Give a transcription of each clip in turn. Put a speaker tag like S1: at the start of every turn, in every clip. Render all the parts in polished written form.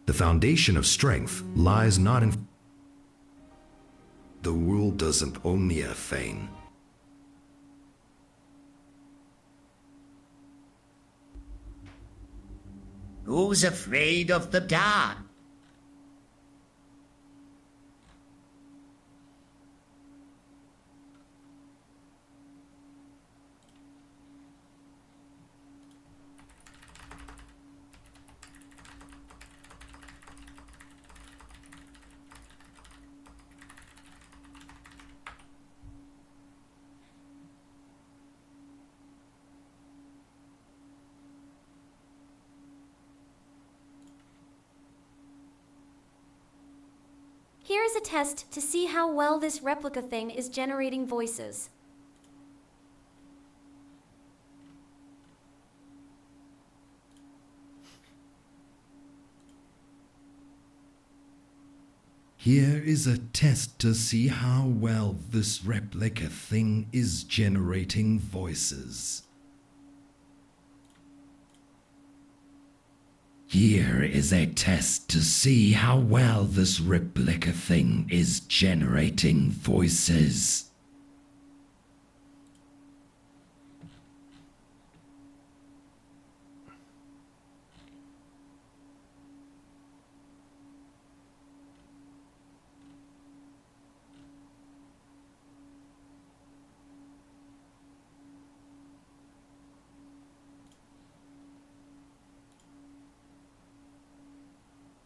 S1: The foundation of strength lies not in... The world doesn't owe me a thing.
S2: Who's afraid of the dark?
S3: Here is a test to see how well this replica thing is generating voices.
S1: Here is a test to see how well this replica thing is generating voices. Here is a test to see how well this replica thing is generating voices.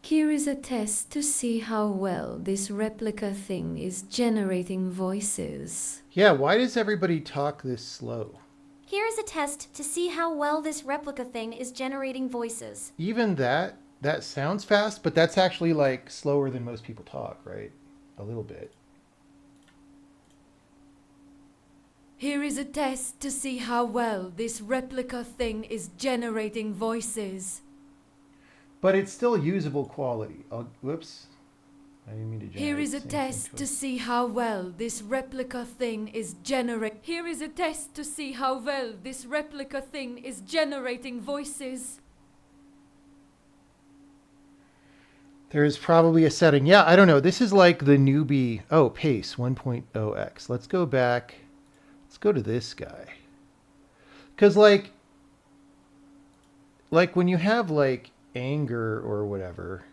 S4: Here is a test to see how well this replica thing is generating voices.
S5: Yeah, why does everybody talk this slow?
S3: Here is a test to see how well this replica thing is generating voices.
S5: Even that sounds fast, but that's actually like slower than most people talk, right? A little bit.
S4: Here is a test to see how well this replica thing is generating voices.
S5: But it's still usable quality. Whoops. I didn't mean to generate.
S4: Here is a
S5: the same
S4: test
S5: thing
S4: to
S5: twice.
S4: see how well this replica thing is generating. Here is a test to see how well this replica thing is generating voices.
S5: There is probably a setting. Yeah, I don't know. This is like the newbie. Oh, pace 1.0x. Let's go back. Let's go to this guy. Because like when you have like anger or whatever,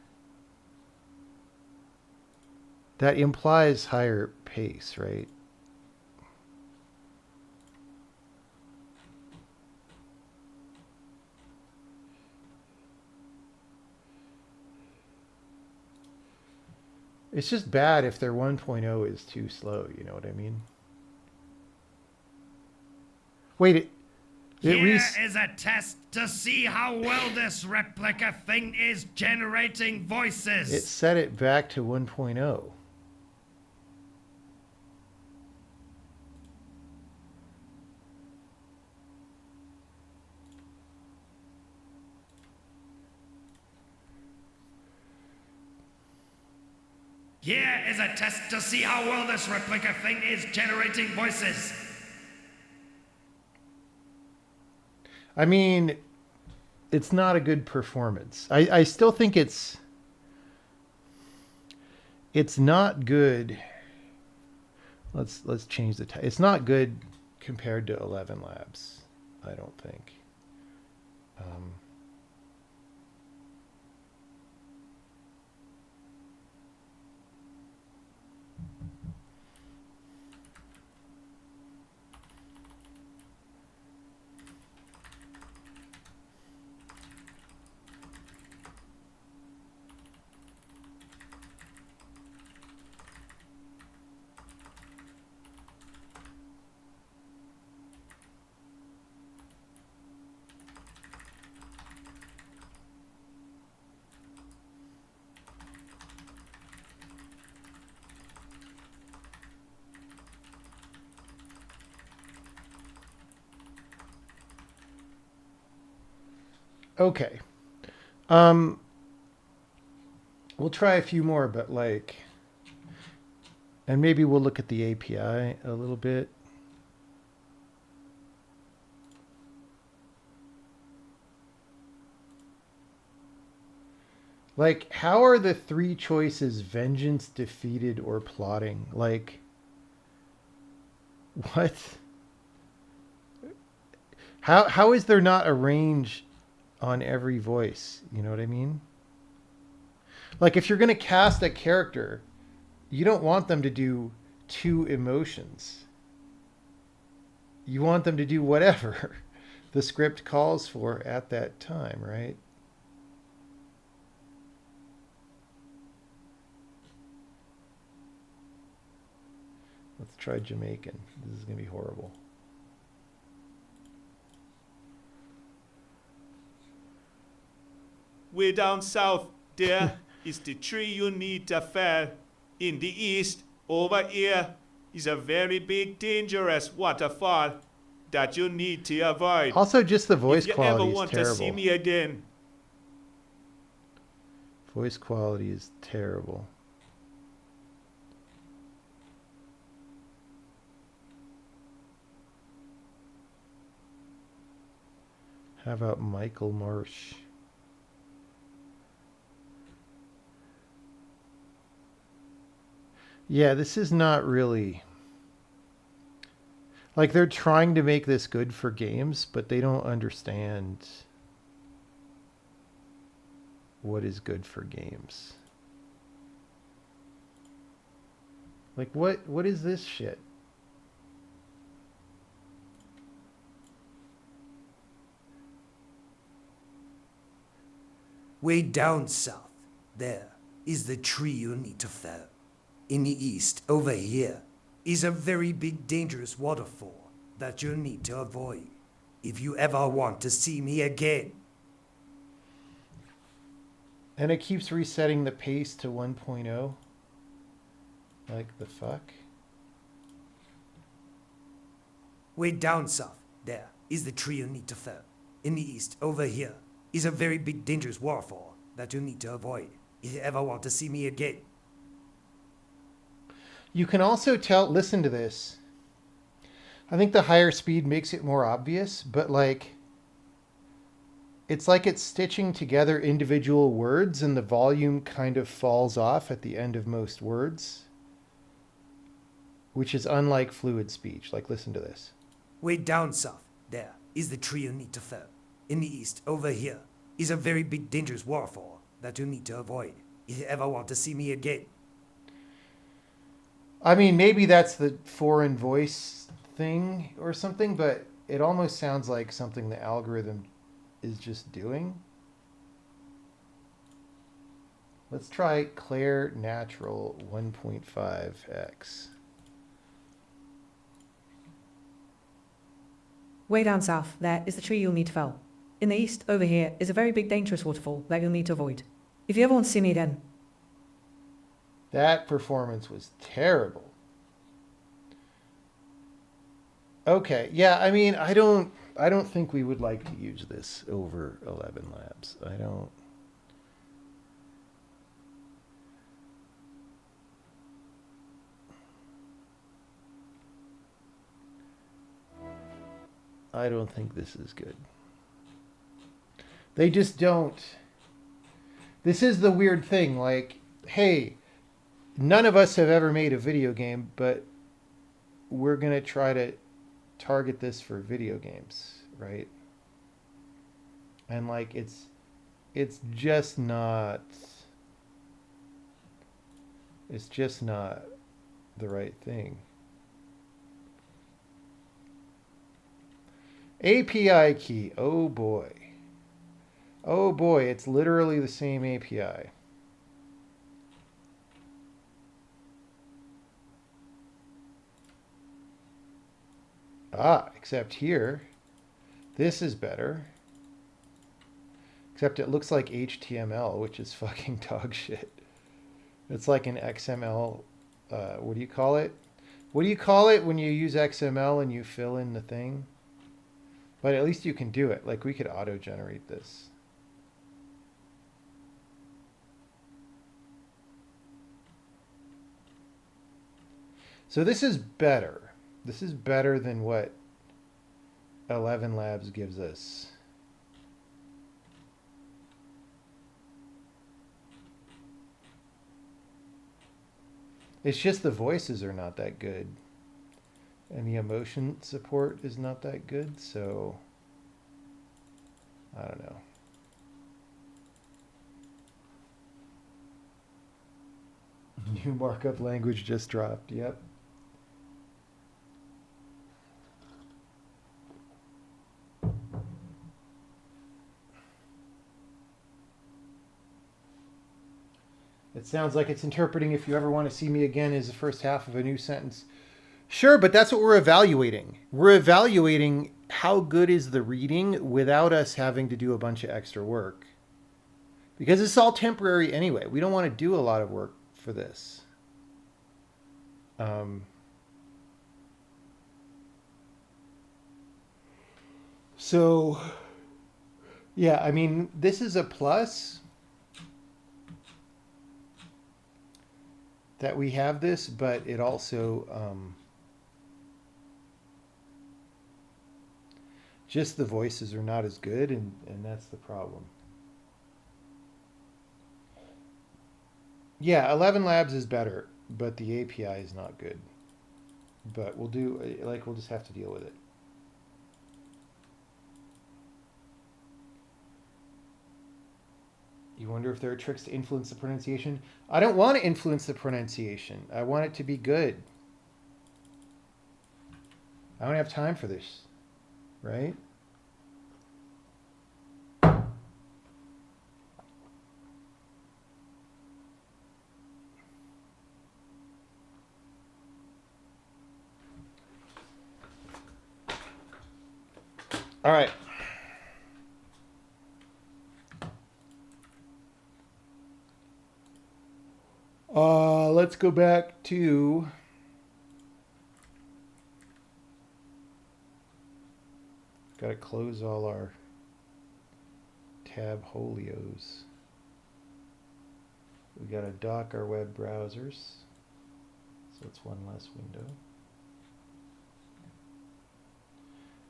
S5: that implies higher pace, right? It's just bad if their 1.0 is too slow, you know what I mean? Wait,
S6: Here is a test to see how well this replica thing is generating voices.
S5: it set it back to 1.0.
S6: Here is a test to see how well this replica thing is generating voices.
S5: I mean, it's not a good performance. I still think it's not good. Let's change the it's not good compared to 11 Labs, I don't think. Okay. We'll try a few more, but like, and maybe we'll look at the API a little bit. Like, how are the three choices vengeance, defeated, or plotting? Like, what? How is there not a range on every voice? You know what I mean? Like, if you're going to cast a character, you don't want them to do two emotions. You want them to do whatever the script calls for at that time, right? Let's try Jamaican. This is going to be horrible.
S7: Way down south, there is the tree you need to fell. In the east, over here, is a very big, dangerous waterfall that you need to avoid.
S5: Also, just the voice
S7: if you
S5: quality
S7: ever
S5: is
S7: want
S5: terrible.
S7: to see me again,
S5: Voice quality is terrible. How about Michael Marsh? Yeah, this is not really... Like, they're trying to make this good for games, but they don't understand what is good for games. Like, what is this shit?
S8: Way down south, there is the tree you need to fell. In the east, over here, is a very big dangerous waterfall that you need to avoid if you ever want to see me again.
S5: And it keeps resetting the pace to 1.0. Like, the fuck?
S8: Way down south, there is the tree you need to fell. In the east, over here, is a very big dangerous waterfall that you need to avoid if you ever want to see me again.
S5: You can also tell, listen to this. I think the higher speed makes it more obvious, but like, it's like it's stitching together individual words and the volume kind of falls off at the end of most words, which is unlike fluid speech. Like, listen to this.
S8: Way down south, there is the tree you need to fell. In the east, over here, is a very big dangerous waterfall that you need to avoid if you ever want to see me again.
S5: I mean, maybe that's the foreign voice thing or something, but it almost sounds like something the algorithm is just doing. Let's try Claire Natural 1.5x.
S9: Way down south, there is the tree you'll need to fell. In the east, over here, is a very big dangerous waterfall that you'll need to avoid. If you ever want to see me again.
S5: That performance was terrible. Okay, yeah, I mean, I don't think we would like to use this over 11 Labs. I don't think this is good. They just don't. This is the weird thing, like, hey, none of us have ever made a video game, but we're going to try to target this for video games, right? And like, it's just not the right thing. API key. Oh boy. Oh boy, it's literally the same API. Except here, this is better. Except it looks like HTML, which is fucking dog shit. It's like an XML, what do you call it? What do you call it when you use XML and you fill in the thing? But at least you can do it. Like, we could auto-generate this. So this is better. This is better than what 11 Labs gives us. It's just the voices are not that good. And the emotion support is not that good, so I don't know. New markup language just dropped. Yep. It sounds like it's interpreting "if you ever want to see me again" as the first half of a new sentence. Sure, but that's what we're evaluating. We're evaluating how good is the reading without us having to do a bunch of extra work. Because it's all temporary anyway. We don't want to do a lot of work for this. So, yeah, I mean, this is a plus that we have this, but it also, just the voices are not as good, and that's the problem. Yeah, 11 Labs is better, but the API is not good. But we'll just have to deal with it. You wonder if there are tricks to influence the pronunciation? I don't want to influence the pronunciation. I want it to be good. I don't have time for this, right? All right. Let's go back to got to close all our tab holios. We got to dock our web browsers. So it's one less window.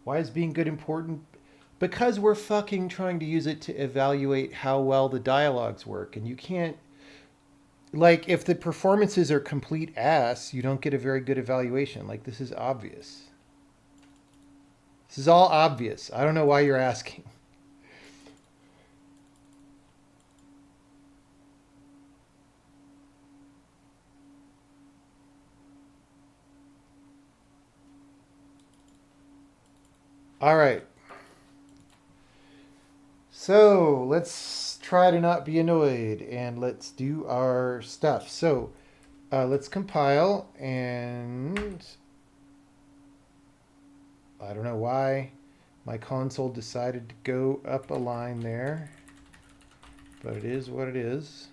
S5: Why is being good important? Because we're fucking trying to use it to evaluate how well the dialogues work. And you can't, like, if the performances are complete ass, you don't get a very good evaluation. Like, this is obvious. This is all obvious. I don't know why you're asking. All right. So let's try to not be annoyed and let's do our stuff. So let's compile, and I don't know why my console decided to go up a line there, but it is what it is.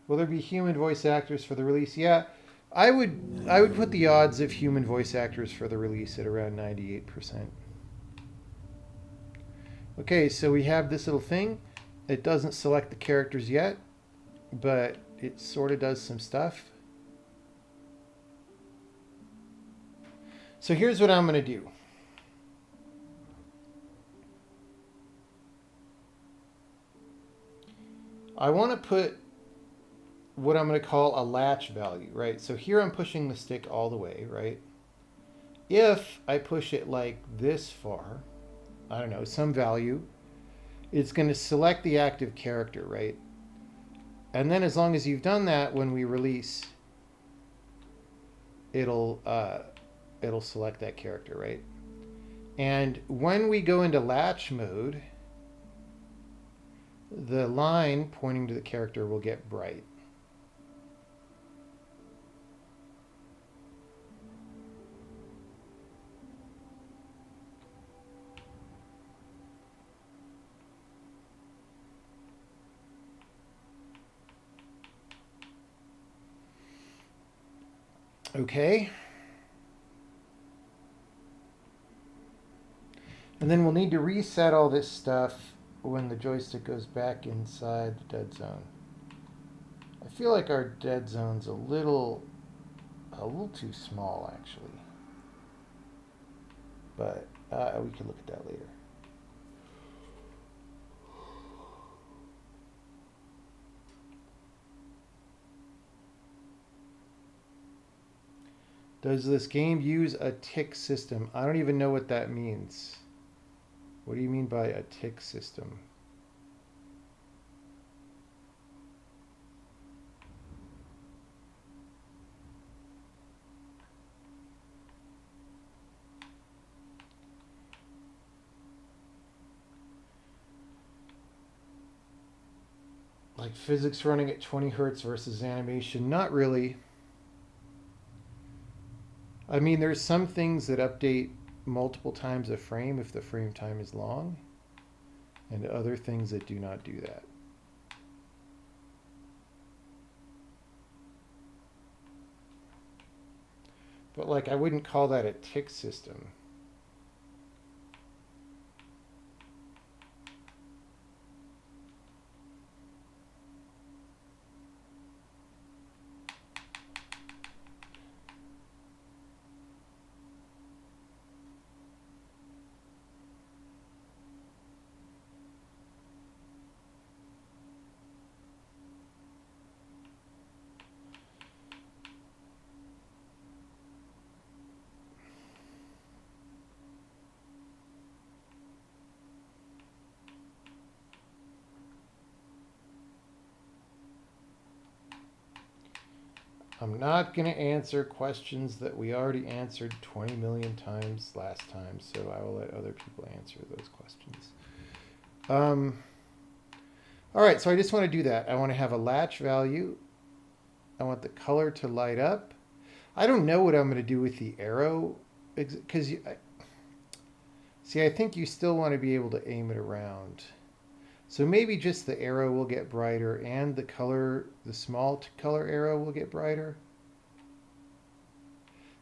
S5: Will there be human voice actors for the release? Yeah, I would put the odds of human voice actors for the release at around 98%. Okay, so we have this little thing. It doesn't select the characters yet, but it sort of does some stuff. So here's what I'm going to do. I want to put what I'm going to call a latch value, right? So here I'm pushing the stick all the way, right? If I push it like this far, I don't know, some value, it's going to select the active character, right? And then as long as you've done that, when we release, it'll select that character, right? And when we go into latch mode, the line pointing to the character will get bright. Okay. And then we'll need to reset all this stuff when the joystick goes back inside the dead zone. I feel like our dead zone's a little too small, actually. But we can look at that later. Does this game use a tick system? I don't even know what that means. What do you mean by a tick system? Like physics running at 20 hertz versus animation? Not really. I mean, there's some things that update multiple times a frame if the frame time is long, and other things that do not do that. But like, I wouldn't call that a tick system. I'm not going to answer questions that we already answered 20 million times last time, so I will let other people answer those questions. All right, so I just want to do that. I want to have a latch value. I want the color to light up. I don't know what I'm going to do with the arrow, because see, I think you still want to be able to aim it around. So maybe just the arrow will get brighter and the color, the small color arrow will get brighter.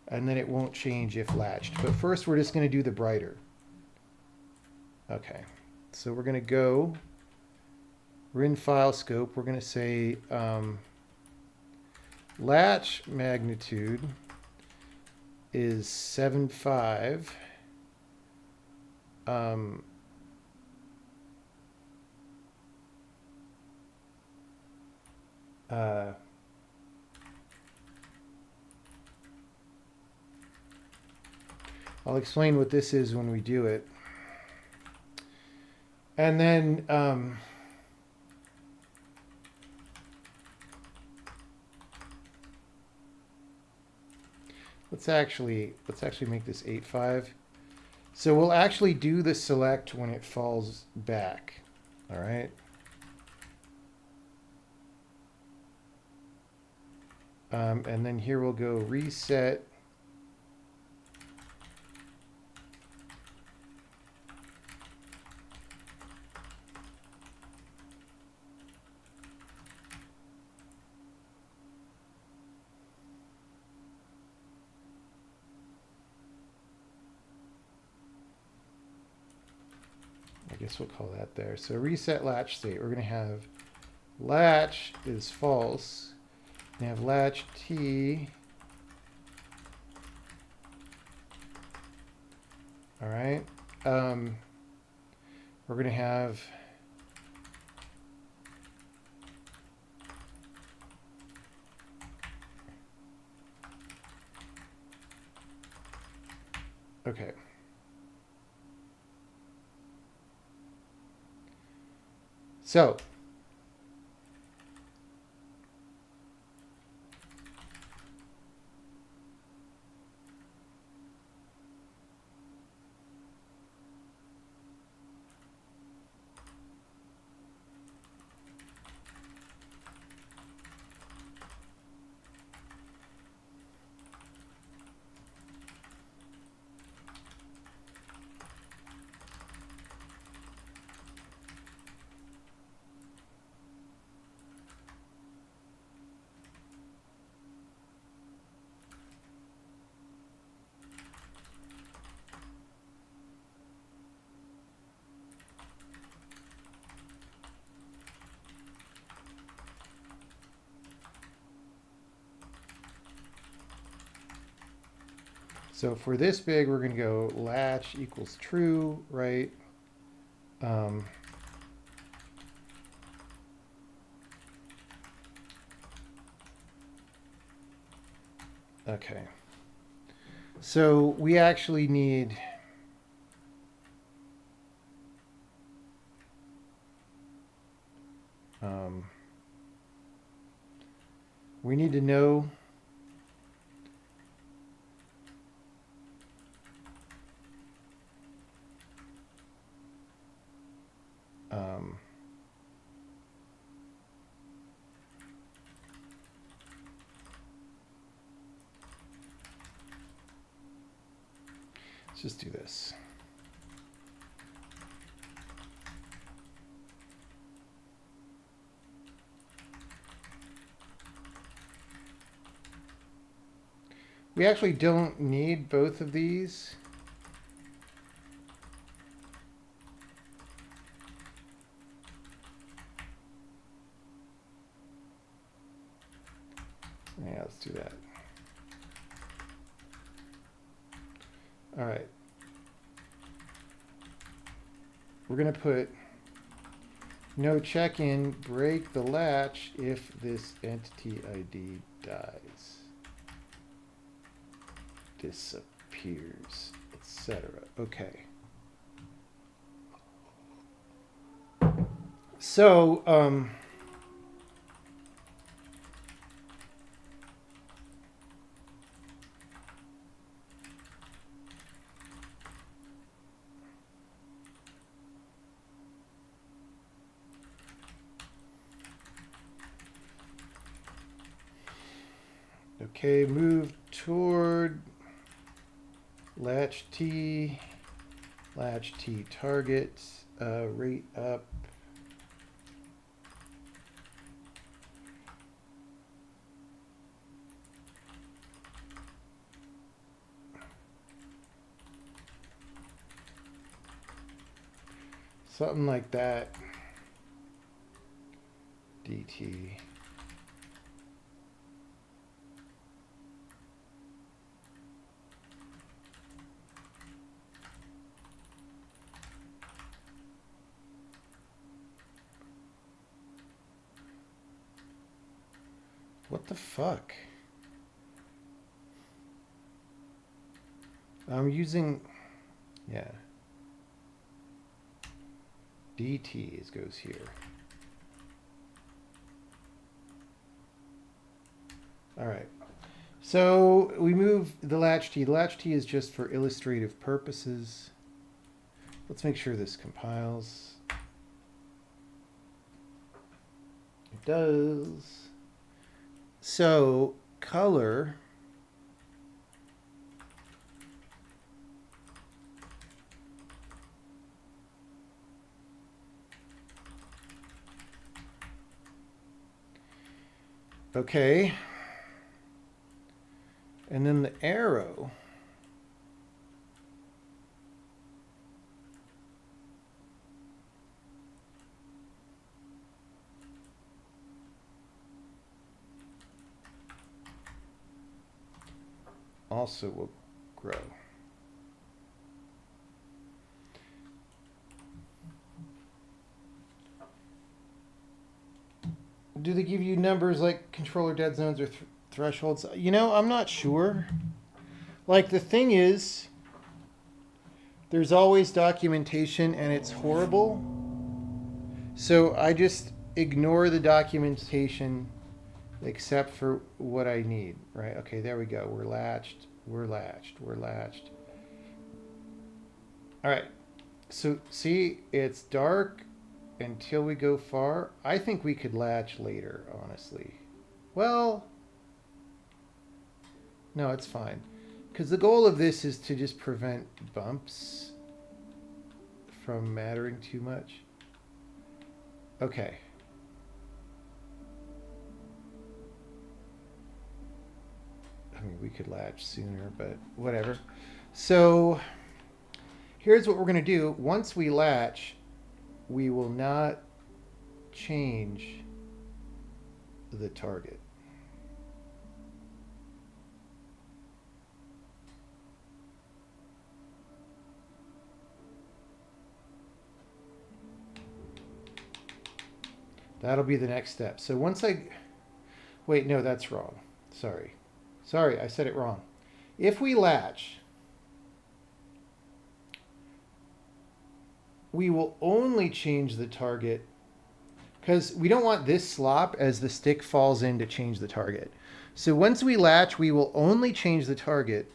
S5: And then it won't change if latched. But first we're just going to do the brighter. Okay, so we're going to go, we're in file scope. We're going to say latch magnitude is 7.5. I'll explain what this is when we do it. And then let's actually make this 8.5. So we'll actually do the select when it falls back. All right. And then here we'll go reset. I guess we'll call that there. So reset latch state. We're going to have latch is false. We have latch T. All right. We're going to have okay. So So for this big, we're going to go latch equals true, right? Okay. So we actually need we need to know let's just do this. We actually don't need both of these. Yeah, let's do that. All right. We're going to put no check-in, break the latch if this entity ID dies, disappears, etc. Okay. So, okay, move toward latch T target, rate up. Something like that. DT. What the fuck? I'm using, yeah. DT goes here. All right. So we move the latch T. The latch T is just for illustrative purposes. Let's make sure this compiles. It does. So color okay, and then the arrow also will grow. Do they give you numbers like controller dead zones or thresholds? You know, I'm not sure. Like, the thing is, there's always documentation and it's horrible. So I just ignore the documentation except for what I need, right? Okay, there we go. We're latched. We're latched. We're latched. All right. So see, it's dark until we go far. I think we could latch later, honestly. Well, no, it's fine. Because the goal of this is to just prevent bumps from mattering too much. Okay. I mean, we could latch sooner, but whatever. So here's what we're going to do. Once we latch, we will not change the target. That'll be the next step. So once I... Wait, no, that's wrong. Sorry, I said it wrong. If we latch, we will only change the target because we don't want this slop as the stick falls in to change the target. So once we latch, we will only change the target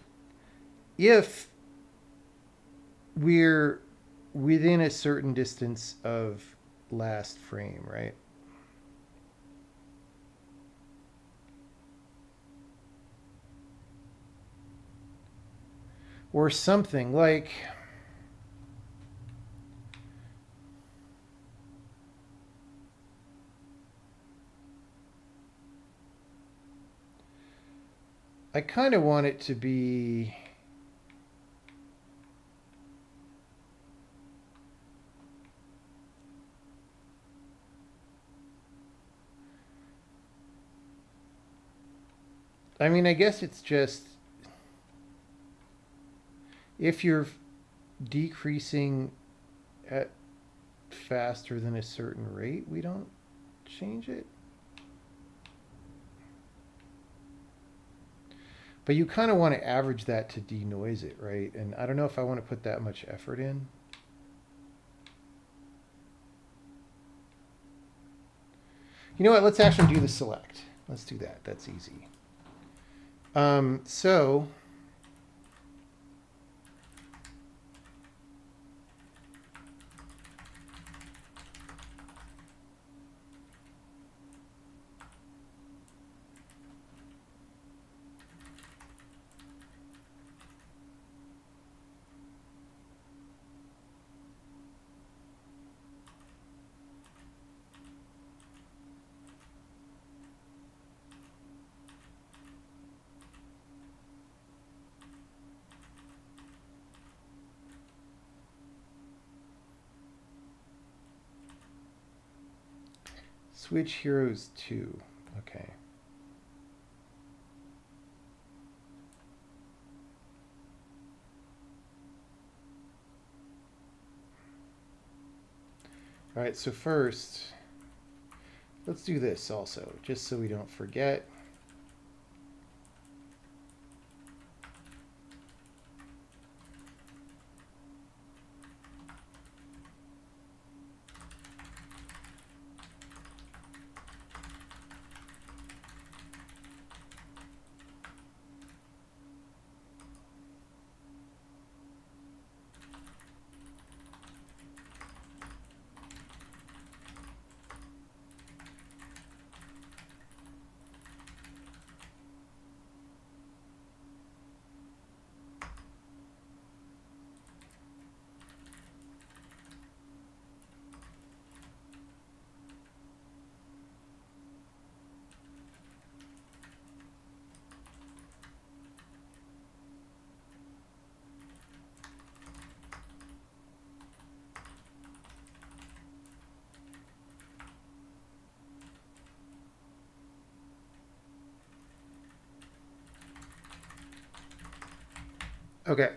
S5: if we're within a certain distance of last frame, right? Or something like, I kind of want it to be I mean, I guess it's just if you're decreasing at faster than a certain rate, we don't change it. But you kind of want to average that to denoise it, right? And I don't know if I want to put that much effort in. You know what? Let's actually do the select. Let's do that. That's easy. So switch heroes 2. Okay. All right, so first, let's do this also, just so we don't forget. Okay.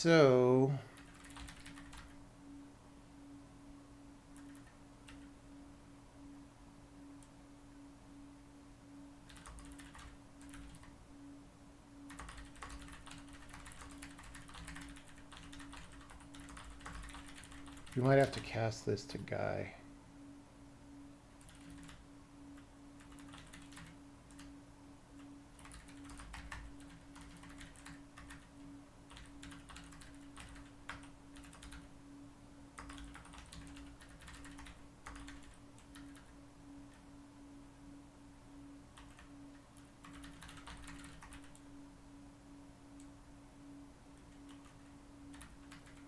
S5: So we might have to cast this to Guy.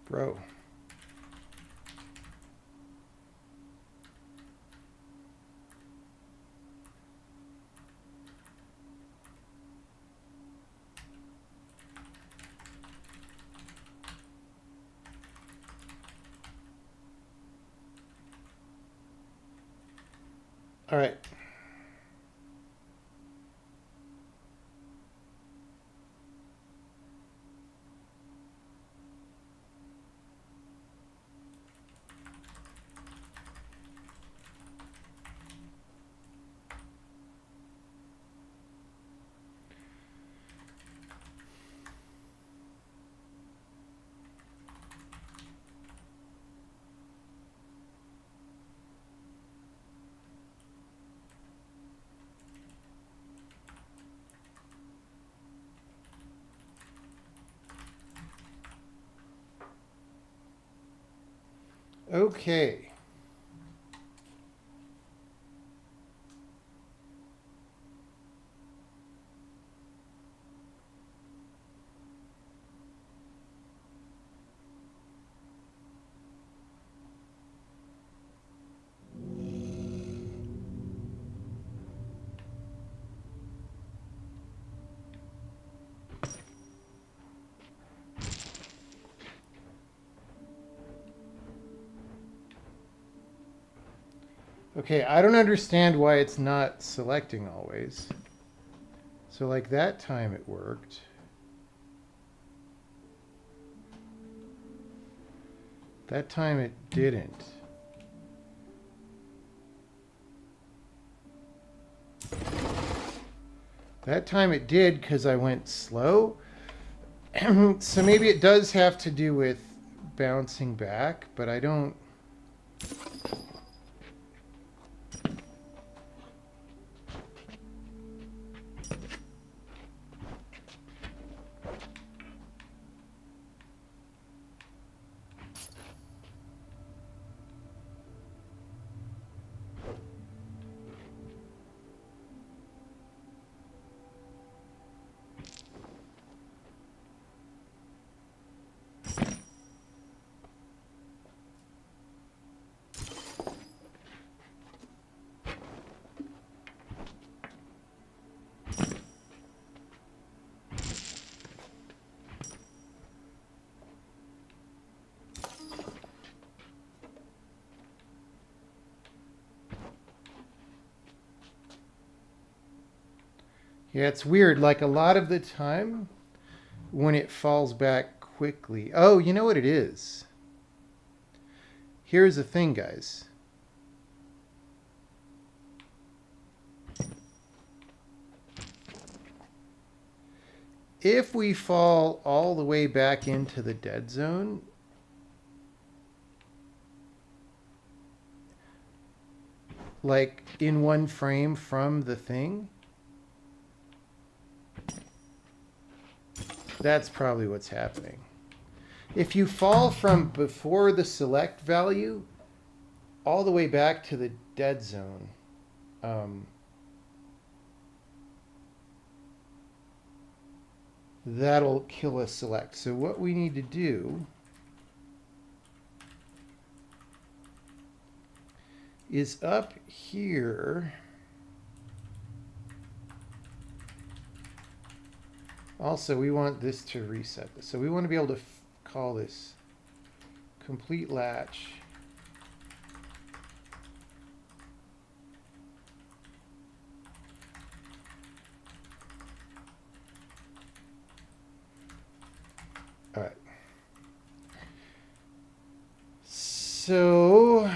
S5: Bro. All right. Okay. Okay, I don't understand why it's not selecting always. So like that time it worked. That time it didn't. That time it did because I went slow. So maybe it does have to do with bouncing back, but I don't... Yeah, it's weird. Like a lot of the time when it falls back quickly. Oh, you know what it is? Here's the thing, guys. If we fall all the way back into the dead zone, like in one frame from the thing, that's probably what's happening. If you fall from before the select value all the way back to the dead zone, that'll kill a select. So what we need to do is up here. Also, we want this to reset this. So we want to be able to call this complete latch. All right. So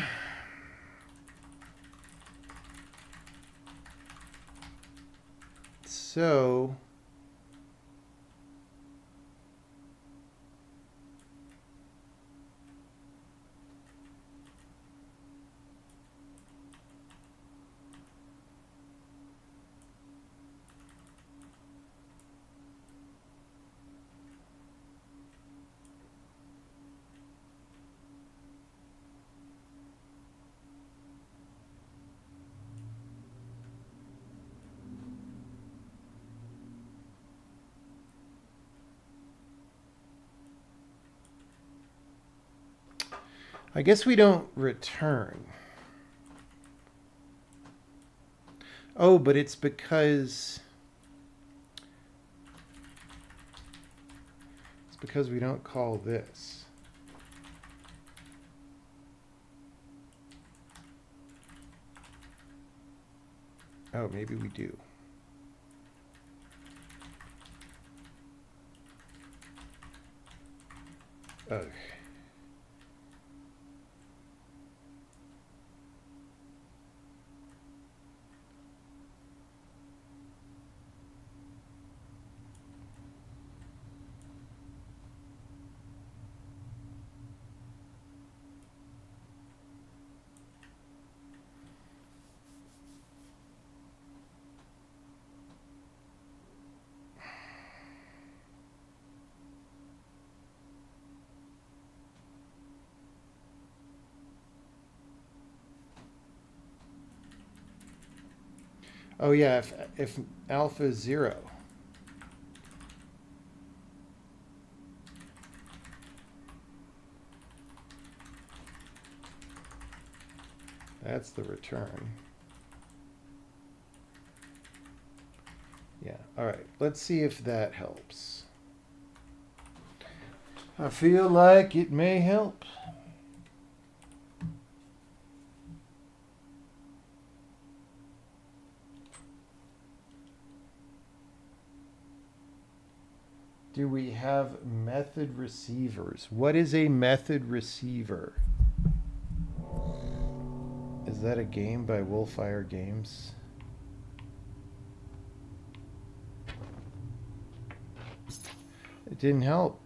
S5: I guess we don't return. Oh, but it's because we don't call this. Oh, maybe we do. Okay. Oh yeah, if alpha is 0. That's the return. Yeah, all right. Let's see if that helps. I feel like it may help. Do we have method receivers? What is a method receiver? Is that a game by Wolfire Games? It didn't help.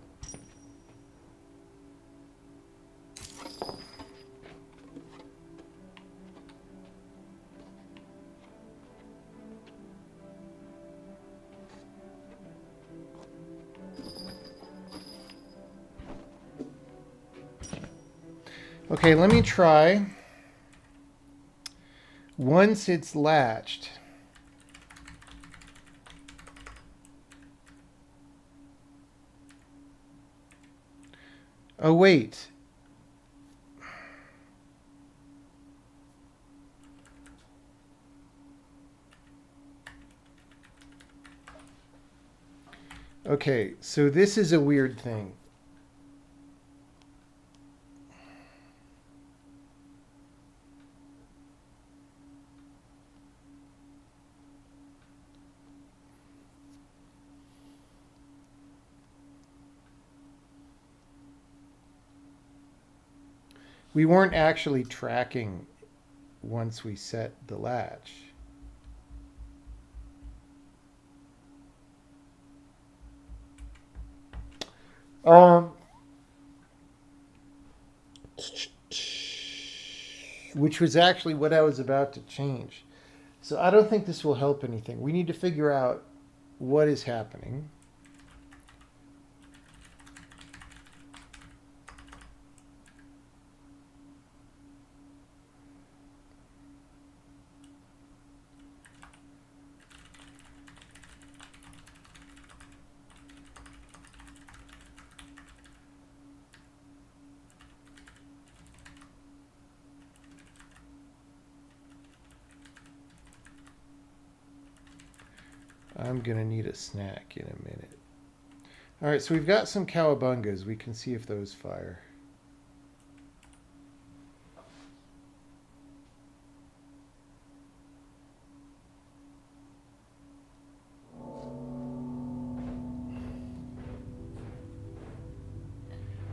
S5: Okay, let me try. Once it's latched, oh wait, okay, so this is a weird thing. We weren't actually tracking once we set the latch. Which was actually what I was about to change. So I don't think this will help anything. We need to figure out what is happening. I'm going to need a snack in a minute. All right, so we've got some cowabungas. We can see if those fire.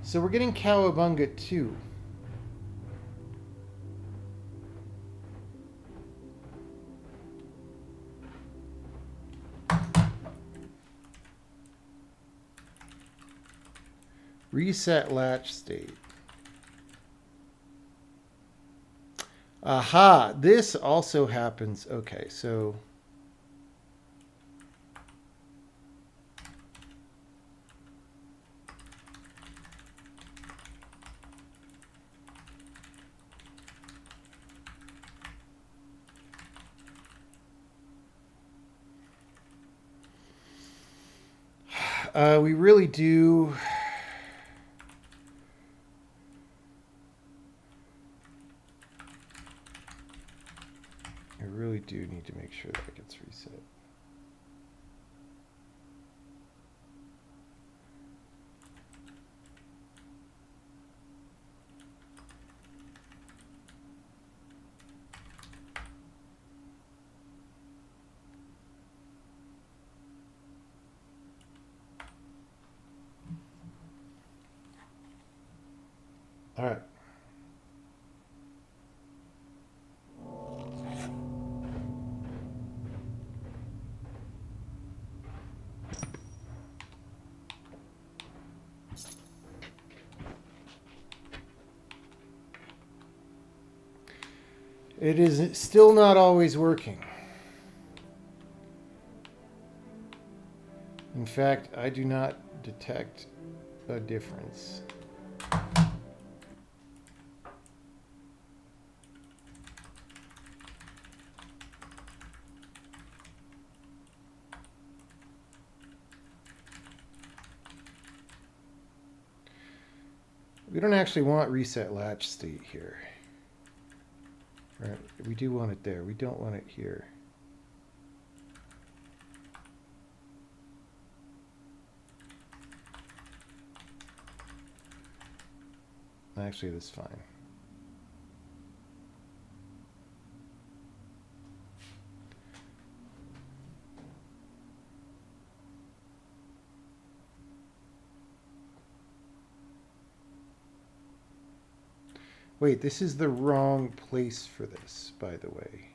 S5: So we're getting cowabunga 2. Reset latch state. Aha, this also happens. Okay, so we really do. I really do need to make sure that gets reset. All right. It is still not always working. In fact, I do not detect a difference. We don't actually want reset latch state here. Right, we do want it there. We don't want it here. Actually, that's fine. Wait, this is the wrong place for this, by the way.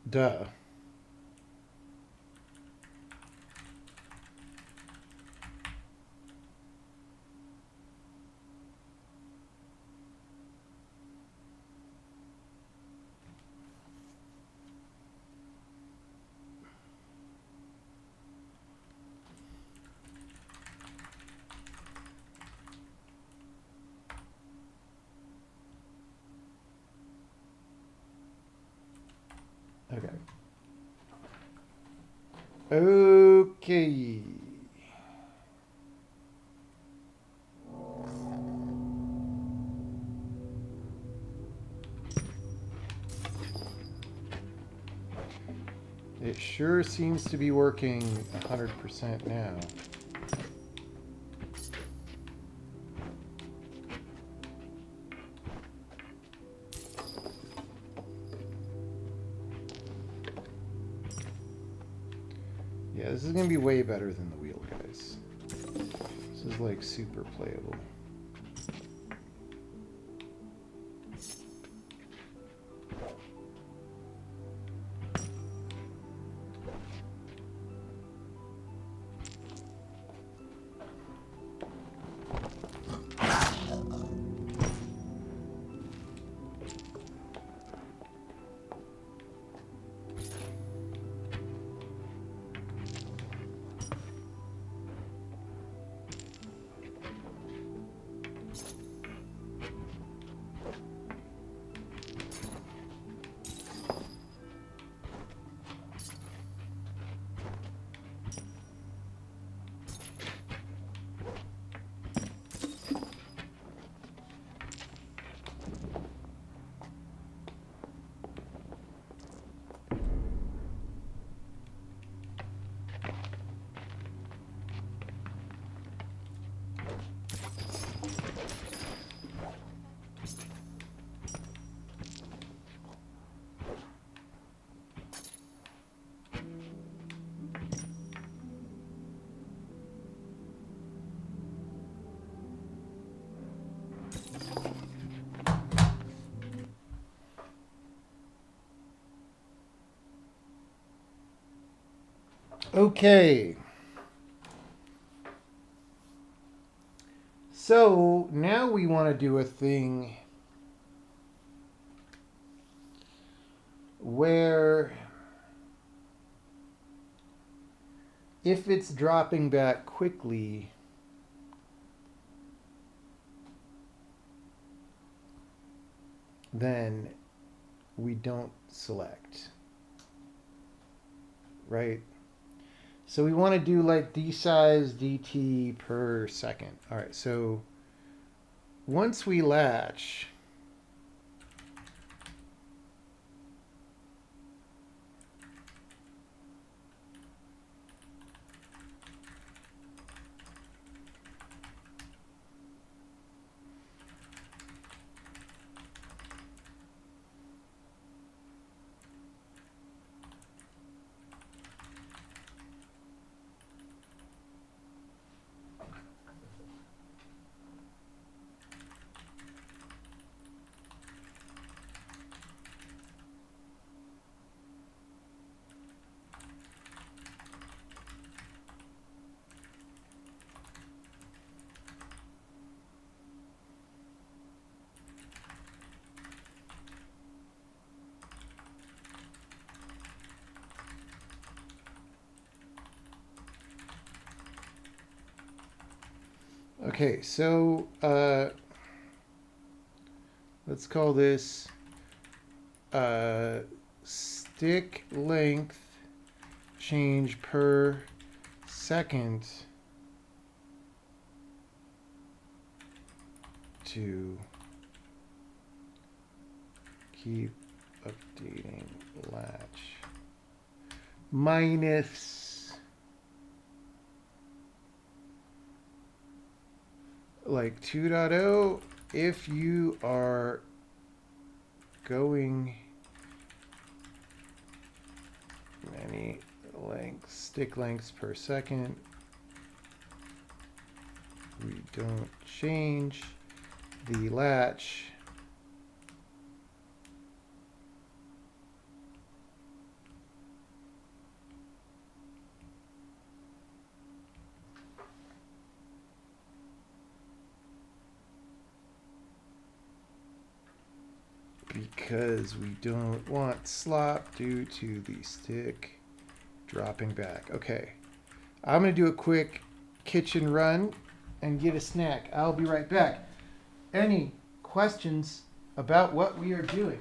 S5: Duh. Okay. Okay. It sure seems to be working 100% now. Yeah, this is going to be way better than the wheel, guys. This is like super playable. Okay. So now we want to do a thing where if it's dropping back quickly, then we don't select, right? So we want to do like d size dt per second. All right, so once we latch, Okay, so let's call this stick length change per second to keep updating latch minus like 2.0 if you are going many lengths, stick lengths per second. We don't change the latch. Because we don't want slop due to the stick dropping back. Okay, I'm going to do a quick kitchen run and get a snack. I'll be right back. Any questions about what we are doing?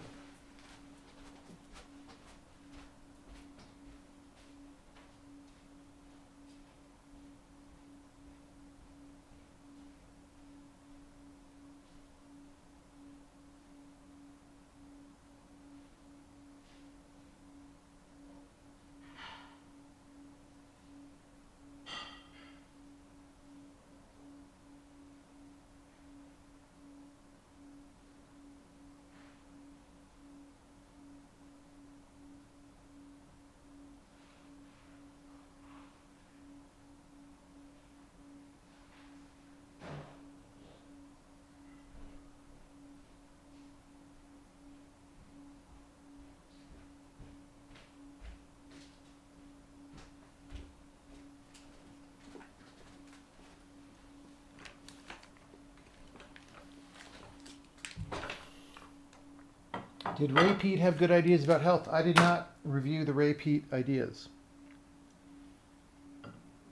S5: Did Ray Pete have good ideas about health? I did not review the Ray Pete ideas.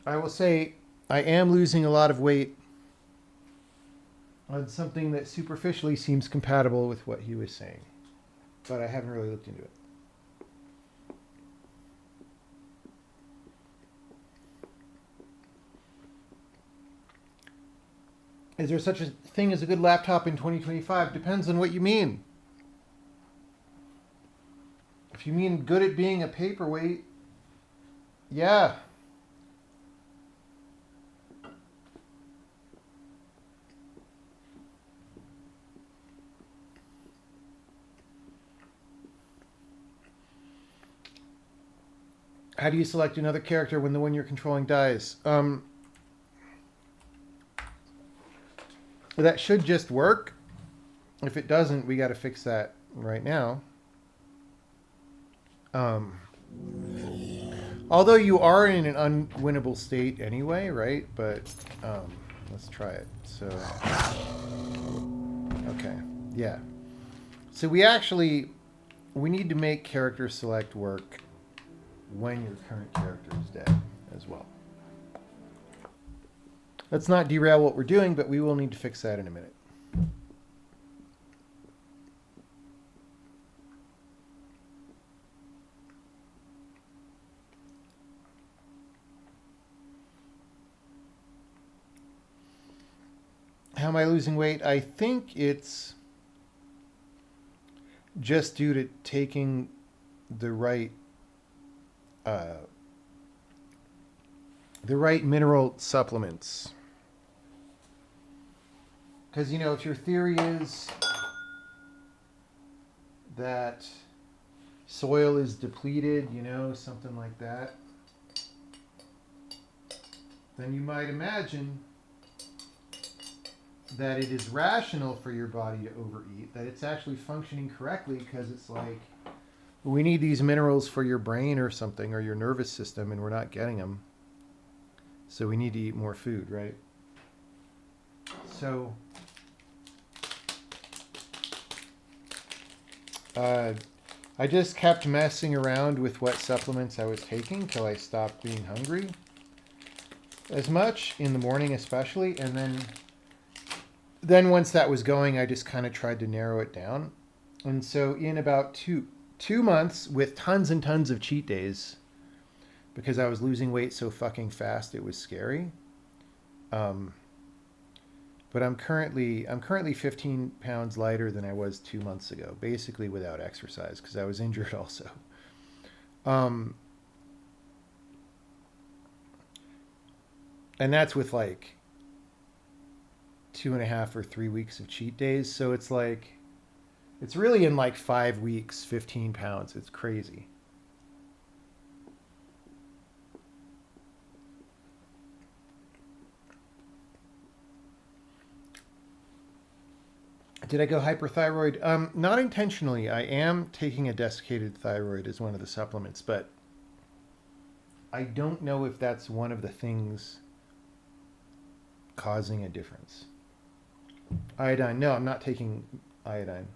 S5: I will say I am losing a lot of weight on something that superficially seems compatible with what he was saying, but I haven't really looked into it. Is there such a thing as a good laptop in 2025? Depends on what you mean. If you mean good at being a paperweight, yeah. How do you select another character when the one you're controlling dies? That should just work. If it doesn't, we got to fix that right now. Although you are in an unwinnable state anyway, right? But let's try it. So, okay, yeah. So we need to make character select work when your current character is dead as well. Let's not derail what we're doing, but we will need to fix that in a minute. How am I losing weight? I think it's just due to taking the right mineral supplements. Because, you know, if your theory is that soil is depleted, you know, something like that, then you might imagine that it is rational for your body to overeat, that it's actually functioning correctly because it's like, we need these minerals for your brain or something, or your nervous system, and we're not getting them. So we need to eat more food, right? So I just kept messing around with what supplements I was taking till I stopped being hungry. as much in the morning, especially, and then once that was going, I just kind of tried to narrow it down. And so in about two months with tons and tons of cheat days, because I was losing weight so fucking fast, it was scary. But I'm currently 15 pounds lighter than I was 2 months ago, basically without exercise, because I was injured also. And that's with like 2.5 or 3 weeks of cheat days. So it's like, it's really in like 5 weeks, 15 pounds. It's crazy. Did I go hyperthyroid? Not intentionally. I am taking a desiccated thyroid as one of the supplements, but I don't know if that's one of the things causing a difference. Iodine. No, I'm not taking iodine.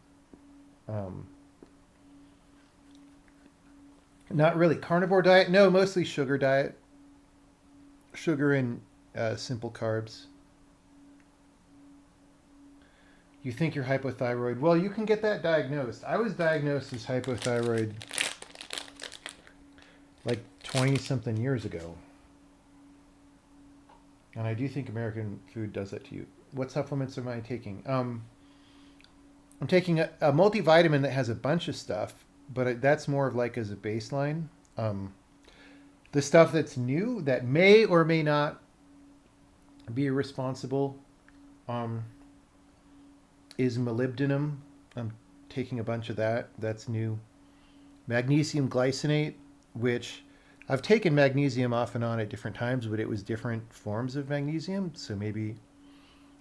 S5: Not really. Carnivore diet? No, mostly sugar diet. Sugar and simple carbs. You think you're hypothyroid? Well, you can get that diagnosed. I was diagnosed as hypothyroid like 20-something years ago. And I do think American food does that to you. What supplements am I taking? I'm taking a multivitamin that has a bunch of stuff, but that's more of like as a baseline. The stuff that's new that may or may not be responsible is molybdenum. I'm taking a bunch of that. That's new. Magnesium glycinate, which I've taken magnesium off and on at different times, but it was different forms of magnesium. So maybe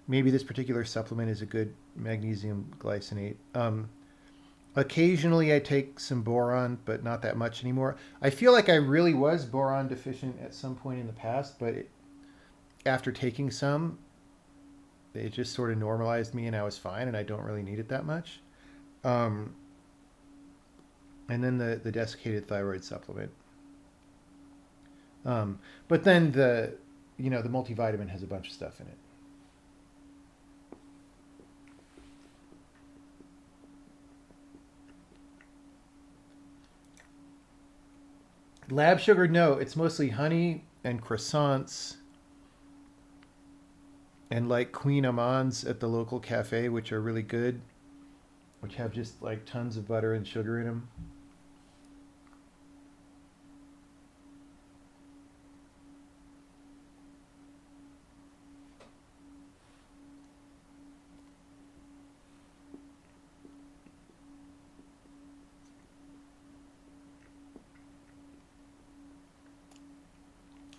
S5: this particular supplement is a good magnesium glycinate. Occasionally I take some boron, but not that much anymore. I feel like I really was boron deficient at some point in the past, but after taking some, it just sort of normalized me and I was fine and I don't really need it that much. And then the desiccated thyroid supplement. But then the multivitamin has a bunch of stuff in it. Lab sugar, no, it's mostly honey and croissants and like Queen Amands at the local cafe, which are really good, which have just like tons of butter and sugar in them.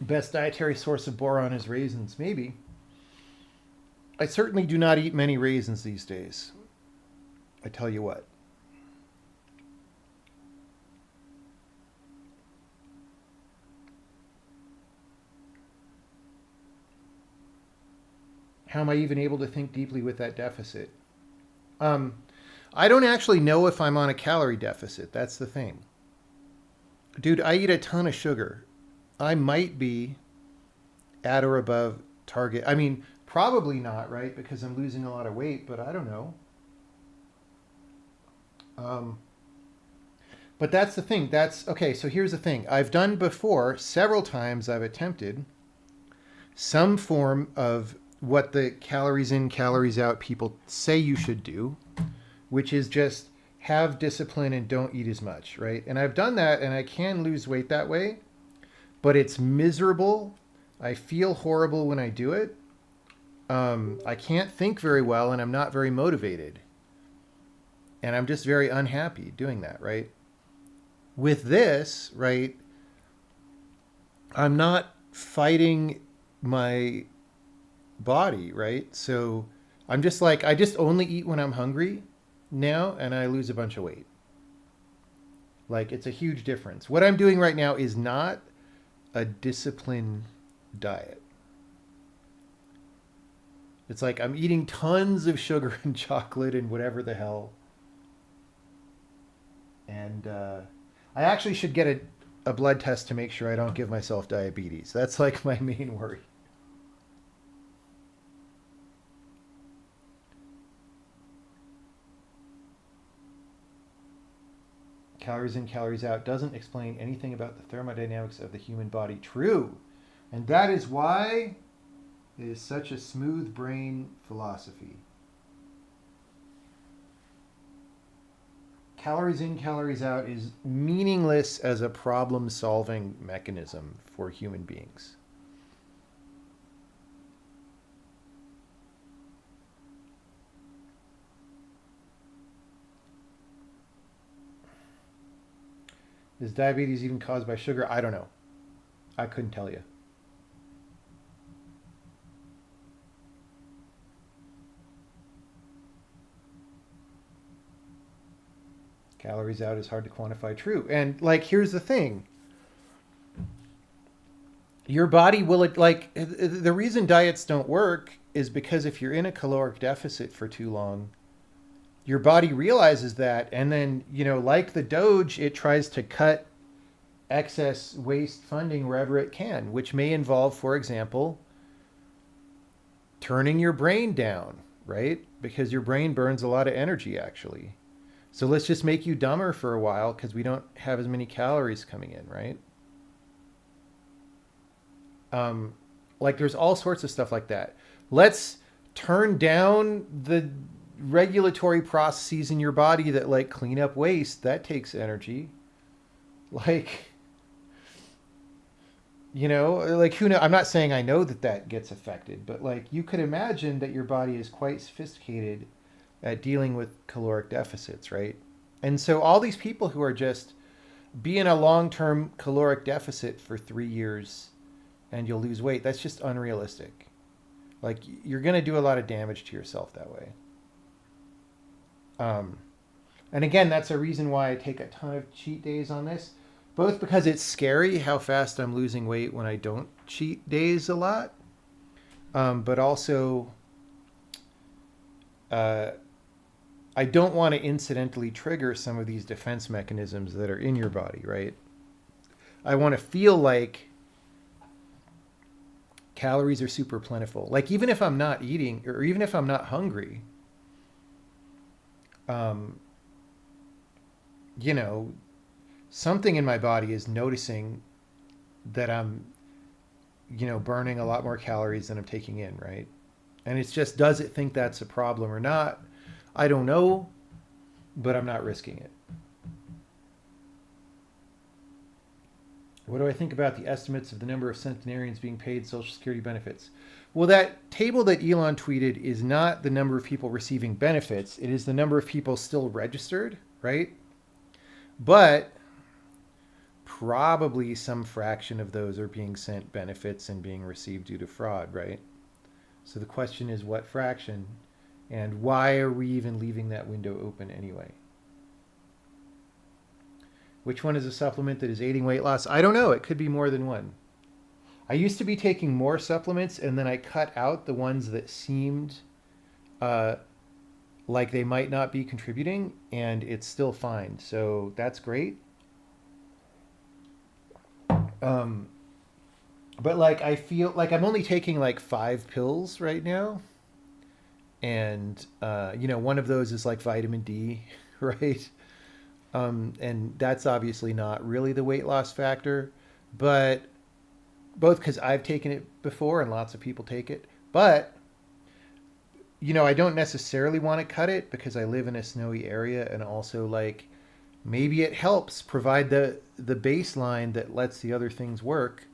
S5: Best dietary source of boron is raisins, maybe. I certainly do not eat many raisins these days. I tell you what. How am I even able to think deeply with that deficit? I don't actually know if I'm on a calorie deficit. That's the thing. Dude, I eat a ton of sugar. I might be at or above target. I mean, probably not, right? Because I'm losing a lot of weight, but I don't know. But that's the thing. Okay, so here's the thing. I've done before, several times I've attempted some form of what the calories in, calories out people say you should do, which is just have discipline and don't eat as much, right? And I've done that and I can lose weight that way. But it's miserable. I feel horrible when I do it. I can't think very well and I'm not very motivated. And I'm just very unhappy doing that, right? With this, right, I'm not fighting my body, right? So I'm just like, I just only eat when I'm hungry now and I lose a bunch of weight. Like, it's a huge difference. What I'm doing right now is not a disciplined diet. It's like I'm eating tons of sugar and chocolate and whatever the hell. And I actually should get a blood test to make sure I don't give myself diabetes. That's like my main worry. calories in, calories out doesn't explain anything about the thermodynamics of the human body. True. And that is why it is such a smooth brain philosophy. Calories in, calories out is meaningless as a problem-solving mechanism for human beings. Is diabetes even caused by sugar? I don't know. I couldn't tell you. Calories out is hard to quantify. True. And like, here's the thing. Your body will, like, the reason diets don't work is because if you're in a caloric deficit for too long, your body realizes that, and then, you know, like the Doge, it tries to cut excess waste funding wherever it can, which may involve, for example, turning your brain down, right? Because your brain burns a lot of energy, actually. So let's just make you dumber for a while because we don't have as many calories coming in, right? Like there's all sorts of stuff like that. Let's turn down the regulatory processes in your body that like clean up waste. That takes energy. Like, you know, like who knows? I'm not saying I know that that gets affected, but like you could imagine that your body is quite sophisticated at dealing with caloric deficits, right? And so all these people who are just be in a long-term caloric deficit for 3 years and you'll lose weight, that's just unrealistic. Like you're going to do a lot of damage to yourself that way. And again, that's a reason why I take a ton of cheat days on this, both because it's scary how fast I'm losing weight when I don't cheat days a lot, but also I don't want to incidentally trigger some of these defense mechanisms that are in your body, right? I want to feel like calories are super plentiful. Like even if I'm not eating or even if I'm not hungry, you know, something in my body is noticing that I'm, you know, burning a lot more calories than I'm taking in, right? And it's just, does it think that's a problem or not? I don't know, but I'm not risking it. What do I think about the estimates of the number of centenarians being paid Social Security benefits? Well, that table that Elon tweeted is not the number of people receiving benefits. It is the number of people still registered, right? But probably some fraction of those are being sent benefits and being received due to fraud, right? So the question is what fraction, and why are we even leaving that window open anyway? Which one is a supplement that is aiding weight loss? I don't know. It could be more than one. I used to be taking more supplements, and then I cut out the ones that seemed like they might not be contributing, and it's still fine. So that's great. But like I feel like I'm only taking like 5 pills right now. And, you know, one of those is like vitamin D, right? And that's obviously not really the weight loss factor, but both because I've taken it before and lots of people take it. But, you know, I don't necessarily want to cut it because I live in a snowy area, and also like maybe it helps provide the baseline that lets the other things work.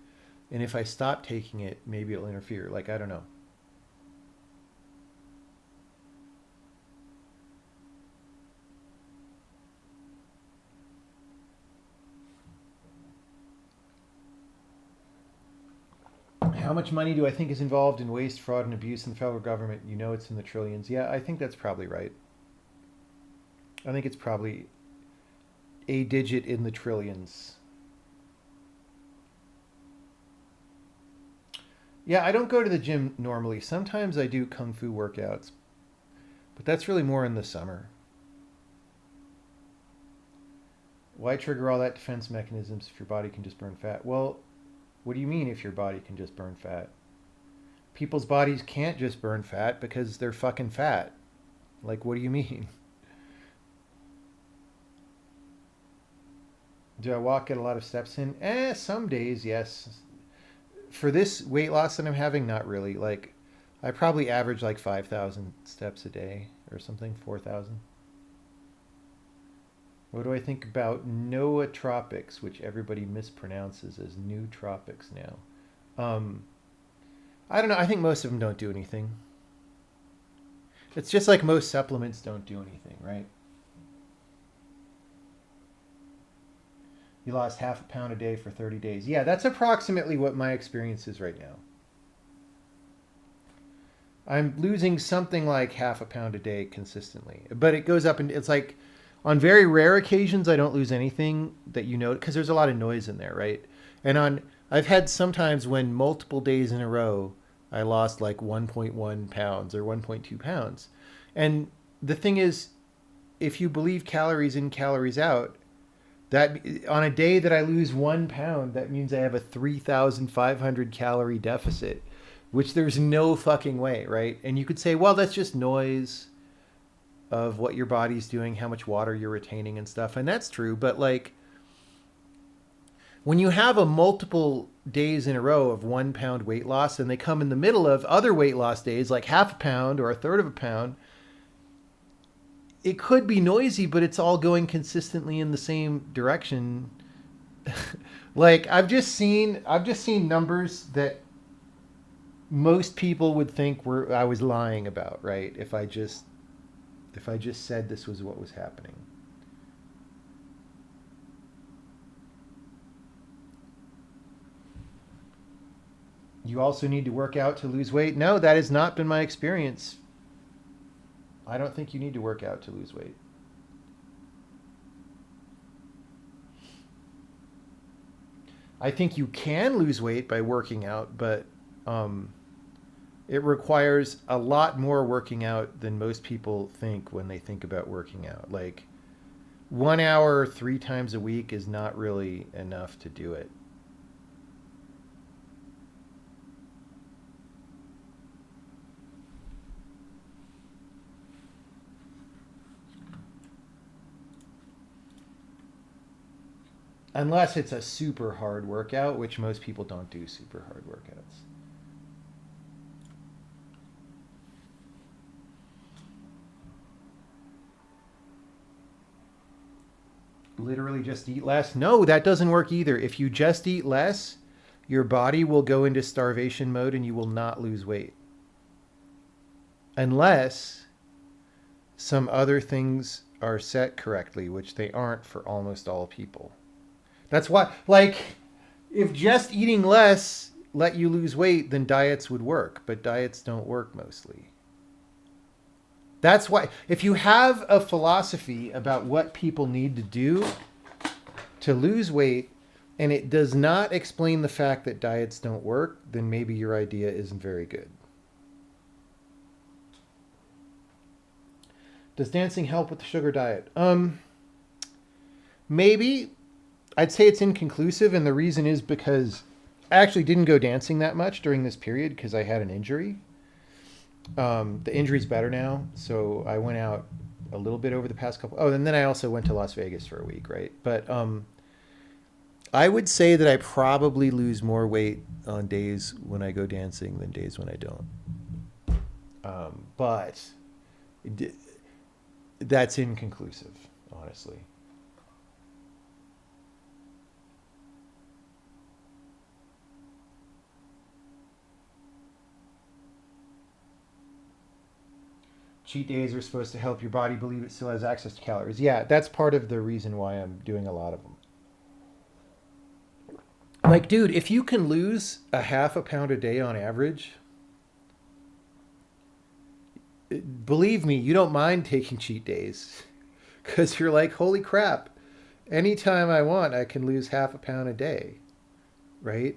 S5: And if I stop taking it, maybe it'll interfere. Like, I don't know. How much money do I think is involved in waste, fraud, and abuse in the federal government? You know it's in the trillions. Yeah, I think that's probably right. I think it's probably a digit in the trillions. Yeah, I don't go to the gym normally. Sometimes I do kung fu workouts, but that's really more in the summer. Why trigger all that defense mechanisms if your body can just burn fat? Well, what do you mean if your body can just burn fat? People's bodies can't just burn fat because they're fucking fat. Like, what do you mean? Do I walk, get a lot of steps in? Some days, yes. For this weight loss that I'm having, not really. Like, I probably average like 5,000 steps a day or something, 4,000. What do I think about nootropics, which everybody mispronounces as nootropics now? I don't know. I think most of them don't do anything. It's just like most supplements don't do anything, right? You lost half a pound a day for 30 days. Yeah, that's approximately what my experience is right now. I'm losing something like half a pound a day consistently. But it goes up and it's like on very rare occasions I don't lose anything that you know, because there's a lot of noise in there, right? And I've had sometimes when multiple days in a row I lost like 1.1 pounds or 1.2 pounds. And the thing is, if you believe calories in, calories out, that on a day that I lose 1 pound, that means I have a 3,500 calorie deficit, which there's no fucking way, right? And you could say, well, that's just noise of what your body's doing, how much water you're retaining and stuff. And that's true. But like, when you have a multiple days in a row of 1 pound weight loss and they come in the middle of other weight loss days, like half a pound or a third of a pound, it could be noisy, but it's all going consistently in the same direction. Like I've just seen numbers that most people would think I was lying about, right? If I just said this was what was happening. You also need to work out to lose weight. No, that has not been my experience. I don't think you need to work out to lose weight. I think you can lose weight by working out, but it requires a lot more working out than most people think when they think about working out. Like 1 hour 3 times a week is not really enough to do it. Unless it's a super hard workout, which most people don't do super hard workouts. Literally just eat less. No, that doesn't work either. If you just eat less, your body will go into starvation mode and you will not lose weight. Unless some other things are set correctly, which they aren't for almost all people. That's why, like, if just eating less let you lose weight, then diets would work. But diets don't work mostly. That's why, if you have a philosophy about what people need to do to lose weight, and it does not explain the fact that diets don't work, then maybe your idea isn't very good. Does dancing help with the sugar diet? Maybe. I'd say it's inconclusive, and the reason is because I actually didn't go dancing that much during this period because I had an injury. The injury's better now, so I went out a little bit over the past couple. Oh, and then I also went to Las Vegas for a week, right? But I would say that I probably lose more weight on days when I go dancing than days when I don't. But that's inconclusive, honestly. Cheat days are supposed to help your body believe it still has access to calories. Yeah, that's part of the reason why I'm doing a lot of them. Like, dude, if you can lose a half a pound a day on average, believe me, you don't mind taking cheat days. Because you're like, holy crap, anytime I want, I can lose half a pound a day, right?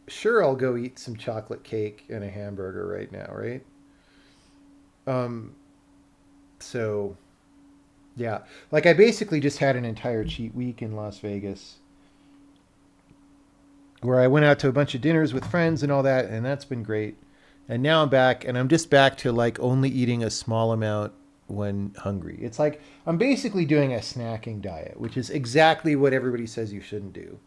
S5: Sure, I'll go eat some chocolate cake and a hamburger right now, right? So, yeah. Like, I basically just had an entire cheat week in Las Vegas where I went out to a bunch of dinners with friends and all that, and that's been great. And now I'm back, and I'm just back to, like, only eating a small amount when hungry. It's like I'm basically doing a snacking diet, which is exactly what everybody says you shouldn't do.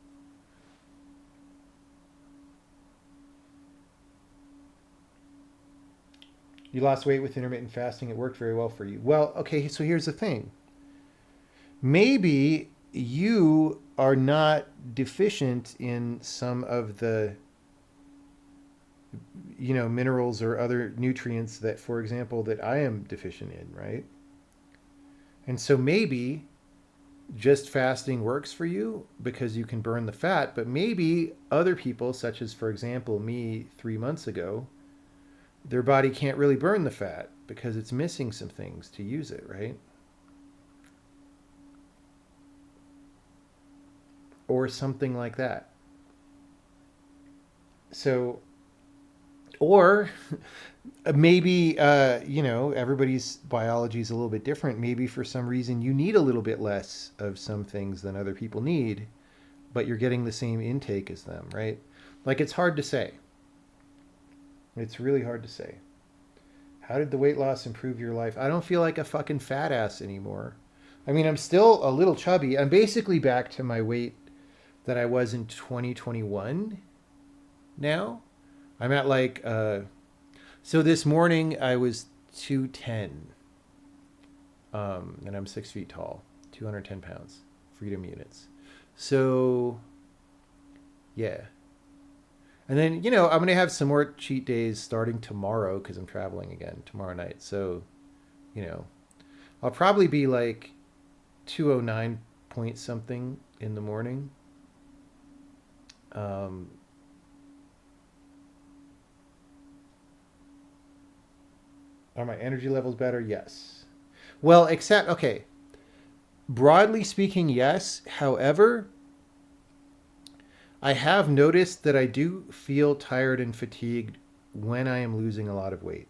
S5: You lost weight with intermittent fasting. It worked very well for you. Well, okay, so here's the thing. Maybe you are not deficient in some of the, minerals or other nutrients that, for example, that I am deficient in, right? And so maybe just fasting works for you because you can burn the fat, but maybe other people, such as, for example, me 3 months ago, their body can't really burn the fat because it's missing some things to use it, right? Or something like that. So, or maybe, everybody's biology is a little bit different. Maybe for some reason you need a little bit less of some things than other people need, but you're getting the same intake as them, right? Like, it's hard to say. It's really hard to say. How did the weight loss improve your life? I don't feel like a fucking fat ass anymore. I mean, I'm still a little chubby. I'm basically back to my weight that I was in 2021 now. I'm at so this morning I was 210. And I'm 6 feet tall, 210 pounds, freedom units. So, yeah. And then, I'm going to have some more cheat days starting tomorrow because I'm traveling again tomorrow night. So, I'll probably be like 209 point something in the morning. Are my energy levels better? Yes. Well, okay. Broadly speaking, yes. However, I have noticed that I do feel tired and fatigued when I am losing a lot of weight.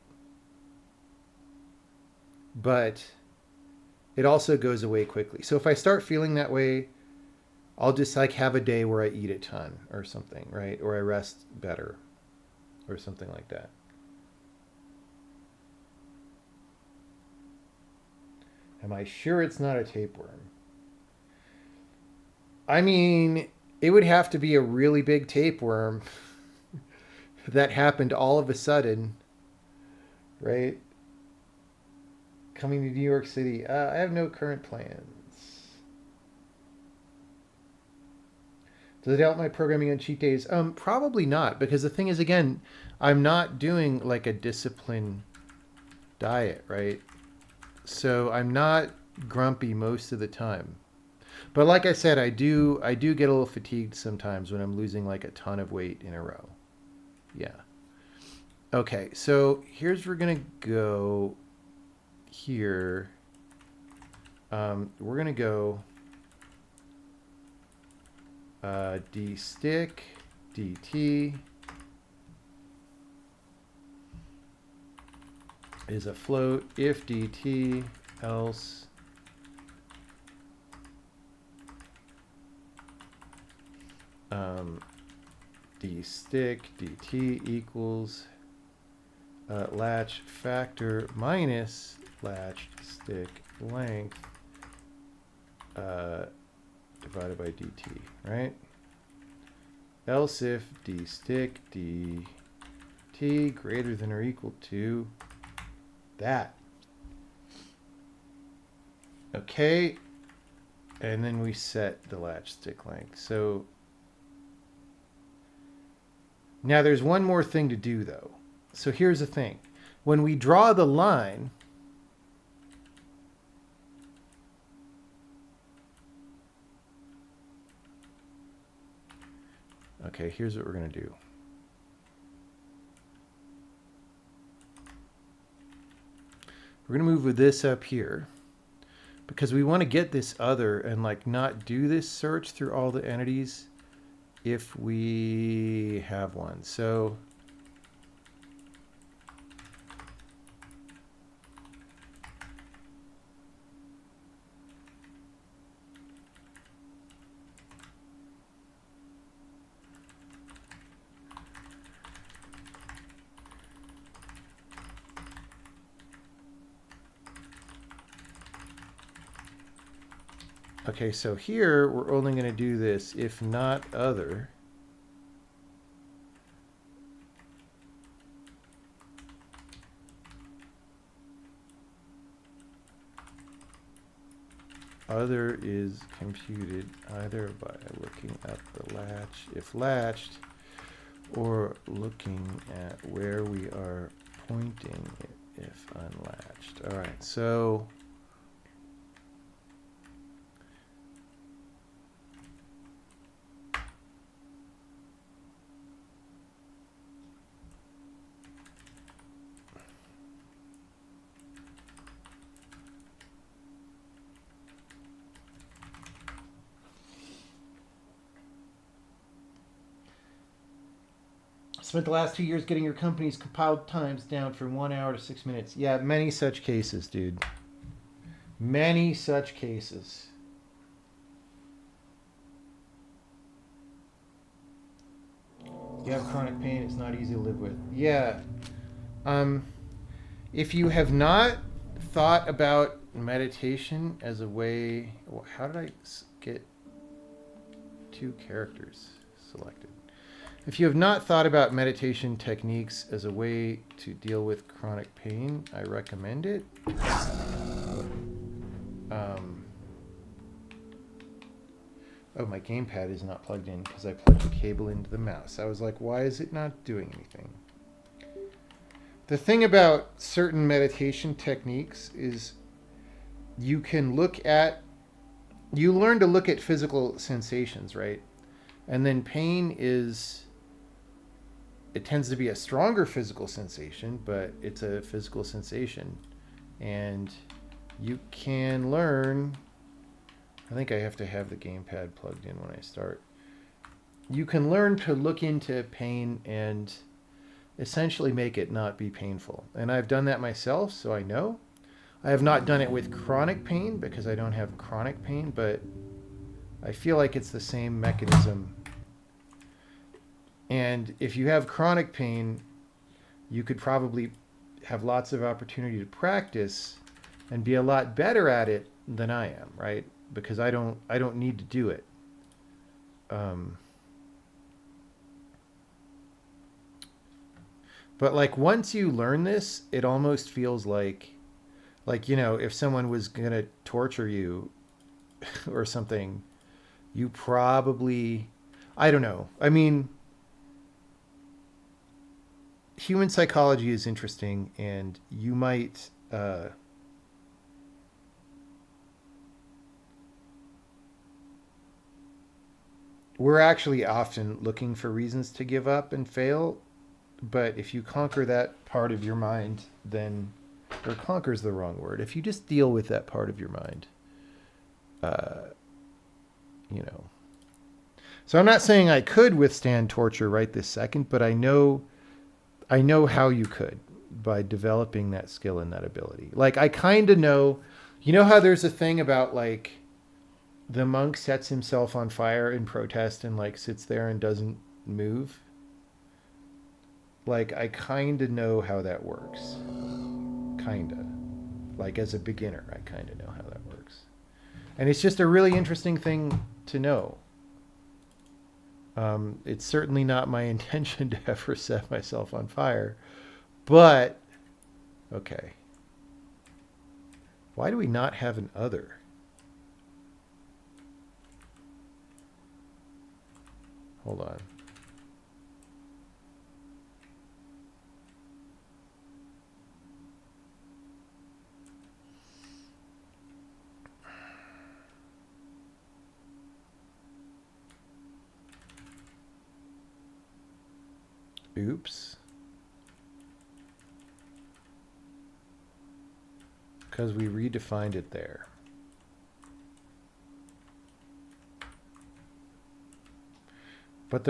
S5: But it also goes away quickly. So if I start feeling that way, I'll just have a day where I eat a ton or something, right? Or I rest better or something like that. Am I sure it's not a tapeworm? I mean, it would have to be a really big tapeworm that happened all of a sudden, right? Coming to New York City. I have no current plans. Does it help my programming on cheat days? Probably not, because the thing is, again, I'm not doing like a disciplined diet, right? So I'm not grumpy most of the time. But like I said, I do get a little fatigued sometimes when I'm losing like a ton of weight in a row. Yeah. Okay, so here's we're gonna go here. We're gonna go d stick dt is a float if dt else d stick dt equals latch factor minus latch stick length divided by dt, right? Else if d stick dt greater than or equal to that. Okay, and then we set the latch stick length. So now there's one more thing to do though. So here's the thing. When we draw the line, okay, here's what we're going to do. We're going to move with this up here because we want to get this other and like not do this search through all the entities if we have one. So Okay, so here we're only going to do this if not other. Other is computed either by looking at the latch if latched, or looking at where we are pointing it if unlatched. All right, so spent the last 2 years getting your company's compiled times down from 1 hour to 6 minutes. Yeah, many such cases, dude. Many such cases. You have chronic pain, it's not easy to live with. Yeah. If you have not thought about meditation as a way... How did I get 2 characters selected? If you have not thought about meditation techniques as a way to deal with chronic pain, I recommend it. Oh, my gamepad is not plugged in because I plugged the cable into the mouse. I was like, why is it not doing anything? The thing about certain meditation techniques is you can look at, you learn to look at physical sensations, right? And then pain is, it tends to be a stronger physical sensation, but it's a physical sensation. And you can learn, I think I have to have the gamepad plugged in when I start. You can learn to look into pain and essentially make it not be painful. And I've done that myself, so I know. I have not done it with chronic pain because I don't have chronic pain, but I feel like it's the same mechanism. And if you have chronic pain, you could probably have lots of opportunity to practice and be a lot better at it than I am, right? Because I don't need to do it. But like once you learn this, it almost feels like, you know, if someone was gonna torture you or something, you probably, I don't know. I mean, human psychology is interesting, and you might we're actually often looking for reasons to give up and fail, but if you conquer that part of your mind, then, or conquer's the wrong word, if you just deal with that part of your mind, you know. So I'm not saying I could withstand torture right this second, but I know how you could by developing that skill and that ability. Like I kind of know, you know how there's a thing about like the monk sets himself on fire in protest and like sits there and doesn't move. Like I kind of know how that works. Kind of. Like as a beginner, I kind of know how that works. And it's just a really interesting thing to know. It's certainly not my intention to ever set myself on fire, but okay. Why do we not have an other? Hold on. Oops. Because we redefined it there. But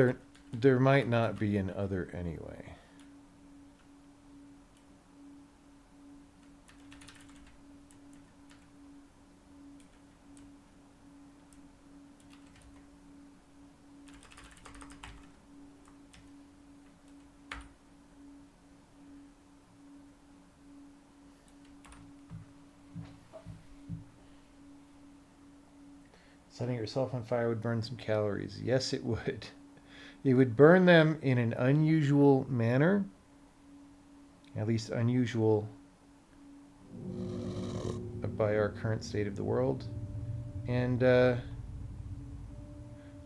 S5: there might not be an other anyway. Setting yourself on fire would burn some calories. Yes, it would. It would burn them in an unusual manner. At least unusual by our current state of the world. And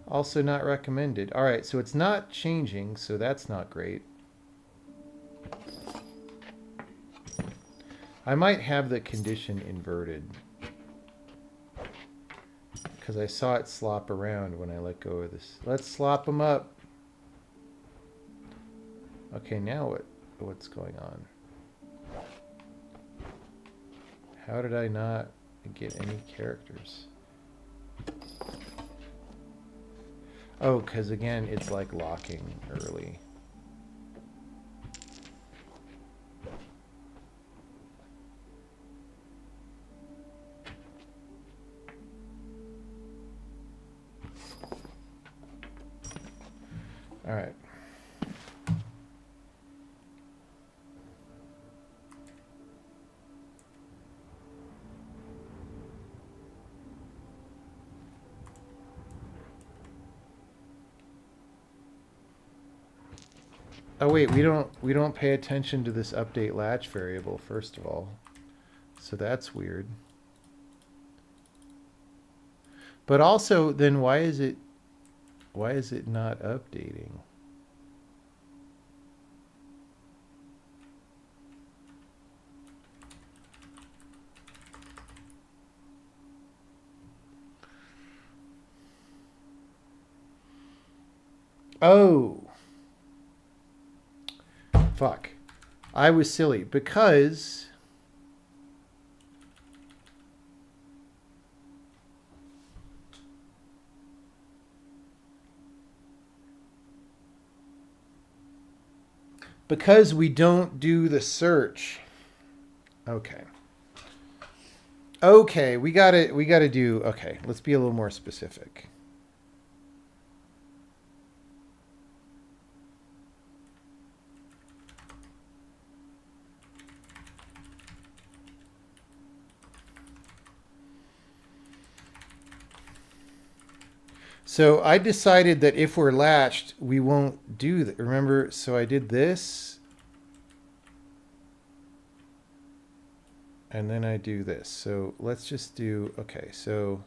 S5: also not recommended. All right, so it's not changing, so that's not great. I might have the condition inverted because I saw it slop around when I let go of this. Let's slop them up. Okay, now what's going on? How did I not get any characters? Oh, because again, it's like locking early. All right. Oh wait, we don't pay attention to this update latch variable first of all. So that's weird. But also then why is it not updating? Oh. Fuck. I was silly because we don't do the search. Okay. Okay, we got to do, okay, let's be a little more specific. So I decided that if we're latched, we won't do that. Remember, so I did this. And then I do this. So let's just do, okay, so.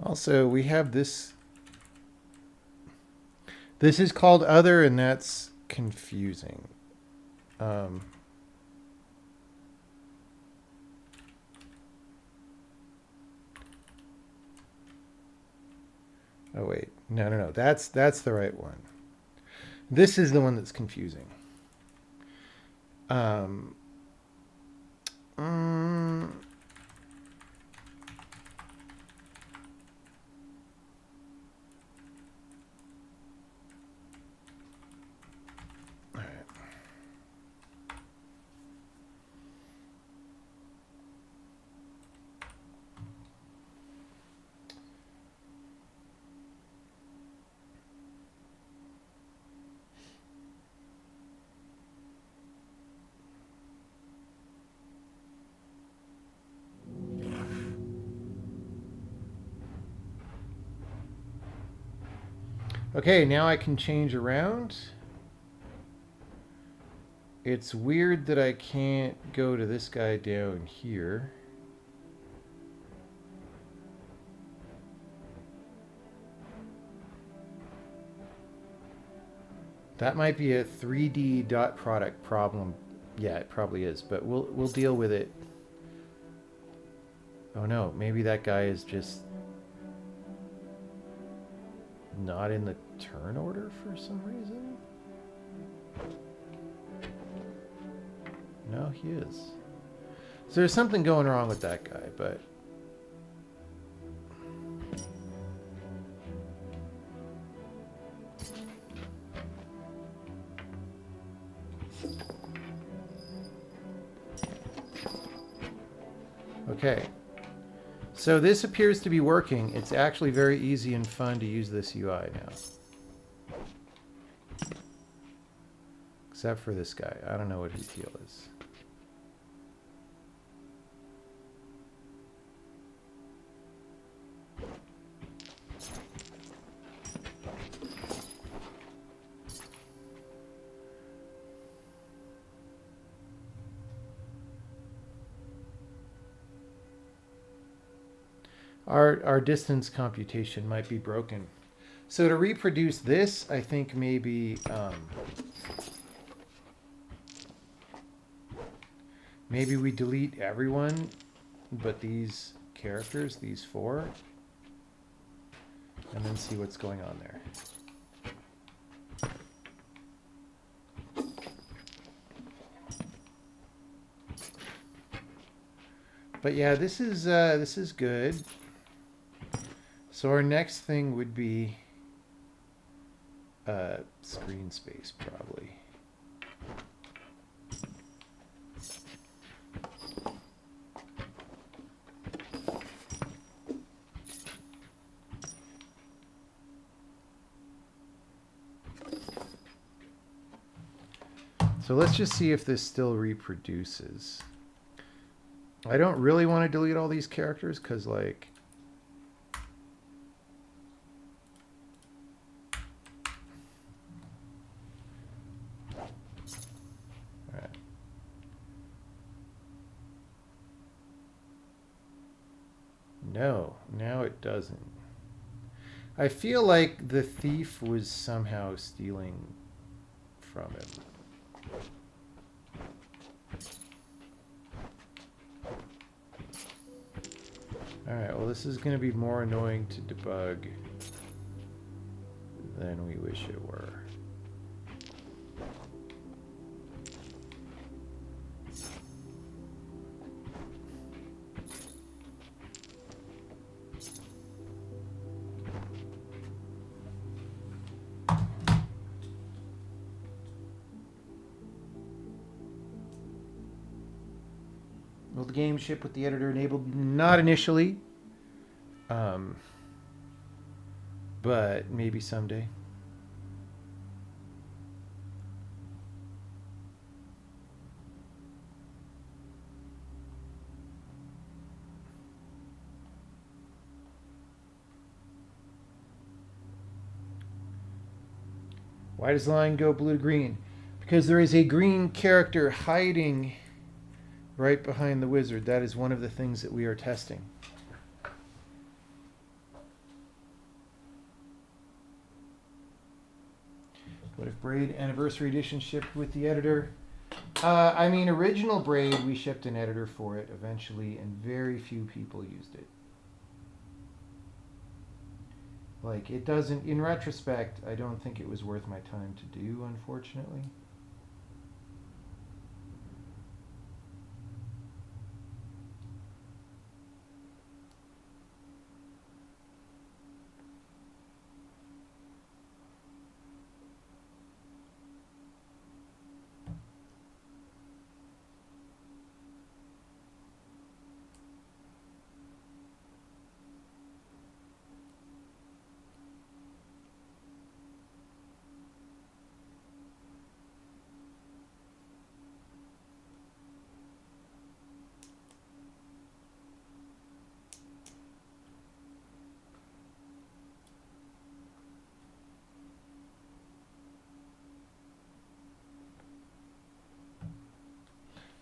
S5: Also, we have this. This is called other, and that's confusing. Oh wait, no. That's the right one. This is the one that's confusing. Okay, now I can change around. It's weird that I can't go to this guy down here. That might be a 3D dot product problem. Yeah, it probably is, but we'll deal with it. Oh no, maybe that guy is just not in the turn order for some reason? No, he is. So there's something going wrong with that guy, but... Okay. So this appears to be working. It's actually very easy and fun to use this UI now. Except for this guy. I don't know what his deal is. Our distance computation might be broken. So to reproduce this, I think maybe maybe we delete everyone but these characters, these 4, and then see what's going on there. But yeah, this is good. So our next thing would be screen space, probably. So let's just see if this still reproduces. I don't really want to delete all these characters because, like, no, now it doesn't. I feel like the thief was somehow stealing from him. Alright, well this is going to be more annoying to debug than we wish it were. Will the game ship with the editor enabled? Not initially. But maybe someday. Why does the line go blue to green? Because there is a green character hiding right behind the wizard. That is one of the things that we are testing. What if Braid Anniversary Edition shipped with the editor? I mean, original Braid, we shipped an editor for it eventually, and very few people used it. Like, it doesn't, in retrospect, I don't think it was worth my time to do, unfortunately.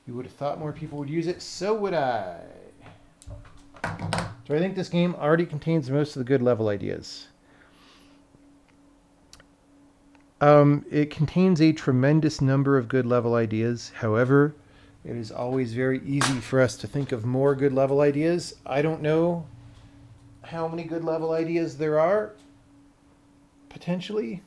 S5: You would have thought more people would use it. So would I. So I think this game already contains most of the good level ideas. It contains a tremendous number of good level ideas. However, It is always very easy for us to think of more good level ideas. I don't know how many good level ideas there are, potentially.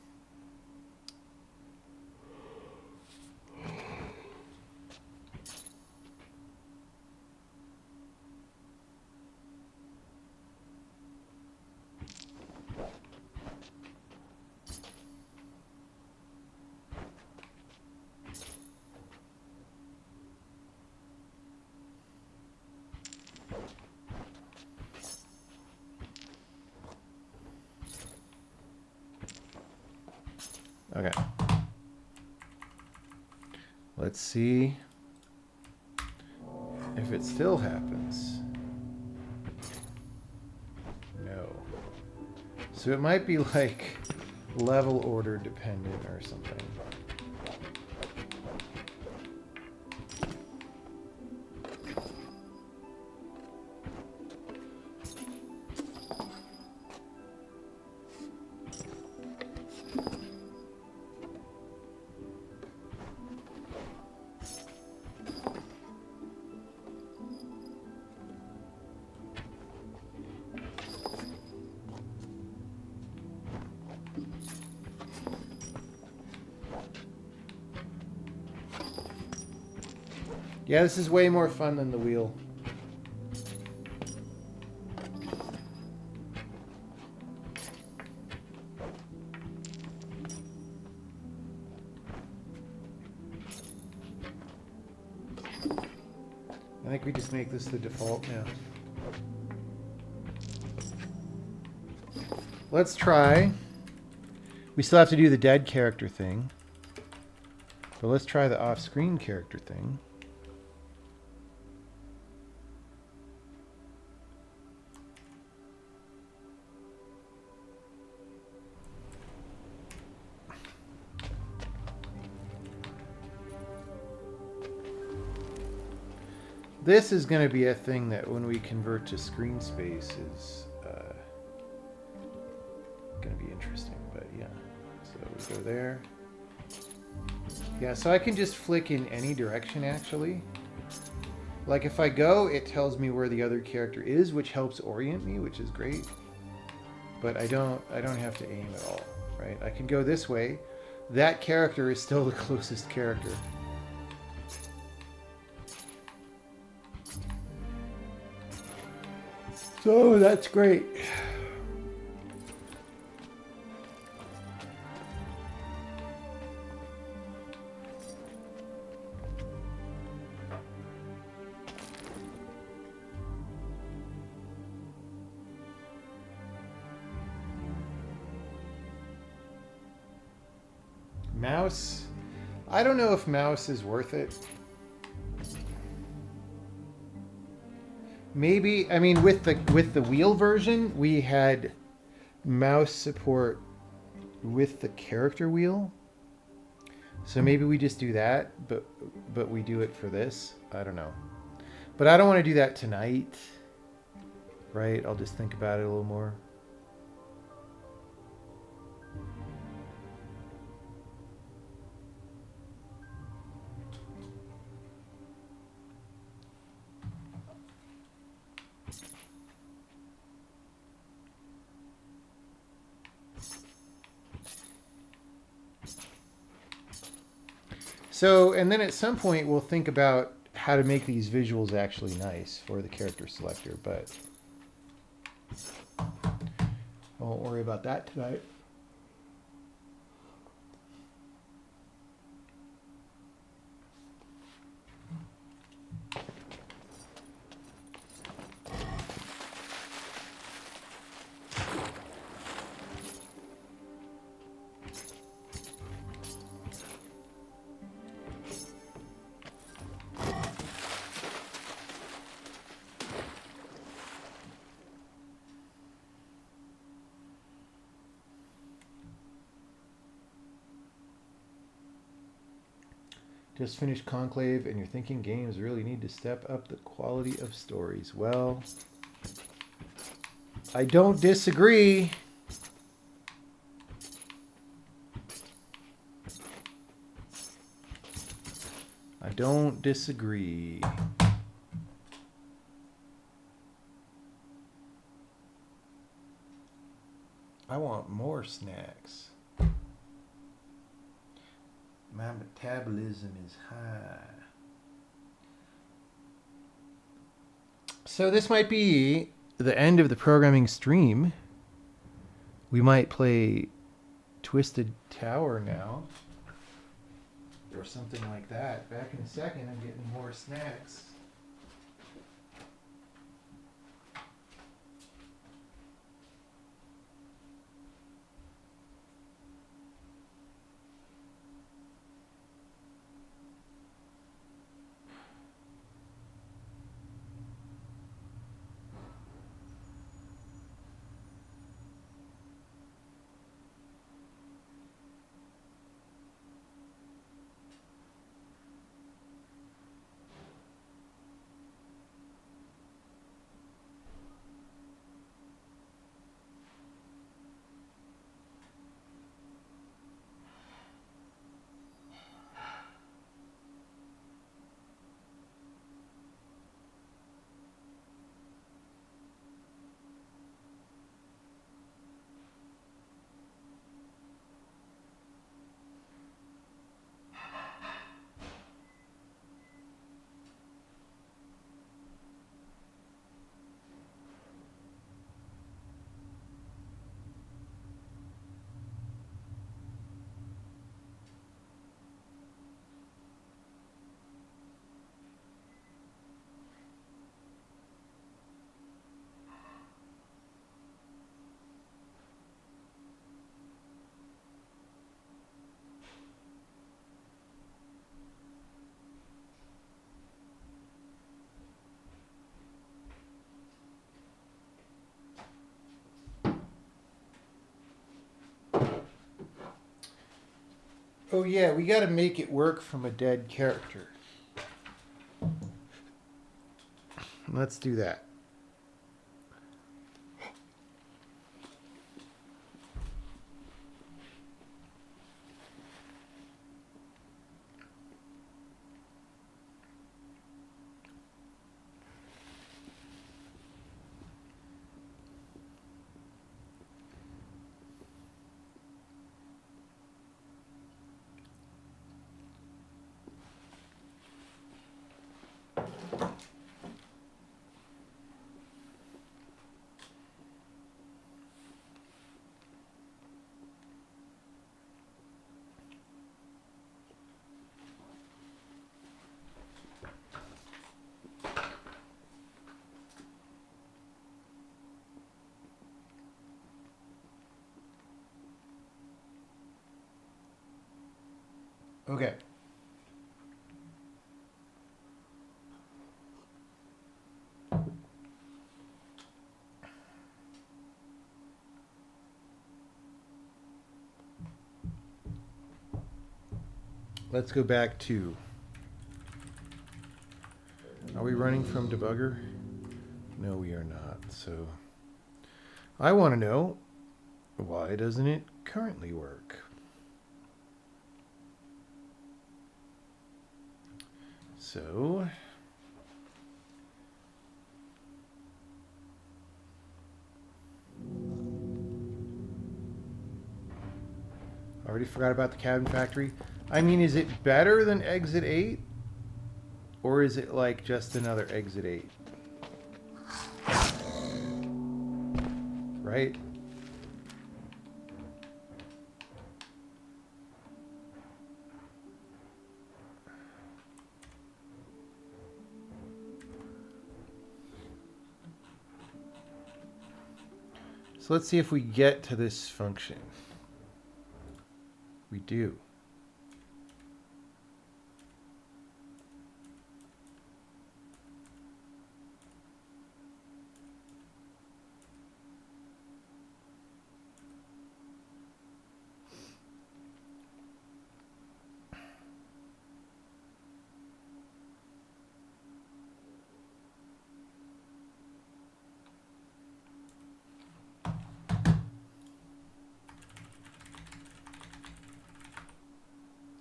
S5: Okay. Let's see if it still happens. No. So it might be like level order dependent or something. Yeah, this is way more fun than the wheel. I think we just make this the default now. Let's try. We still have to do the dead character thing. But let's try the off-screen character thing. This is going to be a thing that when we convert to screen space is going to be interesting, but yeah. So we go there. Yeah, so I can just flick in any direction actually. Like if I go, it tells me where the other character is, which helps orient me, which is great. But I don't have to aim at all, right? I can go this way. That character is still the closest character. So that's great. Mouse. I don't know if mouse is worth it. Maybe, I mean, with the wheel version, we had mouse support with the character wheel. So maybe we just do that, but we do it for this. I don't know. But I don't want to do that tonight. Right? I'll just think about it a little more. So, and then at some point we'll think about how to make these visuals actually nice for the character selector, but I won't worry about that tonight. Just finished Conclave and you're thinking games really need to step up the quality of stories. Well, I don't disagree. I don't disagree. I want more snacks. My metabolism is high. So this might be the end of the programming stream. We might play Twisted Tower now. Or something like that. Back in a second, I'm getting more snacks. Oh yeah, we gotta make it work from a dead character. Let's do that. Okay. Let's go back to... Are we running from debugger? No, we are not. So I want to know, why doesn't it currently work? So I already forgot about the cabin factory. I mean, is it better than Exit 8? Or is it like just another Exit 8? Right? So let's see if we get to this function. We do.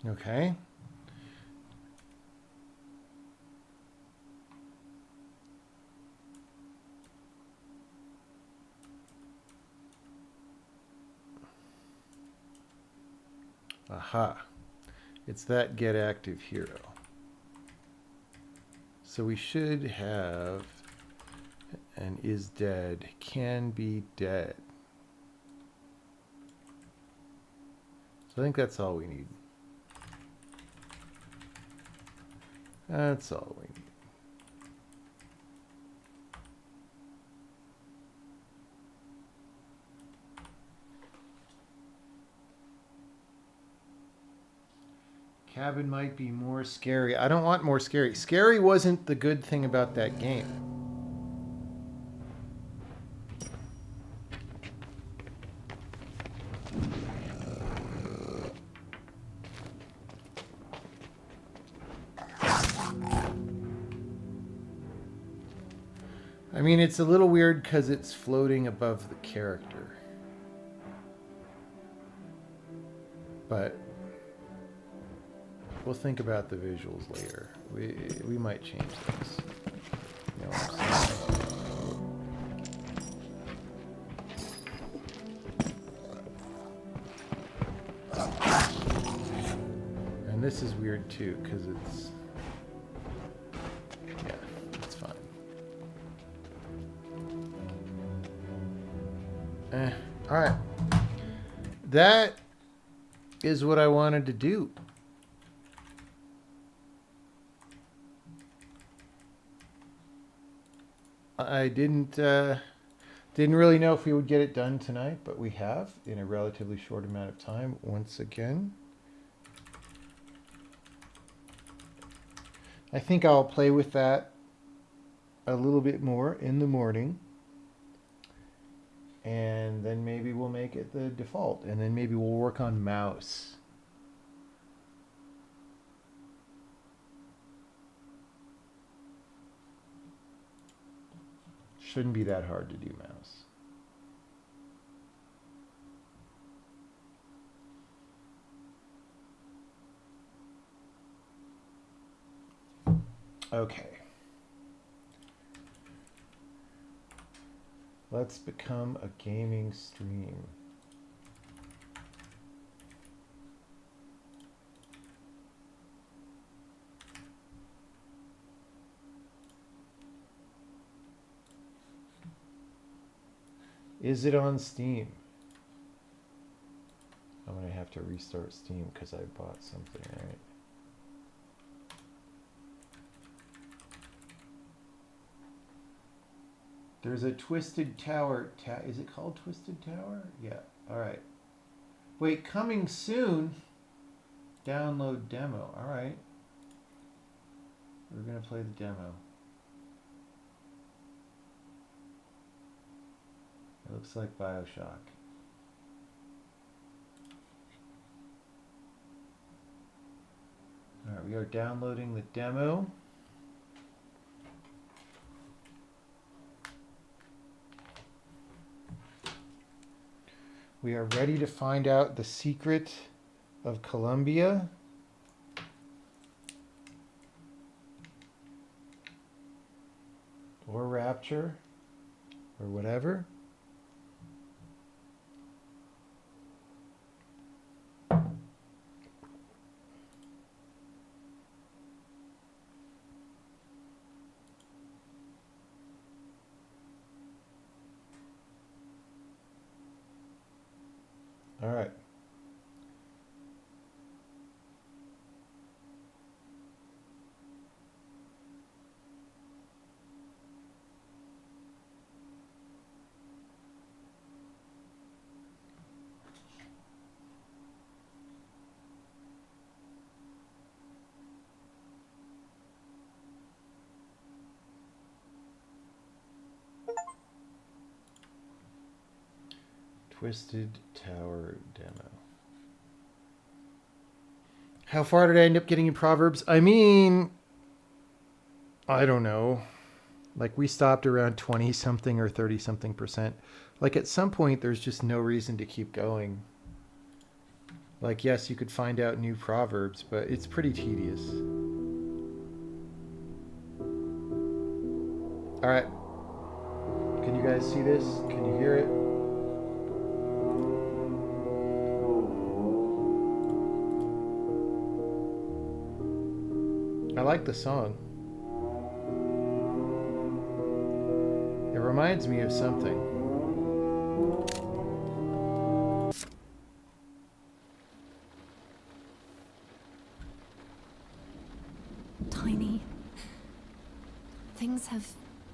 S5: Okay. Aha. It's that get active hero. So we should have an is dead, can be dead. So I think that's all we need. That's all we need. Cabin might be more scary. I don't want more scary. Scary wasn't the good thing about that game. I mean, it's a little weird because it's floating above the character. But we'll think about the visuals later. We might change those. You know what I'm saying? And this is weird too, because it's... Yeah, it's fine. Alright. That is what I wanted to do. I didn't really know if we would get it done tonight, but we have in a relatively short amount of time once again. I think I'll play with that a little bit more in the morning. And then maybe we'll make it the default. And then maybe we'll work on mouse. Shouldn't be that hard to do mouse. Okay. Let's become a gaming stream. Is it on Steam? I'm gonna have to restart Steam because I bought something, right? There's a Twisted Tower. Is it called Twisted Tower? Yeah. All right. Wait, coming soon. Download demo. All right. We're gonna play the demo. It looks like BioShock. All right, we are downloading the demo. We are ready to find out the secret of Columbia. Or Rapture. Or whatever. All right. Twisted Tower demo. How far did I end up getting in Proverbs? I mean, I don't know. Like we stopped around 20 something or 30 something %. Like at some point there's just no reason to keep going. Like yes, you could find out new Proverbs, but it's pretty tedious. All right. Can you guys see this? Can you hear it? like the song. It reminds me of something.
S10: Tiny. Things have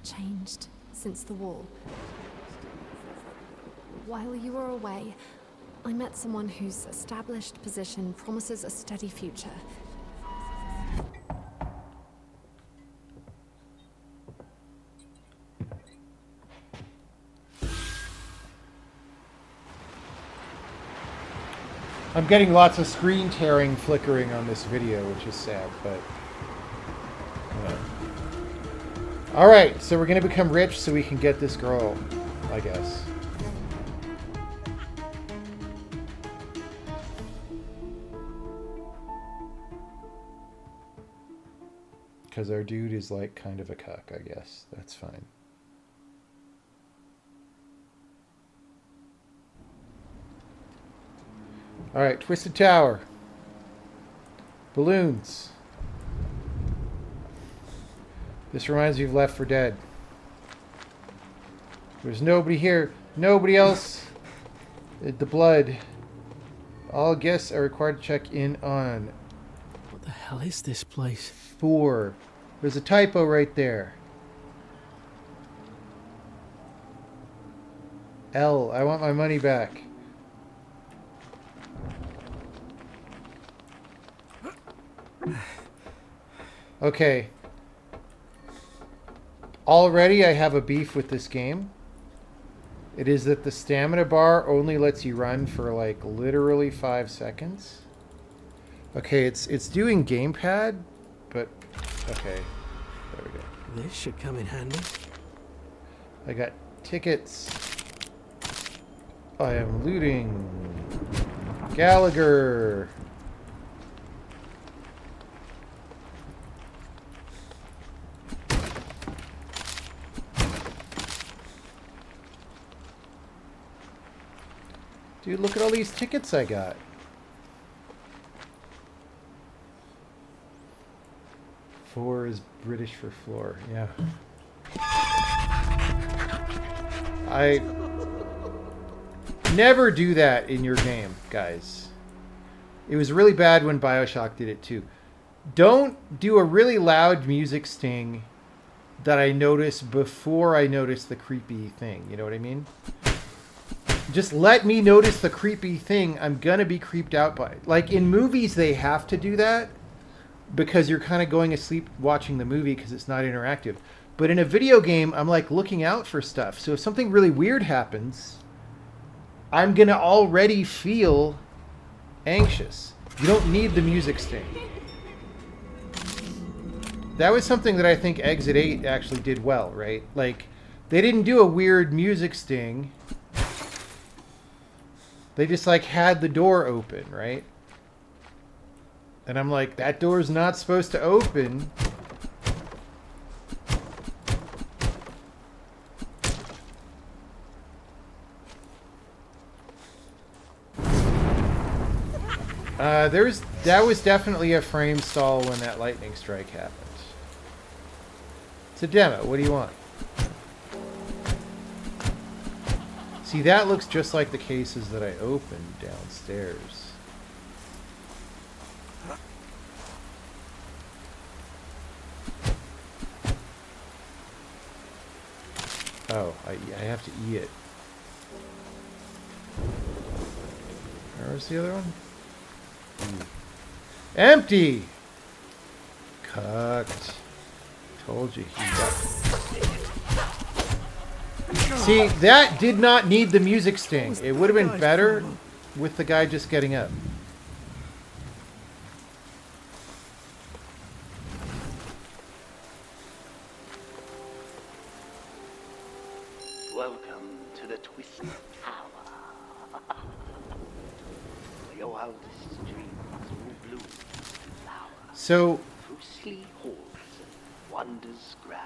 S10: changed since the war. While you were away, I met someone whose established position promises a steady future.
S5: I'm getting lots of screen tearing flickering on this video, which is sad, but... Alright, so we're going to become rich so we can get this girl, I guess. Because our dude is like kind of a cuck, I guess. That's fine. Alright, Twisted Tower. Balloons. This reminds me of Left 4 Dead. There's nobody here. Nobody else. The blood. All guests are required to check in on.
S11: What the hell is this place?
S5: 4. There's a typo right there. L. I want my money back. Okay. Already I have a beef with this game. It is that the stamina bar only lets you run for like literally 5 seconds. Okay, it's doing gamepad, but okay. There we go.
S11: This should come in handy.
S5: I got tickets. I am looting. Gallagher. Dude, look at all these tickets I got. Four is British for floor, yeah. I never do that in your game, guys. It was really bad when BioShock did it too. Don't do a really loud music sting that I notice before I notice the creepy thing. You know what I mean? Just let me notice the creepy thing I'm gonna be creeped out by. Like in movies, they have to do that because you're kind of going asleep watching the movie because it's not interactive. But in a video game, I'm like looking out for stuff. So if something really weird happens, I'm gonna already feel anxious. You don't need the music sting. That was something that I think Exit 8 actually did well, right? Like, they didn't do a weird music sting. They just like had the door open, right? And I'm like, that door's not supposed to open. That was definitely a frame stall when that lightning strike happened. It's a demo. What do you want? See, that looks just like the cases that I opened downstairs. Oh, I have to eat it. Where's the other one? Empty! Cucked. Told you he got... See, that did not need the music sting. It would have been better with the guy just getting up.
S12: Welcome to the Twisted Tower. Your wildest dreams will bloom flower.
S5: So,
S12: Ghostly halls and wonders grand.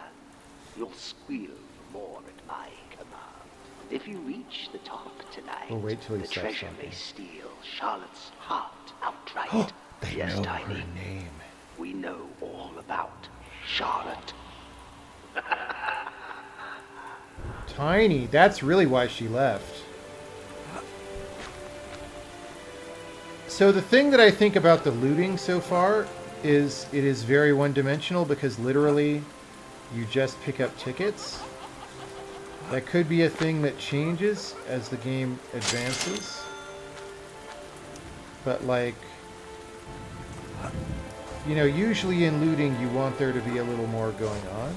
S12: You'll squeal more at my command. If you reach the top tonight,
S5: we'll wait till he
S12: the
S5: says
S12: treasure
S5: something.
S12: may steal Charlotte's heart outright.
S5: They
S12: Yes,
S5: know
S12: Tiny.
S5: her name.
S12: we know all about Charlotte.
S5: Tiny, that's really why she left. So the thing that I think about the looting so far is it is very one-dimensional because literally you just pick up tickets. That could be a thing that changes as the game advances. But like, you know, usually in looting you want there to be a little more going on.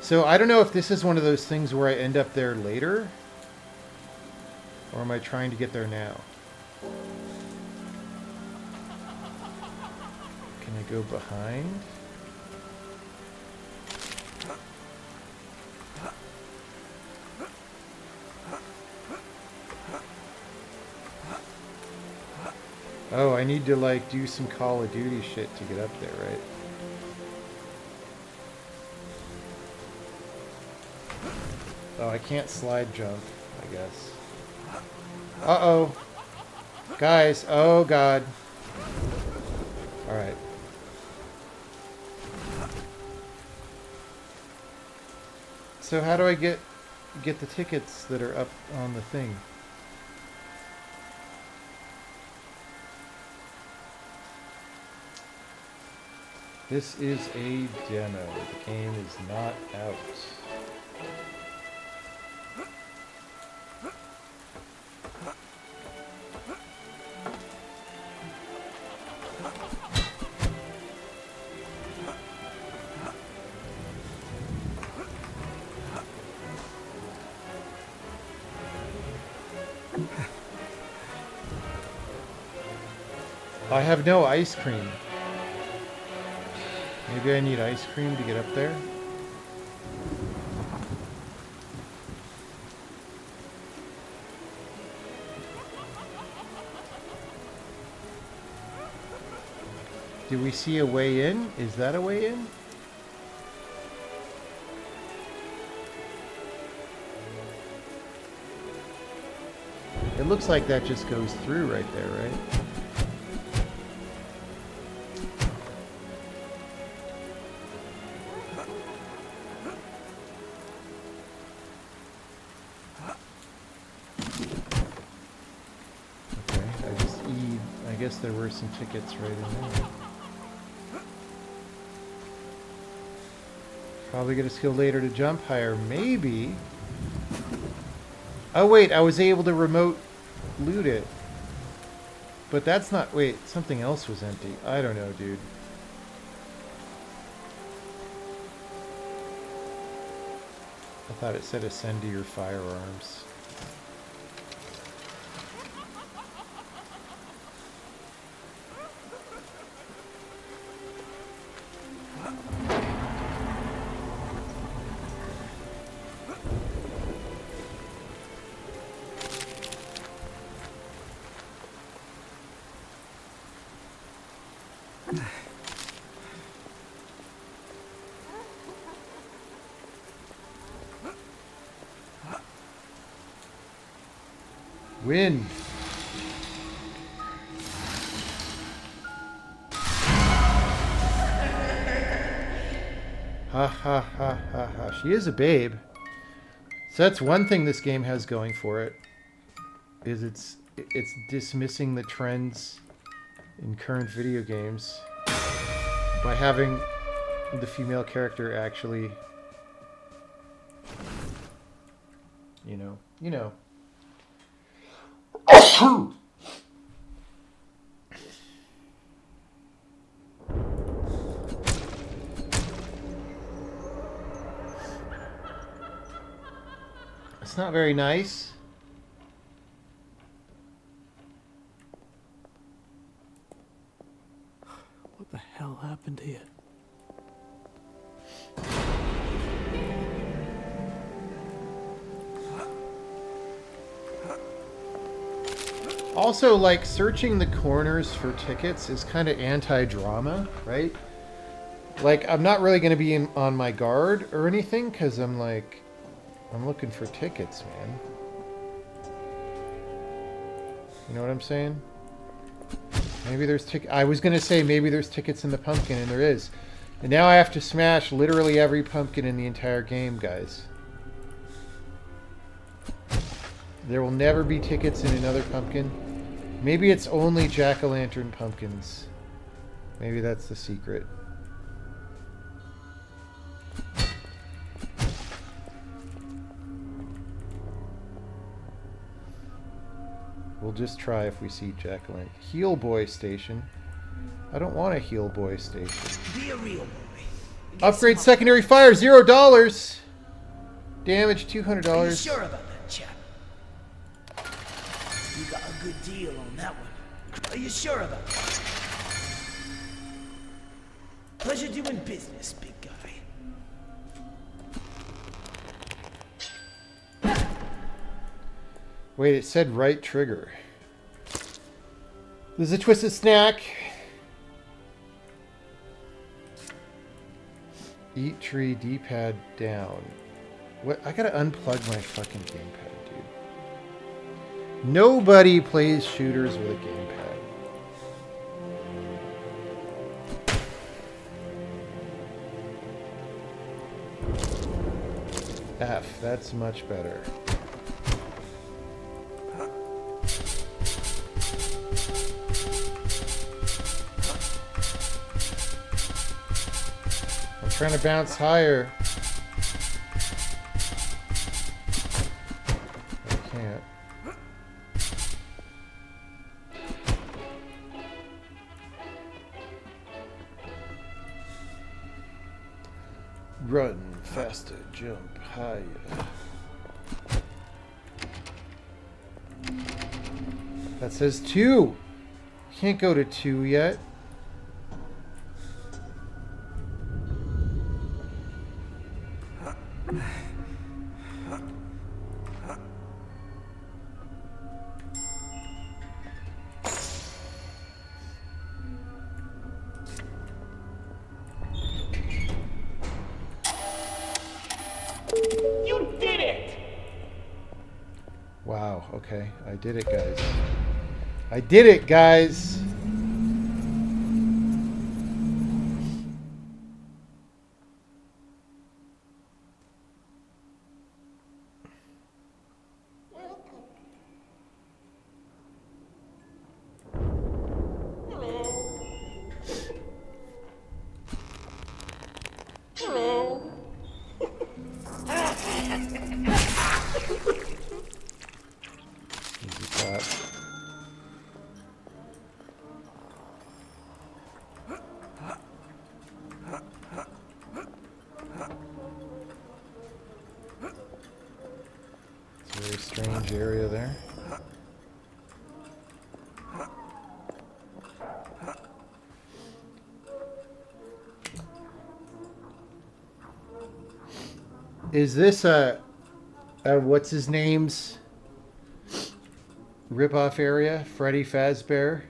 S5: So I don't know if this is one of those things where I end up there later, or am I trying to get there now? Can I go behind? Oh, I need to like do some Call of Duty shit to get up there, right? Oh, I can't slide jump, I guess. Uh-oh. Guys, oh god. Alright. So how do I get the tickets that are up on the thing? This is a demo. The game is not out. I have no ice cream. Maybe I need ice cream to get up there? Do we see a way in? Is that a way in? It looks like that just goes through right there, right? There were some tickets right in there. Probably get a skill later to jump higher. Maybe. Oh wait, I was able to remote loot it. But that's not... Wait, something else was empty. I don't know, dude. I thought it said ascend to your firearms. Win. Ha ha ha ha ha. She is a babe. So that's one thing this game has going for it. Is it's dismissing the trends in current video games by having the female character actually, you know. It's not very nice.
S11: What the hell happened here?
S5: Also, like, searching the corners for tickets is kind of anti-drama, right? Like, I'm not really going to be on my guard or anything, because I'm like, I'm looking for tickets, man. You know what I'm saying? Maybe there's I was gonna say maybe there's tickets in the pumpkin, and there is. And now I have to smash literally every pumpkin in the entire game, guys. There will never be tickets in another pumpkin. Maybe it's only jack-o'-lantern pumpkins. Maybe that's the secret. We'll just try if we see jack-o'-lantern. Heal boy station. I don't want a heal boy station.
S2: Be a real boy.
S5: Upgrade secondary fire, $0. Damage, $200.
S2: Are you sure about that, chap? You got a good deal on that one. Are you sure about that? Pleasure doing business, big guy.
S5: Wait, it said right trigger. There's a twisted snack. Eat tree, D-pad down. What? I gotta unplug my fucking gamepad, dude. Nobody plays shooters with a gamepad. F, that's much better. I'm trying to bounce higher. I can't. Run faster, jump higher. That says 2. Can't go to 2 yet.
S12: You did it!
S5: Wow, okay. I did it, guys. I did it, guys! Very strange area there. Is this a what's his name's rip-off area? Freddy Fazbear?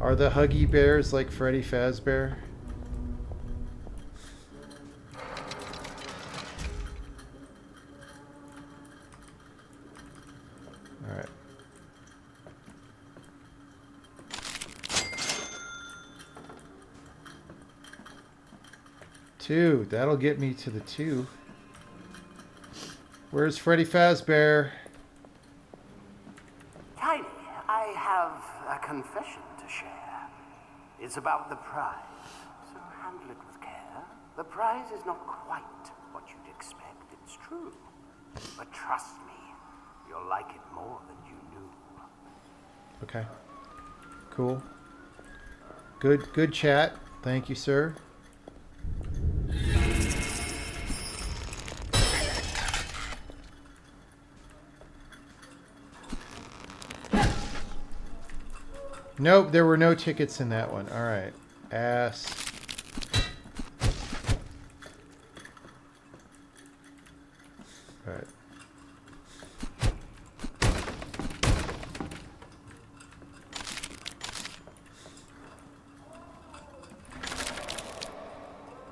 S5: Are the Huggy Bears like Freddy Fazbear? Alright. Two. That'll get me to the 2. Where's Freddy Fazbear?
S12: Tiny, I have a confession to share. It's about the prize, so handle it with care. The prize is not quite what you'd expect, it's true. But trust me, you'll like it more than you knew.
S5: Okay. Cool. Good chat. Thank you, sir. Nope, there were no tickets in that one. All right. Ass. All right.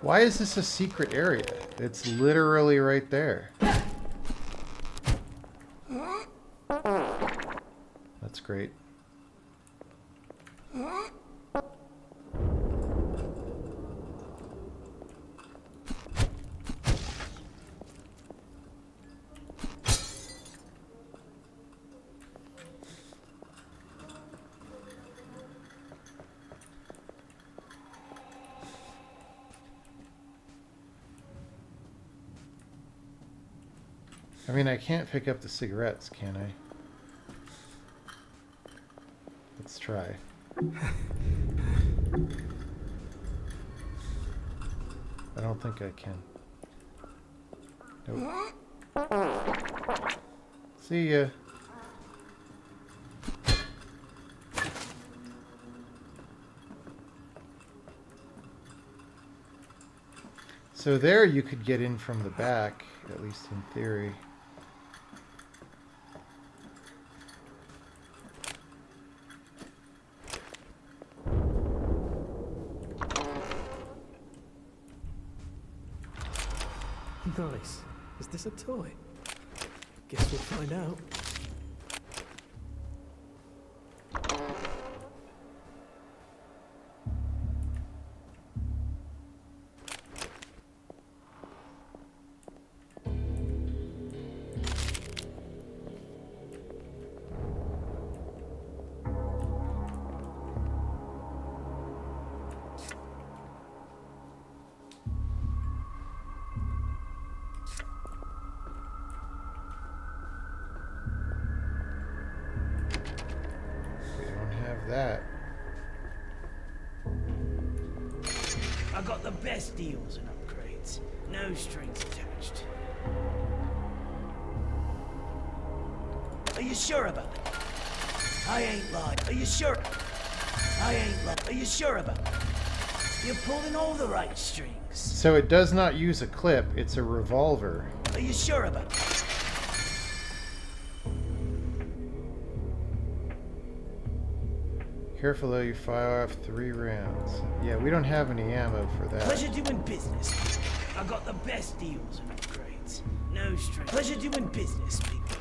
S5: Why is this a secret area? It's literally right there. That's great. I mean, I can't pick up the cigarettes, can I? Let's try. I don't think I can. Nope. See ya. So there you could get in from the back, at least in theory.
S11: Nice. Is this a toy? Guess we'll find out. That.
S2: I got the best deals and upgrades. No strings attached. Are you sure about it? I ain't lying. Are you sure? I ain't lying. Are you sure about it? You're pulling all the right strings.
S5: So it does not use a clip, it's a revolver.
S2: Are you sure about it?
S5: Careful though, you fire off 3 rounds. Yeah, we don't have any ammo for that.
S2: Pleasure doing business. I got the best deals and upgrades. No strings. Pleasure doing business, big guy.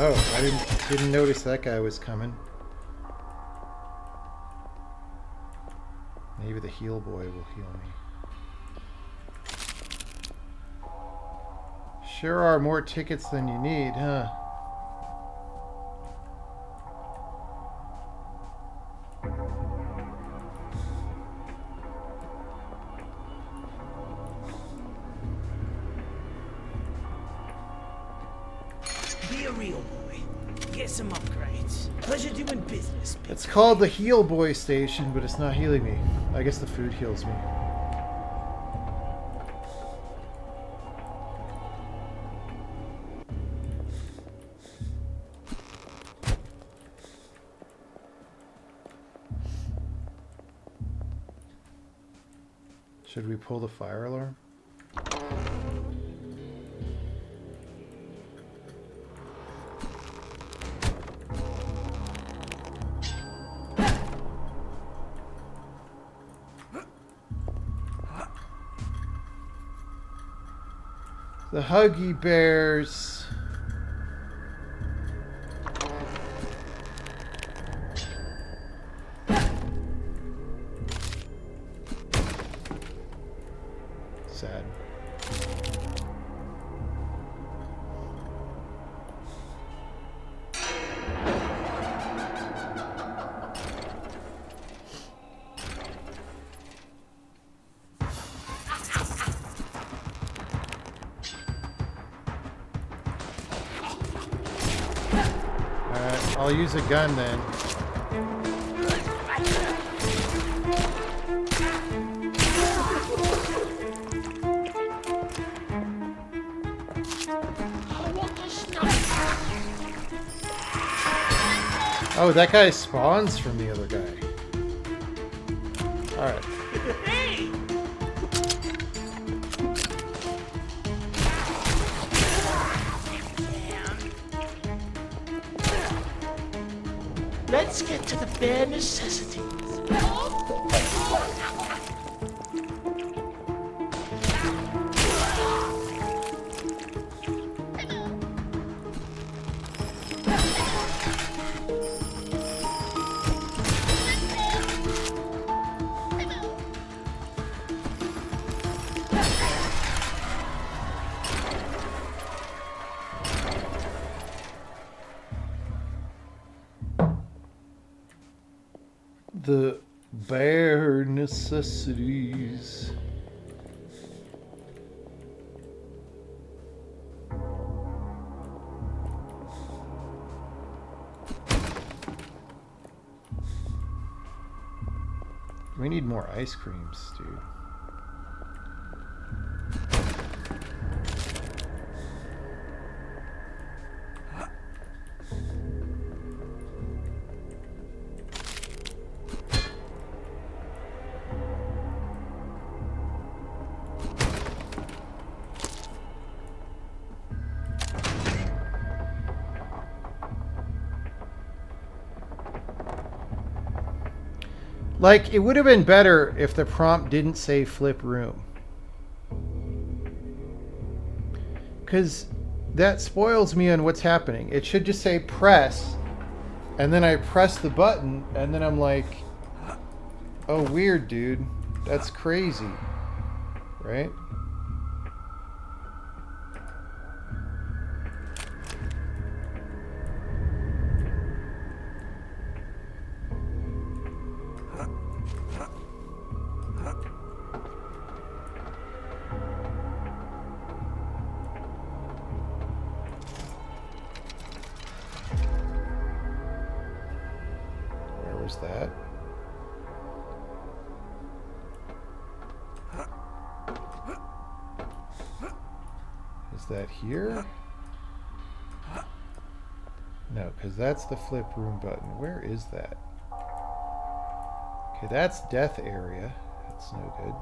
S5: Oh, I didn't notice that guy was coming. Maybe the heal boy will heal me. Sure are more tickets than you need, huh?
S2: Be a real boy. Get some upgrades. Pleasure doing business.
S5: It's called the Heal Boy Station, but it's not healing me. I guess the food heals me. Should we pull the fire alarm? The Huggy Bears. Sad. I'll use a gun then. Oh, that guy spawns from the other guy. Alright.
S2: Hey! Let's get to the bare necessities.
S5: The bare necessities. We need more ice creams, dude. Like, it would have been better if the prompt didn't say flip room. Because that spoils me on what's happening. It should just say press, and then I press the button, and then I'm like, oh, weird, dude. That's crazy. Right? That is that here? No, because that's the flip room button. Where is that? Okay, that's death area. That's no good.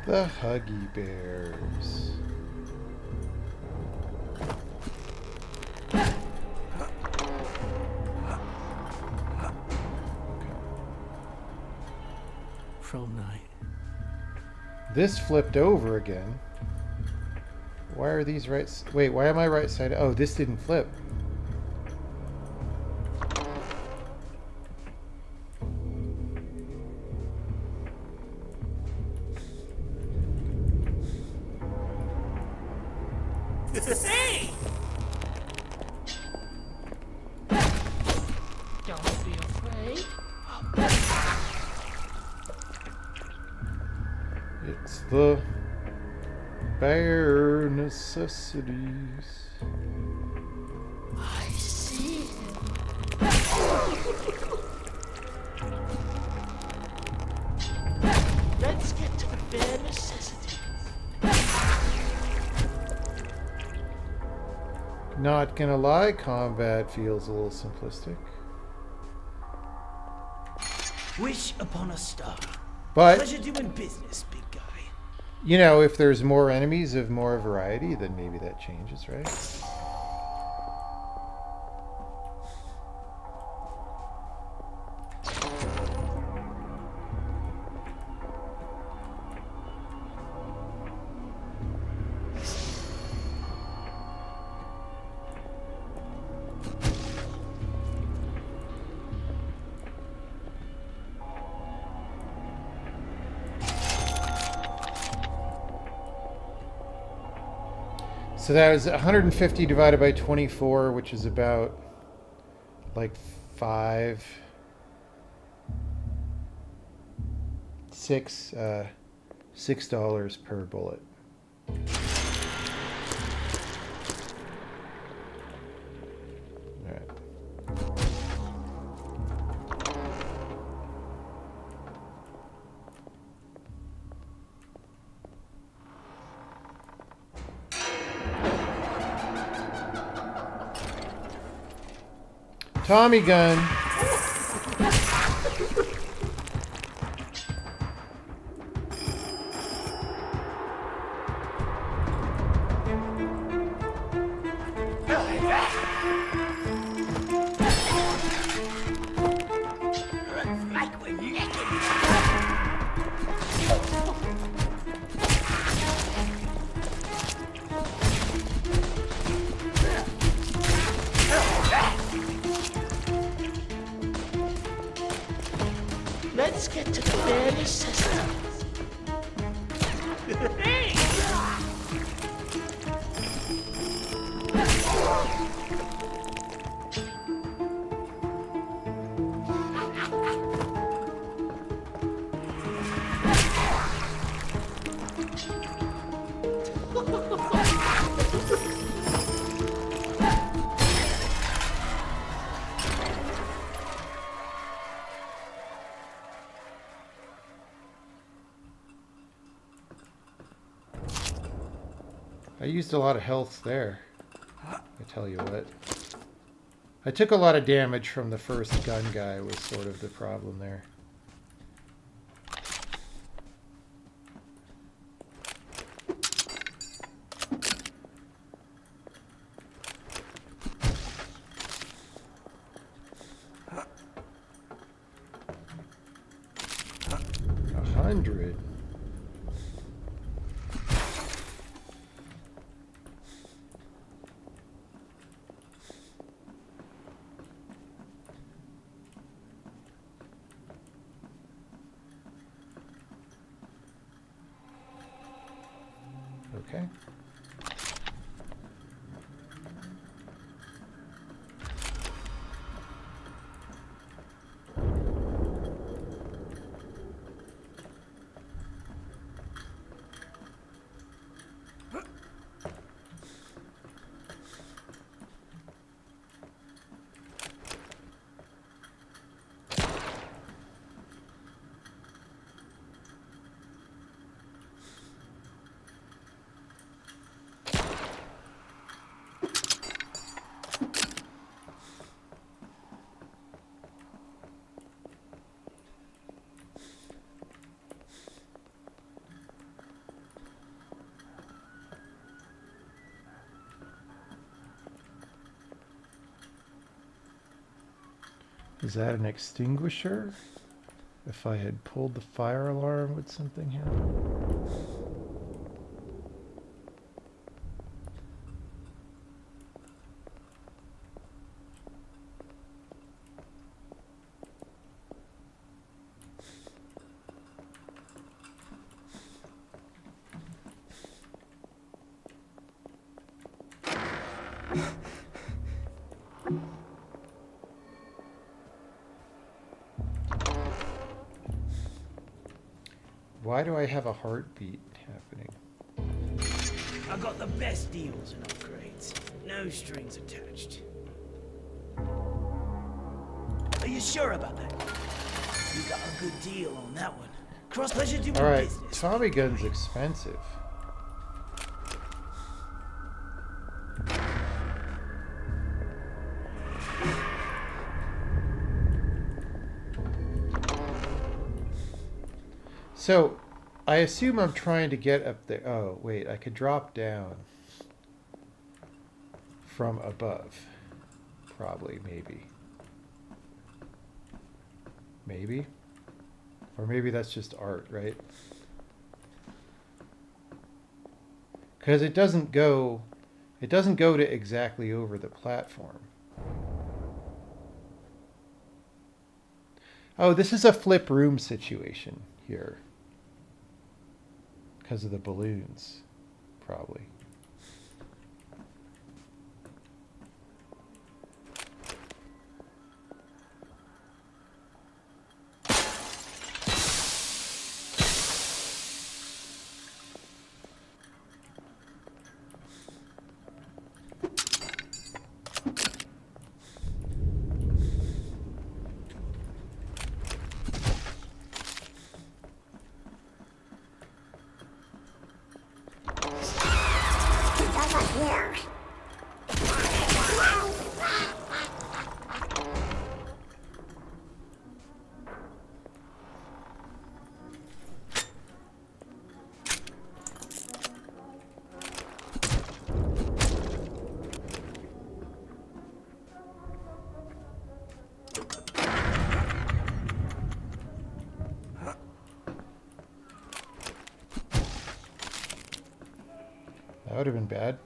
S5: The Huggy Bears.
S11: Pro night.
S5: This flipped over again. Why are these right? Wait, why am I right side? Oh, this didn't flip.
S2: Hey! Don't be afraid.
S5: It's the bare necessities.
S2: I see him. Let's get to the bare necessities.
S5: Not gonna lie, combat feels a little simplistic.
S2: Wish upon a star.
S5: But
S2: Pleasure doing business, big guy.
S5: you know, if there's more enemies of more variety, then maybe that changes, right? So that was 150 divided by 24, which is about like $6 per bullet. All right. Tommy gun.
S2: Let's get to the Bailey system.
S5: I used a lot of health there. I tell you what. I took a lot of damage from the first gun guy was sort of the problem there. $100. Okay. Is that an extinguisher? If I had pulled the fire alarm, would something happen? Why do I have a heartbeat happening?
S2: I got the best deals and upgrades. No strings attached. Are you sure about that? You got a good deal on that one. Cross pleasure doing
S5: Alright,
S2: business.
S5: Tommy gun's expensive. So, I assume I'm trying to get up there. Oh, wait, I could drop down from above. Probably, maybe. Maybe? Or maybe that's just art, right? Because it doesn't go to exactly over the platform. Oh, this is a flip room situation here. Because of the balloons, probably. That would have been bad.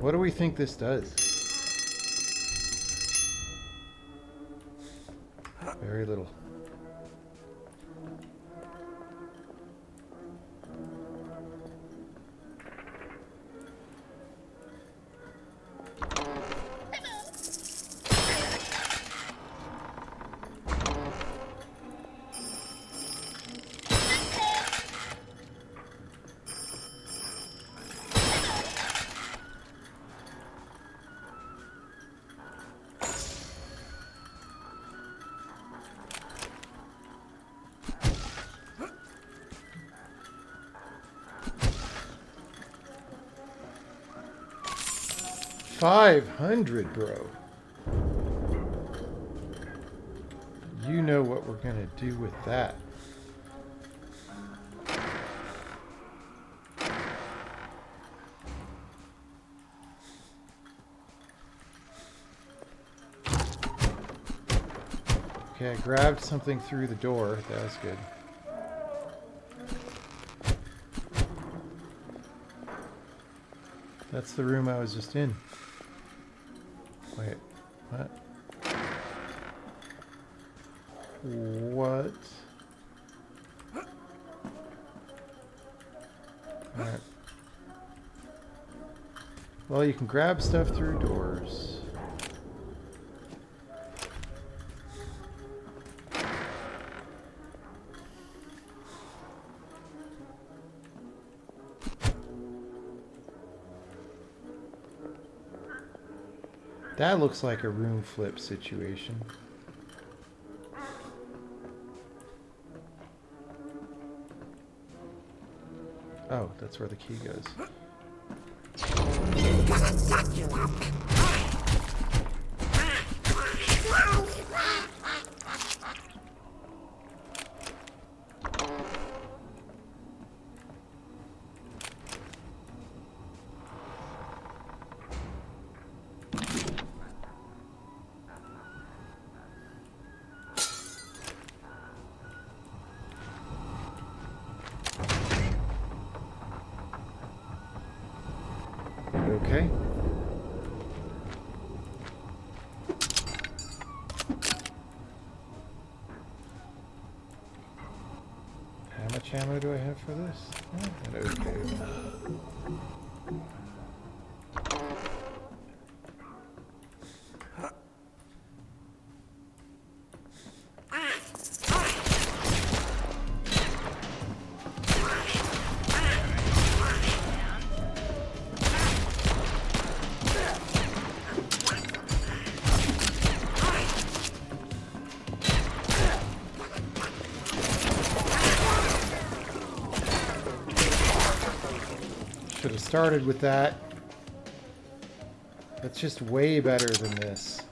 S5: What do we think this does? Very little. $500, bro. You know what we're gonna do with that. Okay, I grabbed something through the door. That was good. That's the room I was just in. Wait, what? What? Alright. Well, you can grab stuff through doors. That looks like a room flip situation. Oh, that's where the key goes. Okay. How much ammo do I have for this? Okay. Should have started with that. That's just way better than this.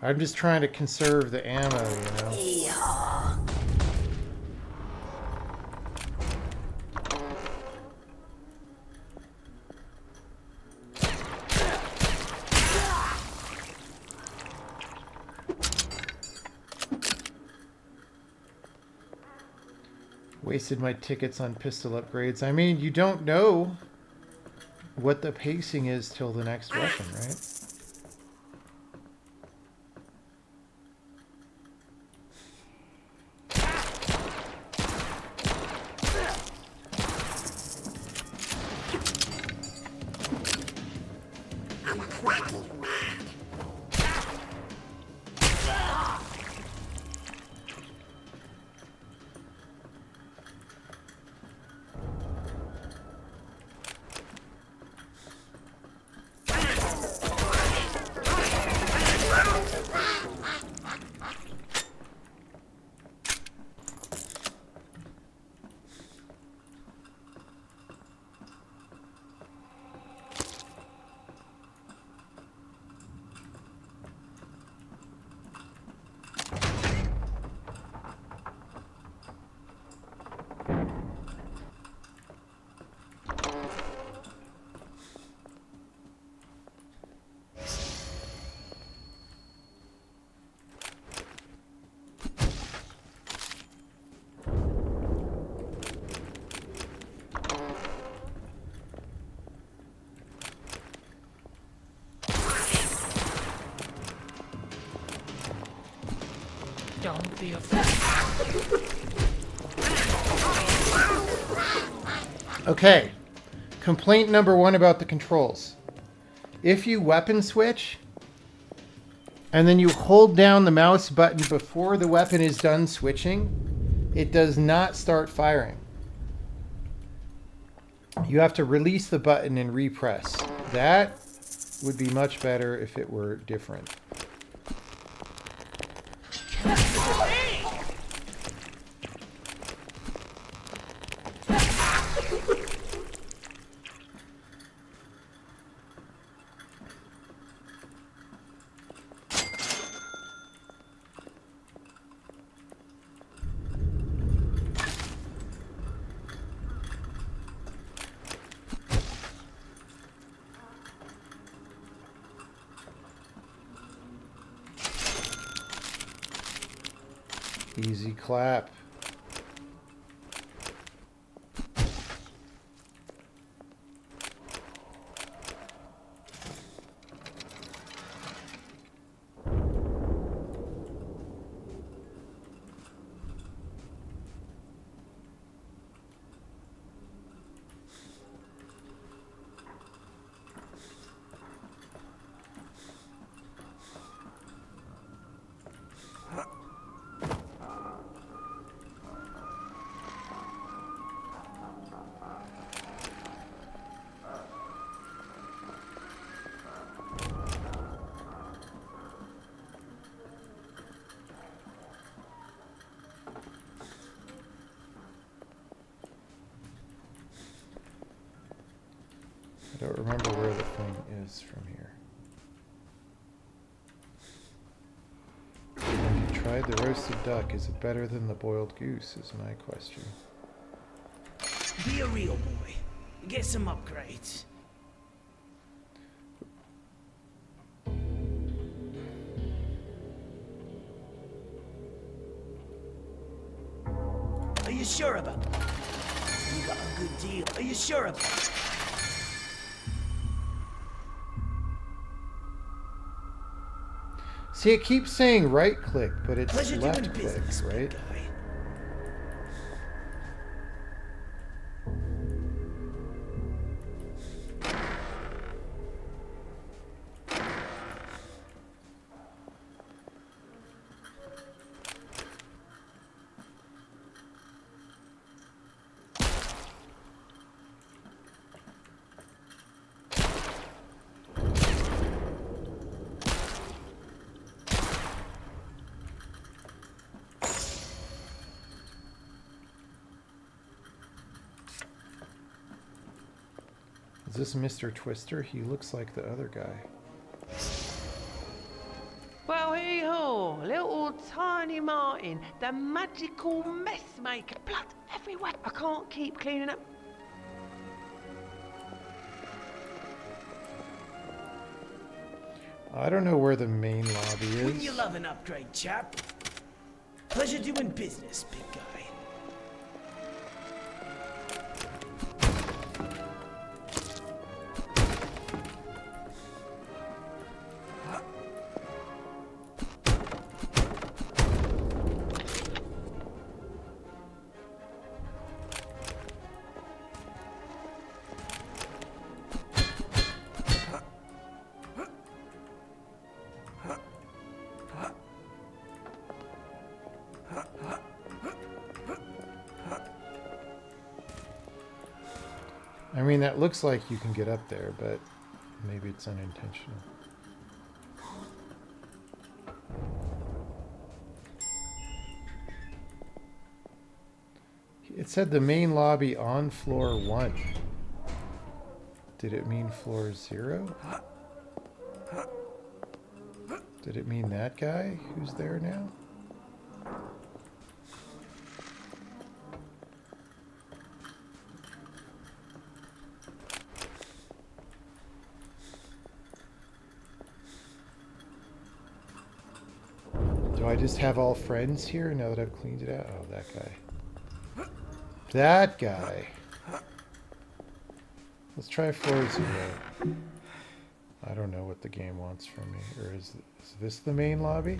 S5: I'm just trying to conserve the ammo, you know? Wasted my tickets on pistol upgrades. I mean, you don't know what the pacing is till the next weapon, right? Okay. Complaint number 1 about the controls. If you weapon switch, and then you hold down the mouse button before the weapon is done switching, it does not start firing. You have to release the button and repress. That would be much better if it were different. Easy clap. I don't remember where the thing is from here. Have you tried the roasted duck? Is it better than the boiled goose, is my question.
S2: Be a real boy. Get some upgrades. Are you sure about that? You got a good deal. Are you sure about it?
S5: See, it keeps saying right click, but it's
S2: Pleasure
S5: left
S2: doing
S5: click,
S2: business,
S5: right?
S2: big guy.
S5: Is this Mr. Twister? He looks like the other guy.
S13: Well, hee-haw, little tiny Martin, the magical mess maker. Blood everywhere. I can't keep cleaning up.
S5: I don't know where the main lobby is.
S2: Wouldn't you love an upgrade, chap? Pleasure doing business, big guy.
S5: I mean, that looks like you can get up there, but maybe it's unintentional. It said the main lobby on floor 1. Did it mean floor 0? Did it mean that guy who's there now? Do I just have all friends here now that I've cleaned it out? Oh, that guy. That guy. Let's try floor 0. I don't know what the game wants from me. Or is this the main lobby?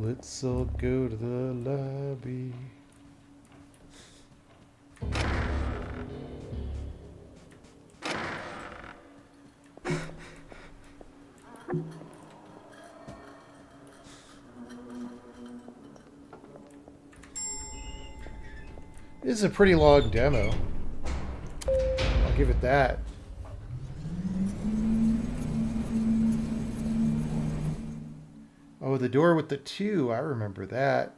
S5: Let's all go to the lobby. This is a pretty long demo. I'll give it that. Oh, the door with the 2. I remember that.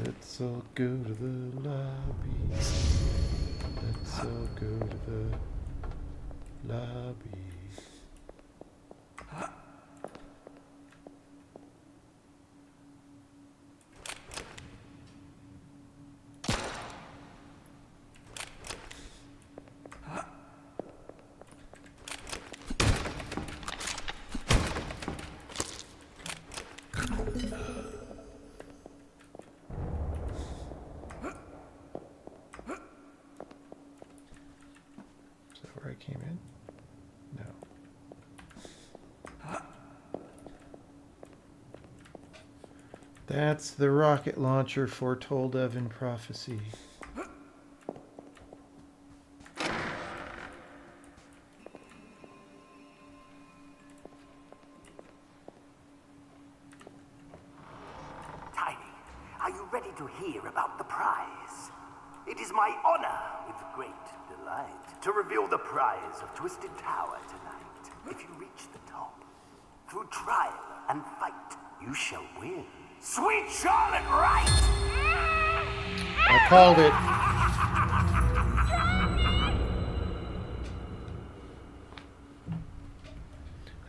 S5: Let's all go to the lobby. Let's all go to the lobby. Where I came in? No. That's the rocket launcher foretold of in prophecy.
S12: Tiny, are you ready to hear about the prize? It is my honor, with great delight, to reveal the prize of Twisted Tower tonight. If you reach the top, through trial and fight, you shall win. Sweet Charlotte Wright!
S5: I called it.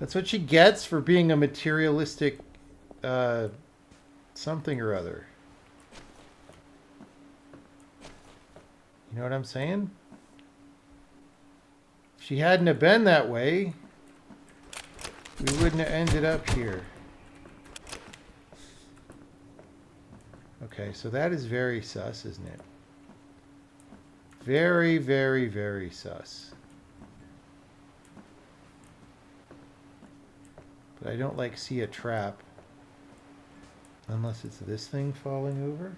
S5: That's what she gets for being a materialistic something or other. You know what I'm saying? If she hadn't have been that way, we wouldn't have ended up here. Okay, so that is very sus, isn't it? Very, very, very sus. But I don't see a trap. Unless it's this thing falling over.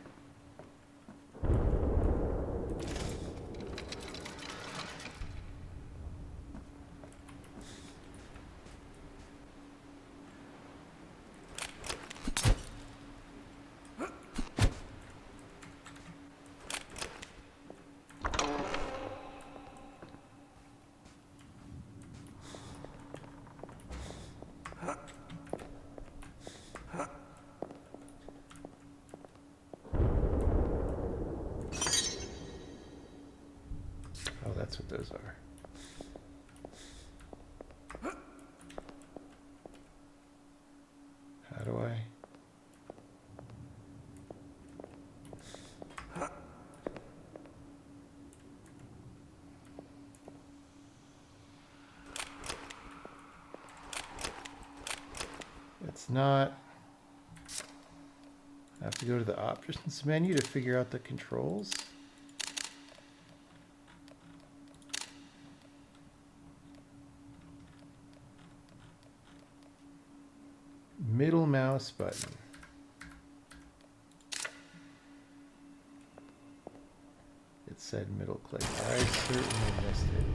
S5: Oh, that's what those are. How do I? It's not. I have to go to the options menu to figure out the controls. Middle mouse button. It said middle click. I certainly missed it.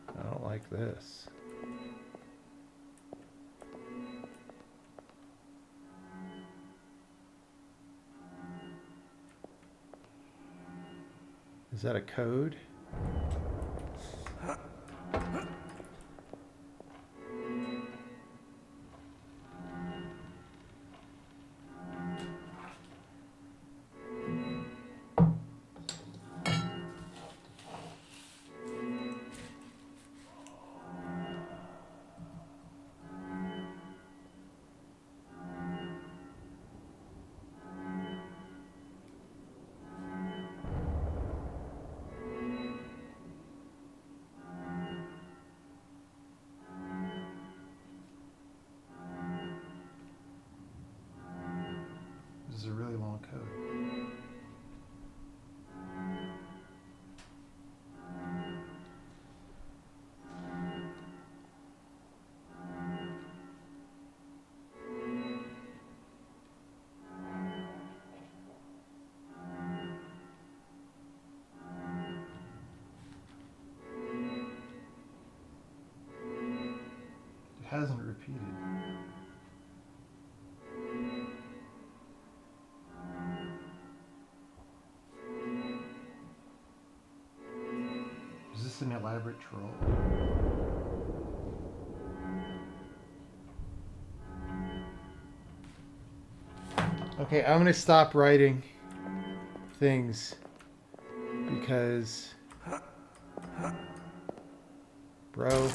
S5: I don't like this. Is that a code? a really long code. It hasn't repeated. Is this an elaborate troll? Okay, I'm gonna stop writing things because, bro.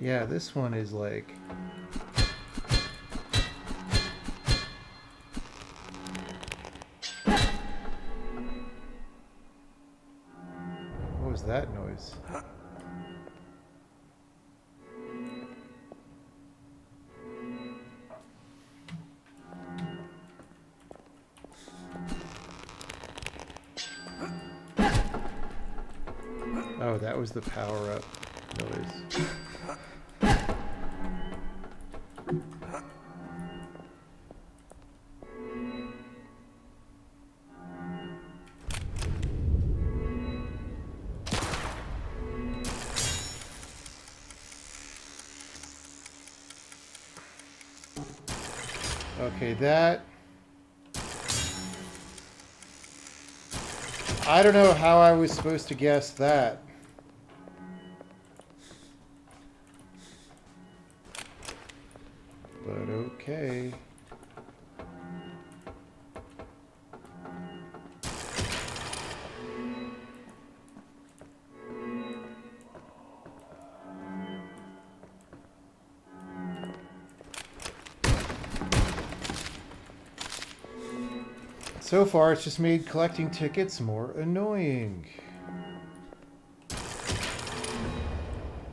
S5: Yeah, this one is like... What was that noise? Oh, that was the power-up noise. Okay, that... I don't know how I was supposed to guess that. But okay. So far, it's just made collecting tickets more annoying.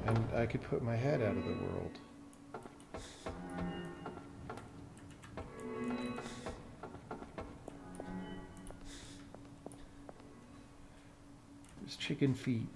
S5: And I could put my head out of the world. There's chicken feet.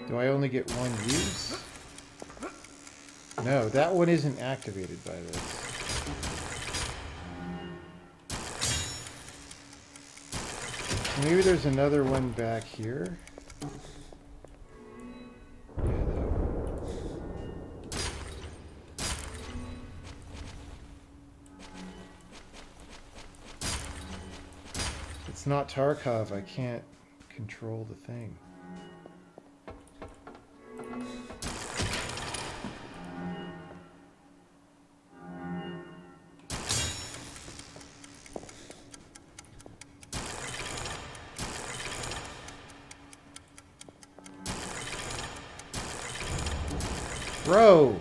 S5: Do I only get one use? No, that one isn't activated by this. Maybe there's another one back here. Yeah, that one. It's not Tarkov. I can't control the thing. Bro!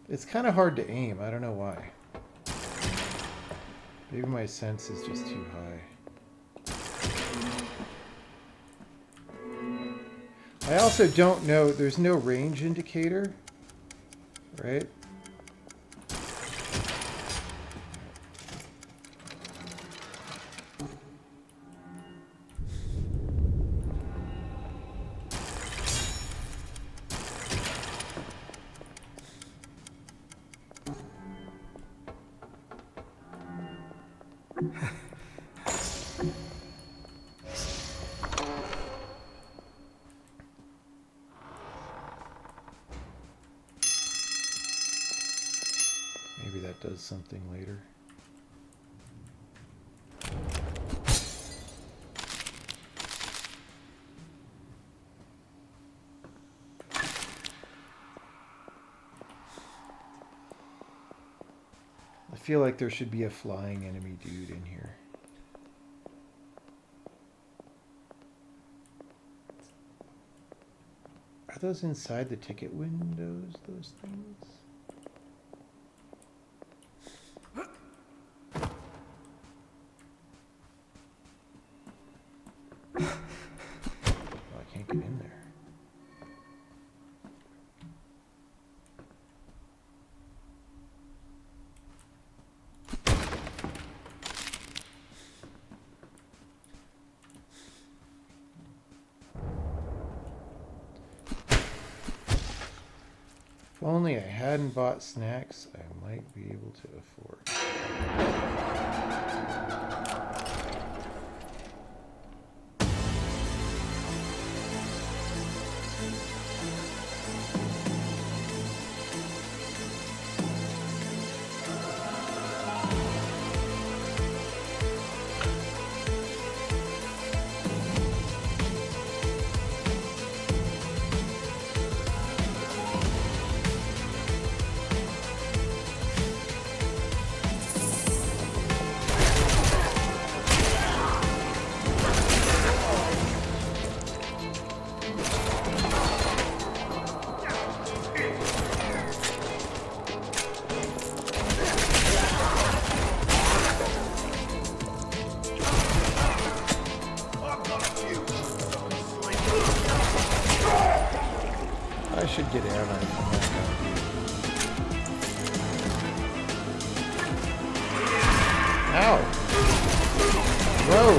S5: It's kind of hard to aim. I don't know why. Maybe my sense is just too high. I also don't know. There's no range indicator, right? Maybe that does something later. I feel like there should be a flying enemy dude in here. Are those inside the ticket windows, those things? Oh, I can't get in there. If only I hadn't bought snacks, I might be able to afford. I should get out on it. Ow! Whoa!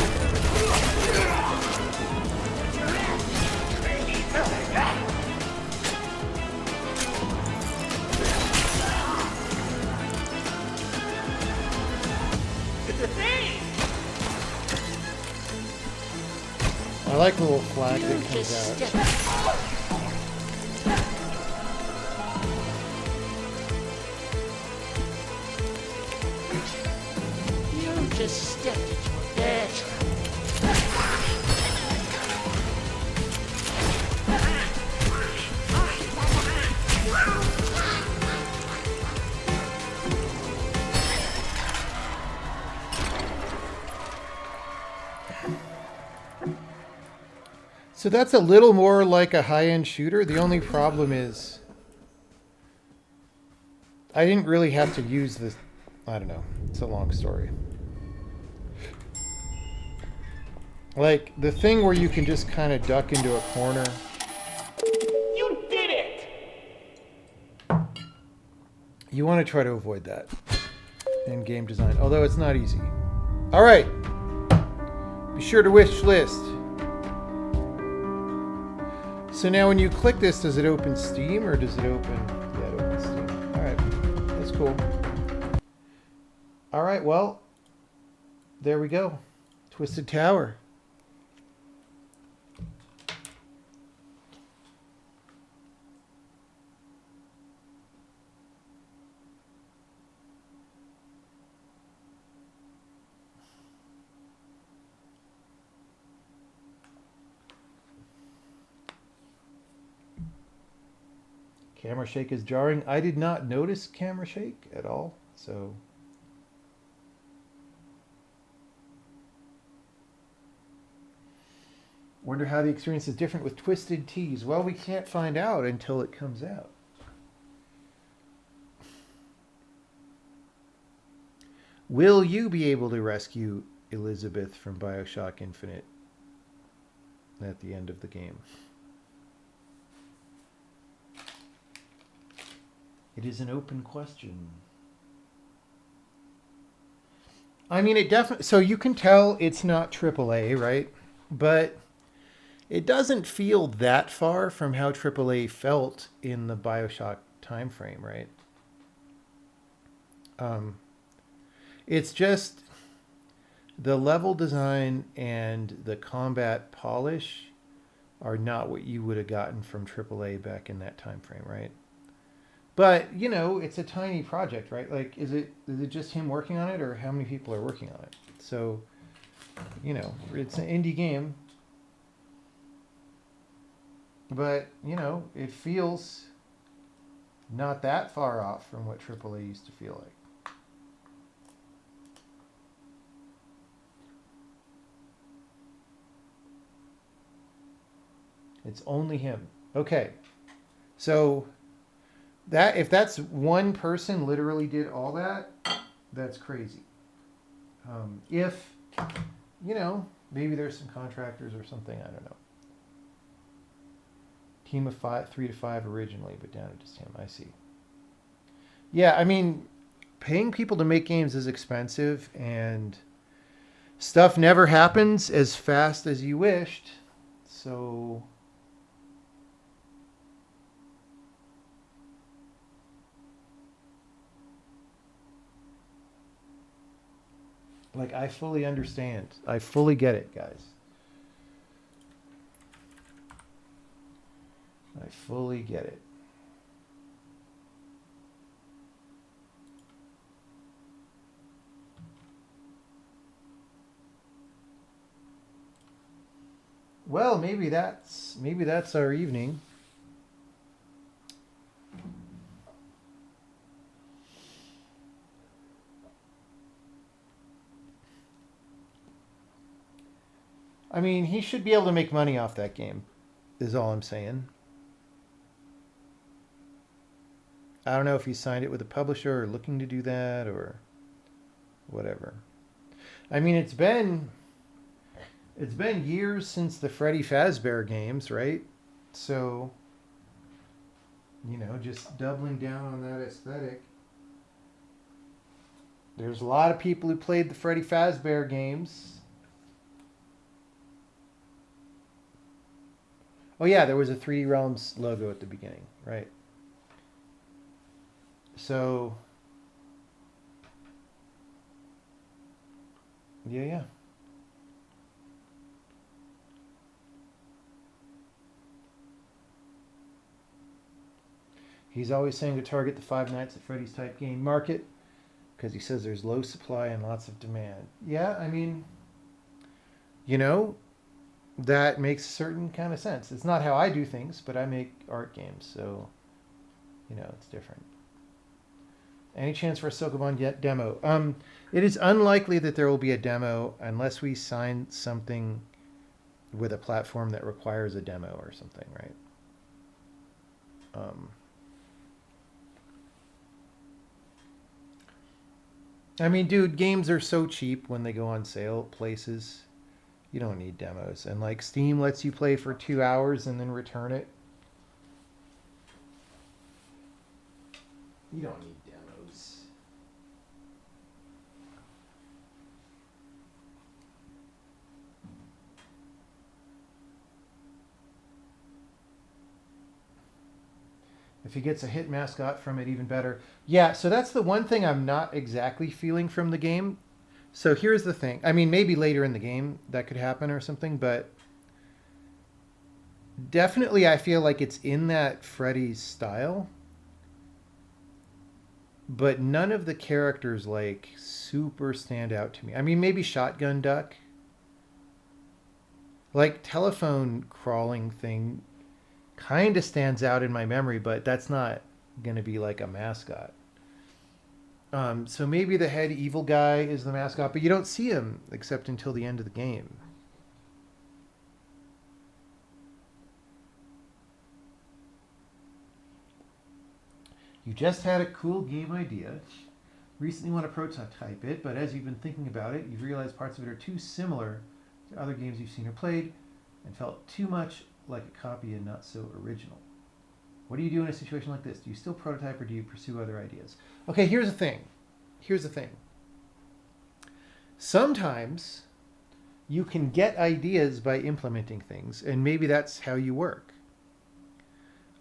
S5: I like the little flag that comes out.
S13: Just stepped into a bear trap.
S5: So that's a little more like a high-end shooter. The only problem is I didn't really have to use this. I don't know. It's a long story. Like, the thing where you can just kind of duck into a corner.
S13: You did it!
S5: You want to try to avoid that in game design, although it's not easy. All right. Be sure to wish list. So So now when you click this, does it open Steam or does it open... Yeah, it opens Steam. All right, that's cool. All right, well, there we go. Twisted Tower. Camera shake is jarring. I did not notice camera shake at all, so... Wonder how the experience is different with Twisted Teas. Well, we can't find out until it comes out. Will you be able to rescue Elizabeth from BioShock Infinite at the end of the game? It is an open question. I mean, it definitely... So you can tell it's not AAA, right? But it doesn't feel that far from how AAA felt in the BioShock time frame, right? It's just the level design and the combat polish are not what you would have gotten from AAA back in that time frame, right? But, you know, it's a tiny project, right? Like, is it just him working on it, or how many people are working on it? So, you know, it's an indie game. But, you know, it feels not that far off from what AAA used to feel like. It's only him. Okay. So... that if that's one person literally did all that, that's crazy. If, you know, maybe there's some contractors or something, I don't know. Team of 3 to 5 originally, but down to just him. I see. Yeah, I mean, paying people to make games is expensive, and stuff never happens as fast as you wished. So... like, I fully understand. I fully get it, guys. I fully get it. Well, maybe that's our evening. I mean, he should be able to make money off that game, is all I'm saying. I don't know if he signed it with a publisher or looking to do that or whatever. I mean, it's been years since the Freddy Fazbear games, right? So, you know, just doubling down on that aesthetic. There's a lot of people who played the Freddy Fazbear games. Oh yeah, there was a 3D Realms logo at the beginning, right? So, yeah. He's always saying to target the Five Nights at Freddy's type game market because he says there's low supply and lots of demand. Yeah, I mean, you know, that makes a certain kind of sense. It's not how I do things, but I make art games, so, you know, it's different. Any chance for a Sokoban demo? It is unlikely that there will be a demo unless we sign something with a platform that requires a demo or something, right? I mean, dude, games are so cheap when they go on sale places. You don't need demos. And like Steam lets you play for 2 hours and then return it. You don't need demos. If he gets a hit mascot from it, even better. Yeah, so that's the one thing I'm not exactly feeling from the game. So here's the thing. I mean, maybe later in the game that could happen or something, but definitely I feel like it's in that Freddy's style. But none of the characters like super stand out to me. I mean, maybe Shotgun Duck. Like telephone crawling thing kind of stands out in my memory, but that's not going to be like a mascot. So maybe the head evil guy is the mascot, but you don't see him except until the end of the game. You just had a cool game idea. Recently want to prototype it, but as you've been thinking about it, you've realized parts of it are too similar to other games you've seen or played and felt too much like a copy and not so original. What do you do in a situation like this? Do you still prototype or do you pursue other ideas? Okay, here's the thing. Sometimes you can get ideas by implementing things, and maybe that's how you work.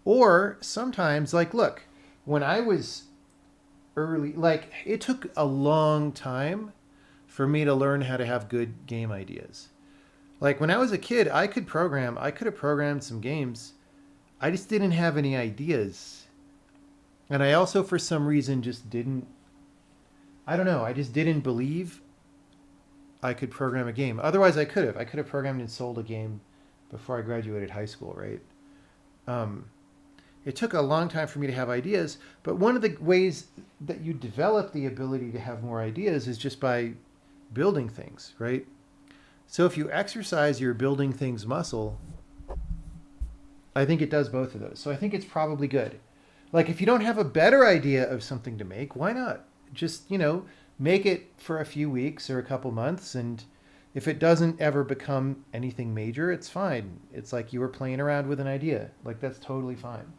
S5: Or sometimes, like, look, when I was early, like, it took a long time for me to learn how to have good game ideas. Like, when I was a kid, I could have programmed some games. I just didn't have any ideas. And I also, for some reason, just didn't, I don't know, I just didn't believe I could program a game. Otherwise, I could have. I could have programmed and sold a game before I graduated high school, right? It took a long time for me to have ideas, but one of the ways that you develop the ability to have more ideas is just by building things, right? So if you exercise your building things muscle, I think it does both of those. So I think it's probably good. Like, if you don't have a better idea of something to make, why not? Just, make it for a few weeks or a couple months, and if it doesn't ever become anything major, it's fine. It's like you were playing around with an idea. Like, that's totally fine.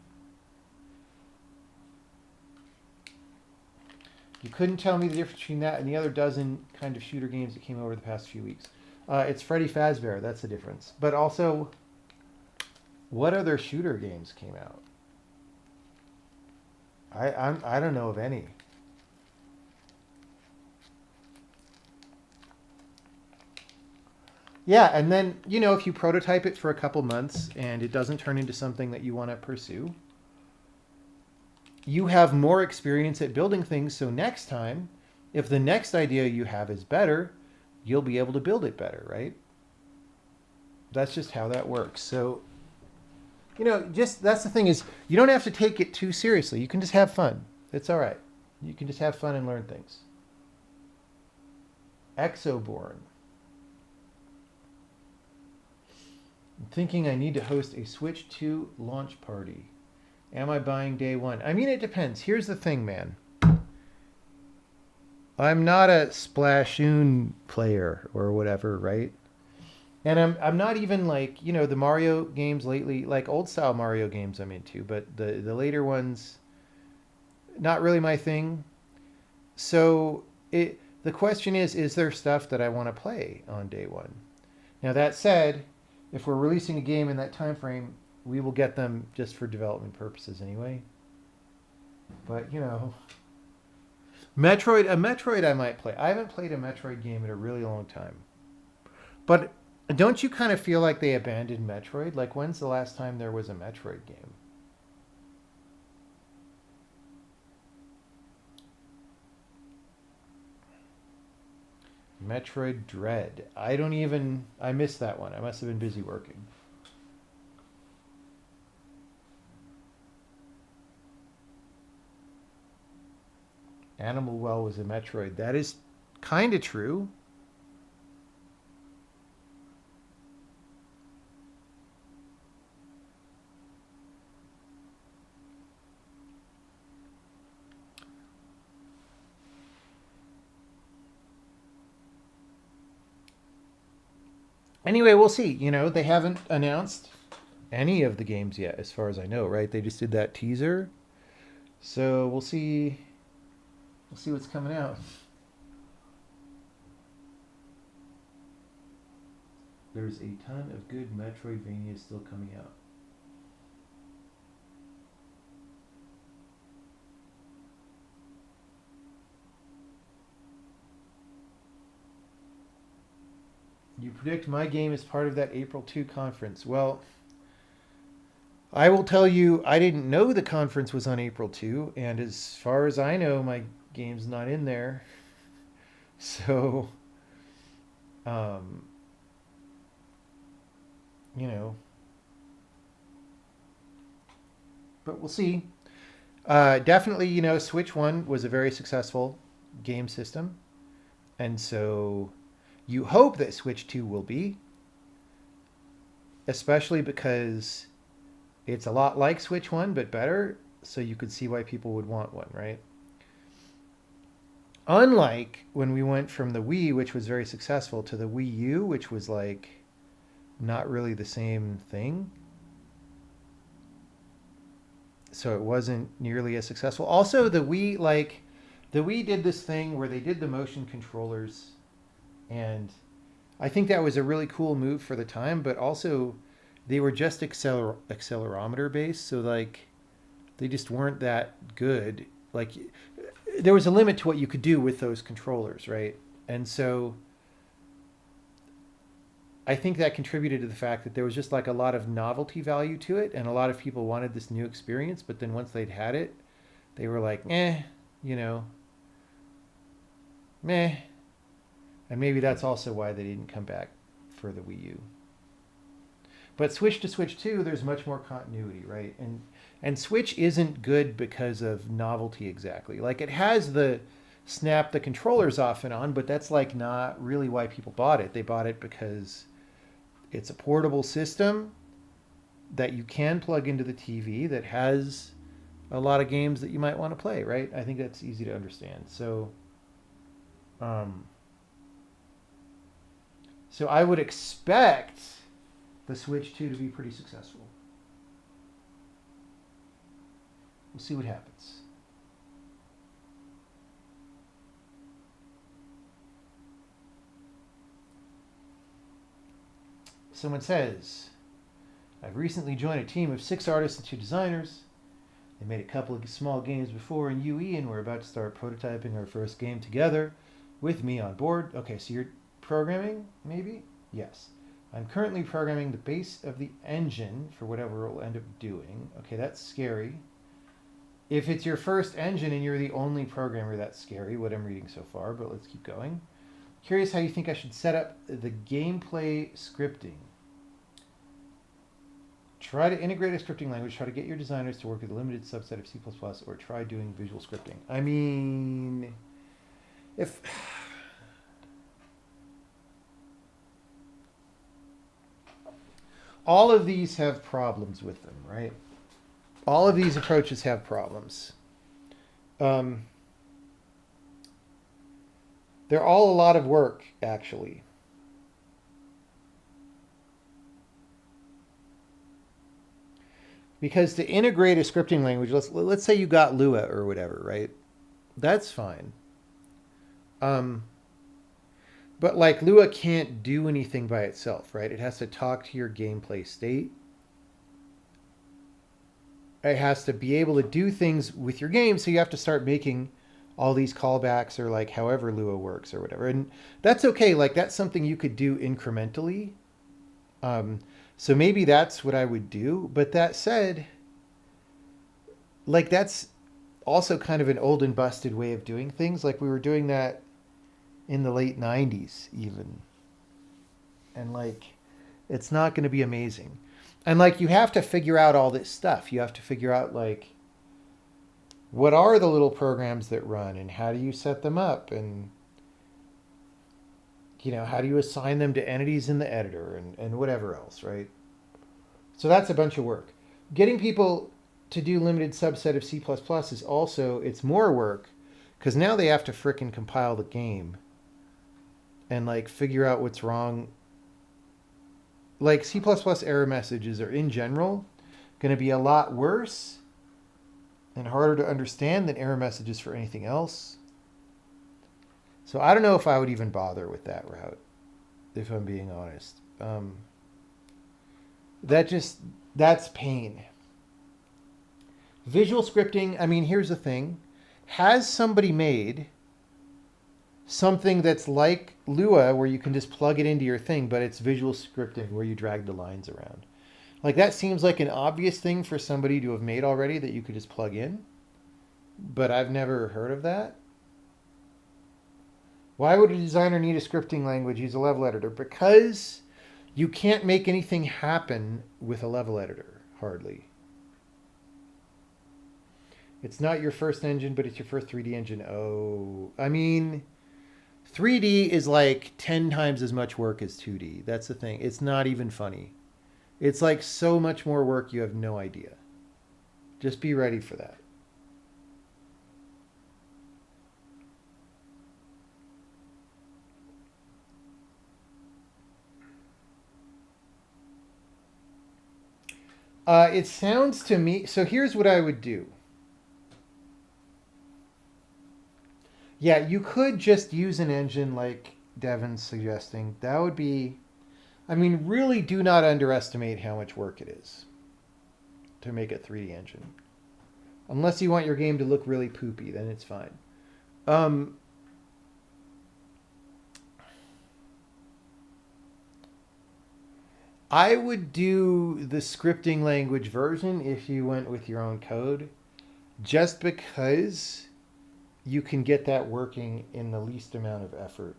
S5: You couldn't tell me the difference between that and the other dozen kind of shooter games that came over the past few weeks. It's Freddy Fazbear, that's the difference. But also, what other shooter games came out? I don't know of any. Yeah, and then, if you prototype it for a couple months and it doesn't turn into something that you want to pursue, you have more experience at building things, so next time, if the next idea you have is better, you'll be able to build it better, right? That's just how that works. So, that's the thing is, you don't have to take it too seriously. You can just have fun. It's all right. You can just have fun and learn things. Exoborn. I'm thinking I need to host a Switch 2 launch party. Am I buying day one? I mean, it depends. Here's the thing, man. I'm not a Splatoon player or whatever, right? And I'm not even like, the Mario games lately, like old style Mario games I'm into, but the later ones, not really my thing. So the question is there stuff that I want to play on day one? Now that said, if we're releasing a game in that time frame, we will get them just for development purposes anyway. But, a Metroid I might play. I haven't played a Metroid game in a really long time. But don't you kind of feel like they abandoned Metroid? Like, when's the last time there was a Metroid game? Metroid Dread. I missed that one. I must have been busy working. Animal Well was a Metroid. That is kind of true. Anyway, we'll see. They haven't announced any of the games yet, as far as I know, right? They just did that teaser. So we'll see. We'll see what's coming out. There's a ton of good Metroidvania still coming out. predict my game is part of that April 2 conference? Well, I will tell you, I didn't know the conference was on April 2, and as far as I know, my game's not in there. So, you know, but we'll see. Definitely, you know, Switch 1 was a very successful game system. And so you hope that Switch 2 will be, especially because it's a lot like Switch 1, but better. So you could see why people would want one, right? Unlike when we went from the Wii, which was very successful, to the Wii U, which was like not really the same thing. So it wasn't nearly as successful. Also, the Wii did this thing where they did the motion controllers, and I think that was a really cool move for the time, but also they were just accelerometer based, so like they just weren't that good. Like there was a limit to what you could do with those controllers, right? And so I think that contributed to the fact that there was just like a lot of novelty value to it, and a lot of people wanted this new experience, but then once they'd had it, they were like, you know, meh. And maybe that's also why they didn't come back for the Wii U. But Switch to Switch 2, there's much more continuity, right? And Switch isn't good because of novelty exactly. Like it has the snap the controllers off and on, but that's like not really why people bought it. They bought it because it's a portable system that you can plug into the TV that has a lot of games that you might want to play, right? I think that's easy to understand. So I would expect the Switch 2 to be pretty successful. We'll see what happens. Someone says, I've recently joined a team of 6 artists and 2 designers. They made a couple of small games before in UE, and we're about to start prototyping our first game together with me on board. Okay, so you're programming, maybe? Yes. I'm currently programming the base of the engine for whatever we'll end up doing. Okay, that's scary. If it's your first engine and you're the only programmer, that's scary, what I'm reading so far, but let's keep going. Curious how you think I should set up the gameplay scripting. Try to integrate a scripting language. Try to get your designers to work with a limited subset of C++, or try doing visual scripting. I mean, if... all of these have problems with them, right? All of these approaches have problems. They're all a lot of work, actually. Because to integrate a scripting language, let's say you got Lua or whatever, right? That's fine. But like Lua can't do anything by itself, right? It has to talk to your gameplay state. It has to be able to do things with your game, so you have to start making all these callbacks or like however Lua works or whatever. And that's okay. Like that's something you could do incrementally. So maybe that's what I would do. But that said, like that's also kind of an old and busted way of doing things. Like we were doing that in the late 90s even. And like, it's not going to be amazing. And like, you have to figure out all this stuff. You have to figure out like, what are the little programs that run and how do you set them up? And, you know, how do you assign them to entities in the editor and whatever else, right? So that's a bunch of work. Getting people to do limited subset of C++ is also, it's more work because now they have to frickin' compile the game and like figure out what's wrong. Like C++ error messages are in general going to be a lot worse and harder to understand than error messages for anything else. So I don't know if I would even bother with that route, if I'm being honest. That's pain. Visual scripting, I mean, here's the thing. Has somebody made something that's like Lua, where you can just plug it into your thing, but it's visual scripting where you drag the lines around. Like, that seems like an obvious thing for somebody to have made already that you could just plug in, but I've never heard of that. Why would a designer need a scripting language? Use a level editor. Because you can't make anything happen with a level editor, hardly. It's not your first engine, but it's your first 3D engine. Oh, I mean, 3D is like 10 times as much work as 2D. That's the thing. It's not even funny. It's like so much more work, you have no idea. Just be ready for that. It sounds to me, so here's what I would do. Yeah, you could just use an engine like Devin's suggesting. That would be, I mean, really do not underestimate how much work it is to make a 3D engine. Unless you want your game to look really poopy, then it's fine. I would do the scripting language version if you went with your own code, just because you can get that working in the least amount of effort.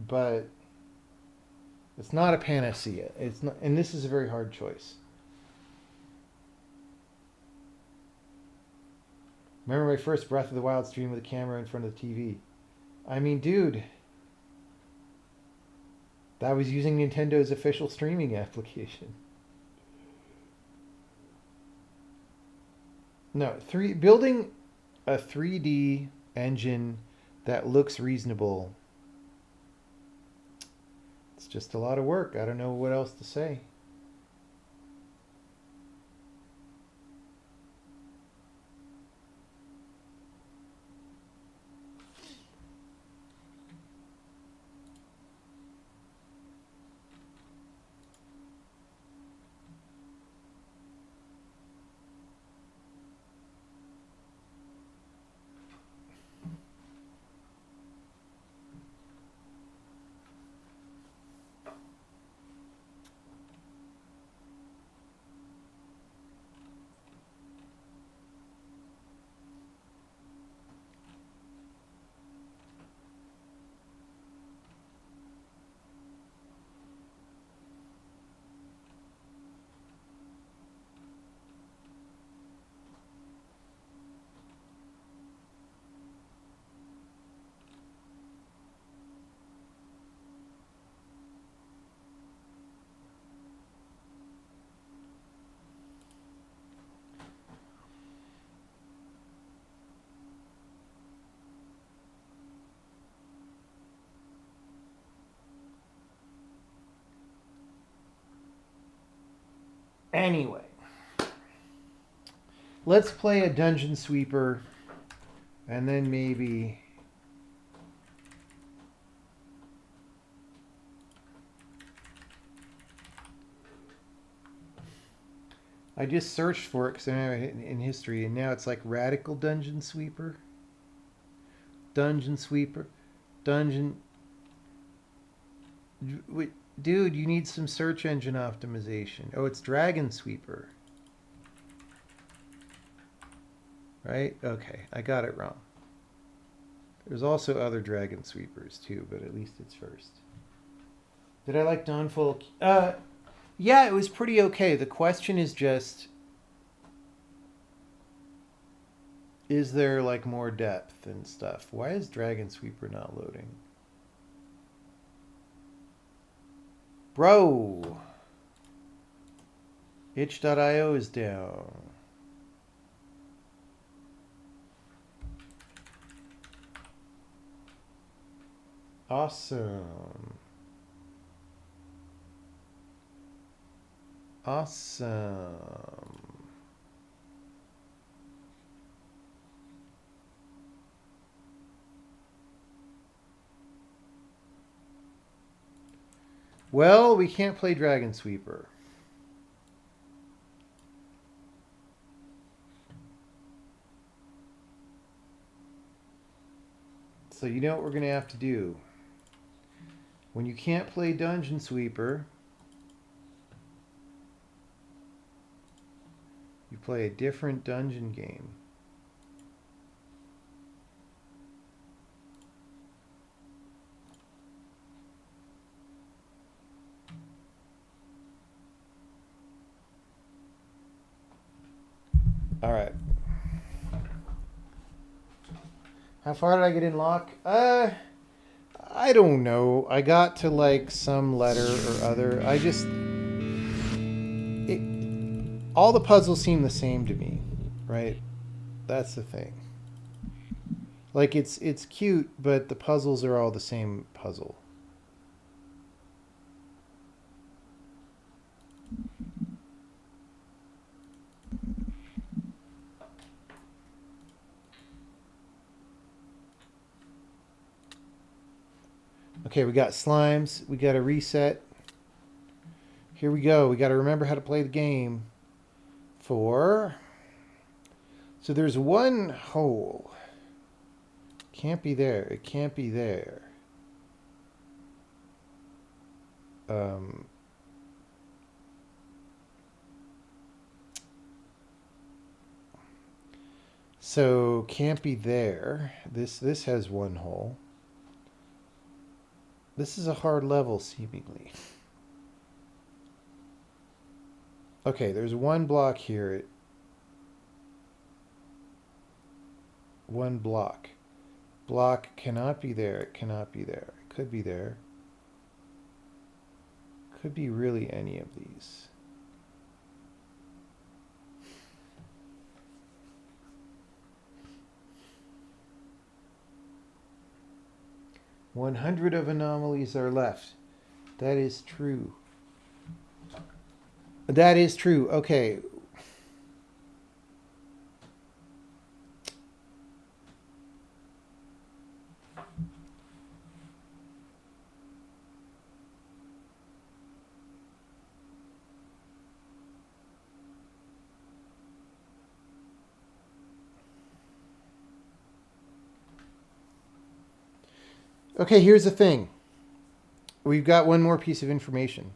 S5: But it's not a panacea. It's not, and this is a very hard choice. Remember my first Breath of the Wild stream with a camera in front of the TV? I mean, dude, that was using Nintendo's official streaming application. No, building a 3D engine that looks reasonable. It's just a lot of work. I don't know what else to say. Anyway, let's play a Dungeon Sweeper, and then maybe I just searched for it because I have it in history, and now it's like Radical Dungeon Sweeper, Dungeon Sweeper, Dungeon. Wait. Dude, you need some search engine optimization. Oh, it's Dragon Sweeper. Right? Okay, I got it wrong. There's also other Dragon Sweepers too, but at least it's first. Did I like Dawnfall? Yeah, it was pretty okay. The question is just, is there like more depth and stuff? Why is Dragon Sweeper not loading? Bro! Itch.io is down. Awesome. Awesome. Well, we can't play Dragon Sweeper. So you know what we're going to have to do. When you can't play Dungeon Sweeper, you play a different dungeon game. All right. How far did I get in lock? I don't know. I got to like some letter or other. All the puzzles seem the same to me, right? That's the thing. Like it's cute, but the puzzles are all the same puzzle. Okay, we got slimes. We got to reset. Here we go. We got to remember how to play the game. So there's one hole. Can't be there. It can't be there. So can't be there. This has one hole. This is a hard level, seemingly. Okay, there's one block here. One block. Block cannot be there. It cannot be there. It could be there. Could be really any of these. "100 of anomalies are left." That is true. That is true. Okay. Okay, here's the thing. We've got one more piece of information.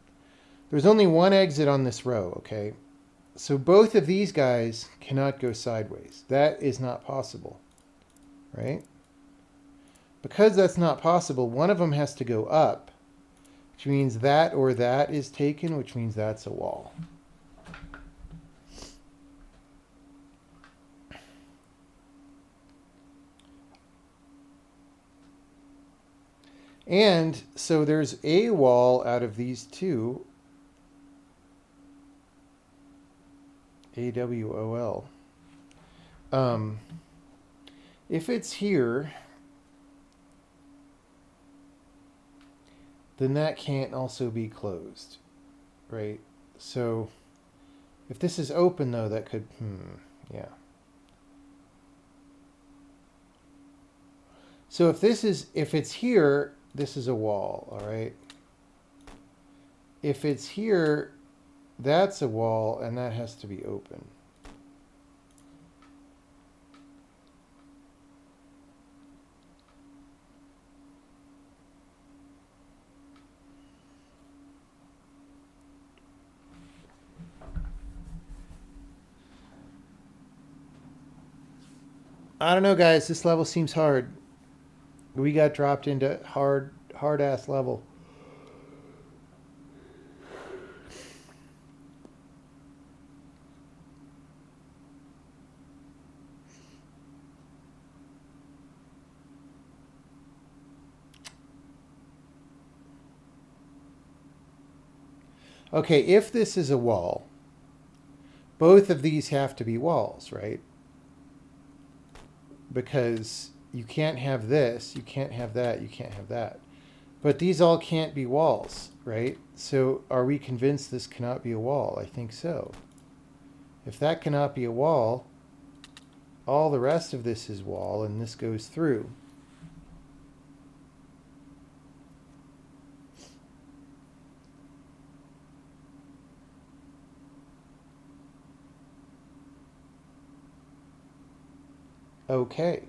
S5: There's only one exit on this row, okay? So both of these guys cannot go sideways. That is not possible, right? Because that's not possible, one of them has to go up, which means that or that is taken, which means that's a wall. And so there's a wall out of these two. AWOL. If it's here, then that can't also be closed, right? So if this is open though, that could, yeah. So if it's here, this is a wall, all right? If it's here, that's a wall, and that has to be open. I don't know, guys. This level seems hard. We got dropped into hard-ass level. Okay, if this is a wall, both of these have to be walls, right? Because you can't have this, you can't have that, you can't have that. But these all can't be walls, right? So are we convinced this cannot be a wall? I think so. If that cannot be a wall, all the rest of this is wall, and this goes through. Okay.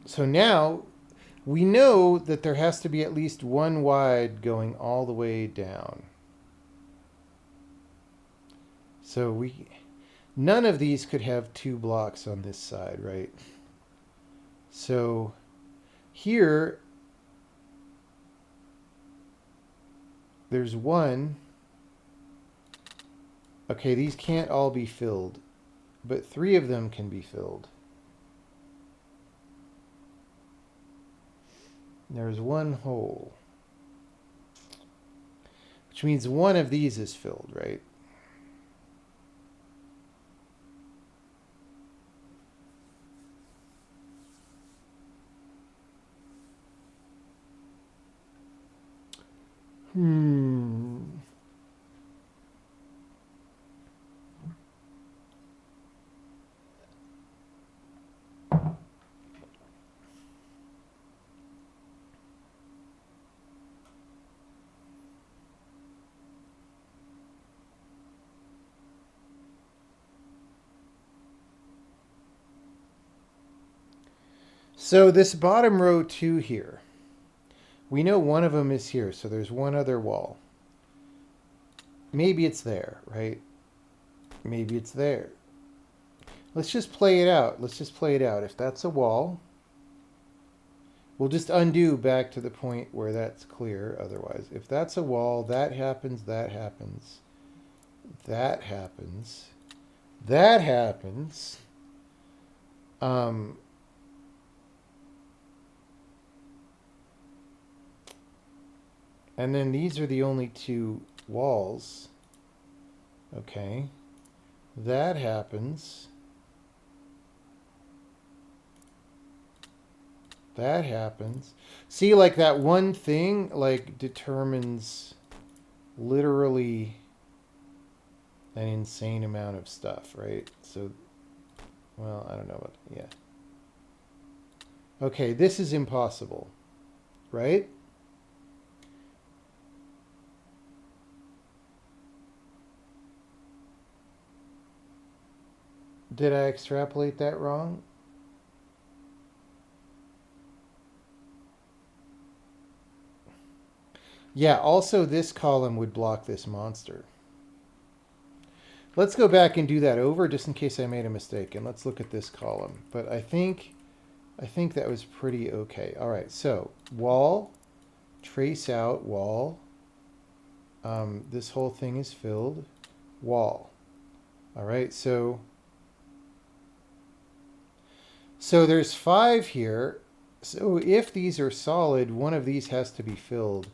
S5: So now we know that there has to be at least one wide going all the way down. So none of these could have 2 blocks on this side, right? So here, there's 1. Okay, these can't all be filled, but 3 of them can be filled. There's 1 hole, which means 1 of these is filled, right? So this bottom row 2 here, we know one of them is here, so there's 1 other wall. Maybe it's there, right? Maybe it's there. Let's just play it out. Let's just play it out. If that's a wall, we'll just undo back to the point where that's clear otherwise. If that's a wall, that happens, that happens, that happens, that happens. And then these are the only 2 walls. Okay. That happens. That happens. See, like that one thing, like, determines literally an insane amount of stuff, right? So, well, I don't know what, yeah. Okay, this is impossible, right? Did I extrapolate that wrong? Yeah, also this column would block this monster. Let's go back and do that over just in case I made a mistake, and let's look at this column. But I think that was pretty okay. All right, so wall, trace out, wall. This whole thing is filled, wall. All right, so there's 5 here. So if these are solid, one of these has to be filled,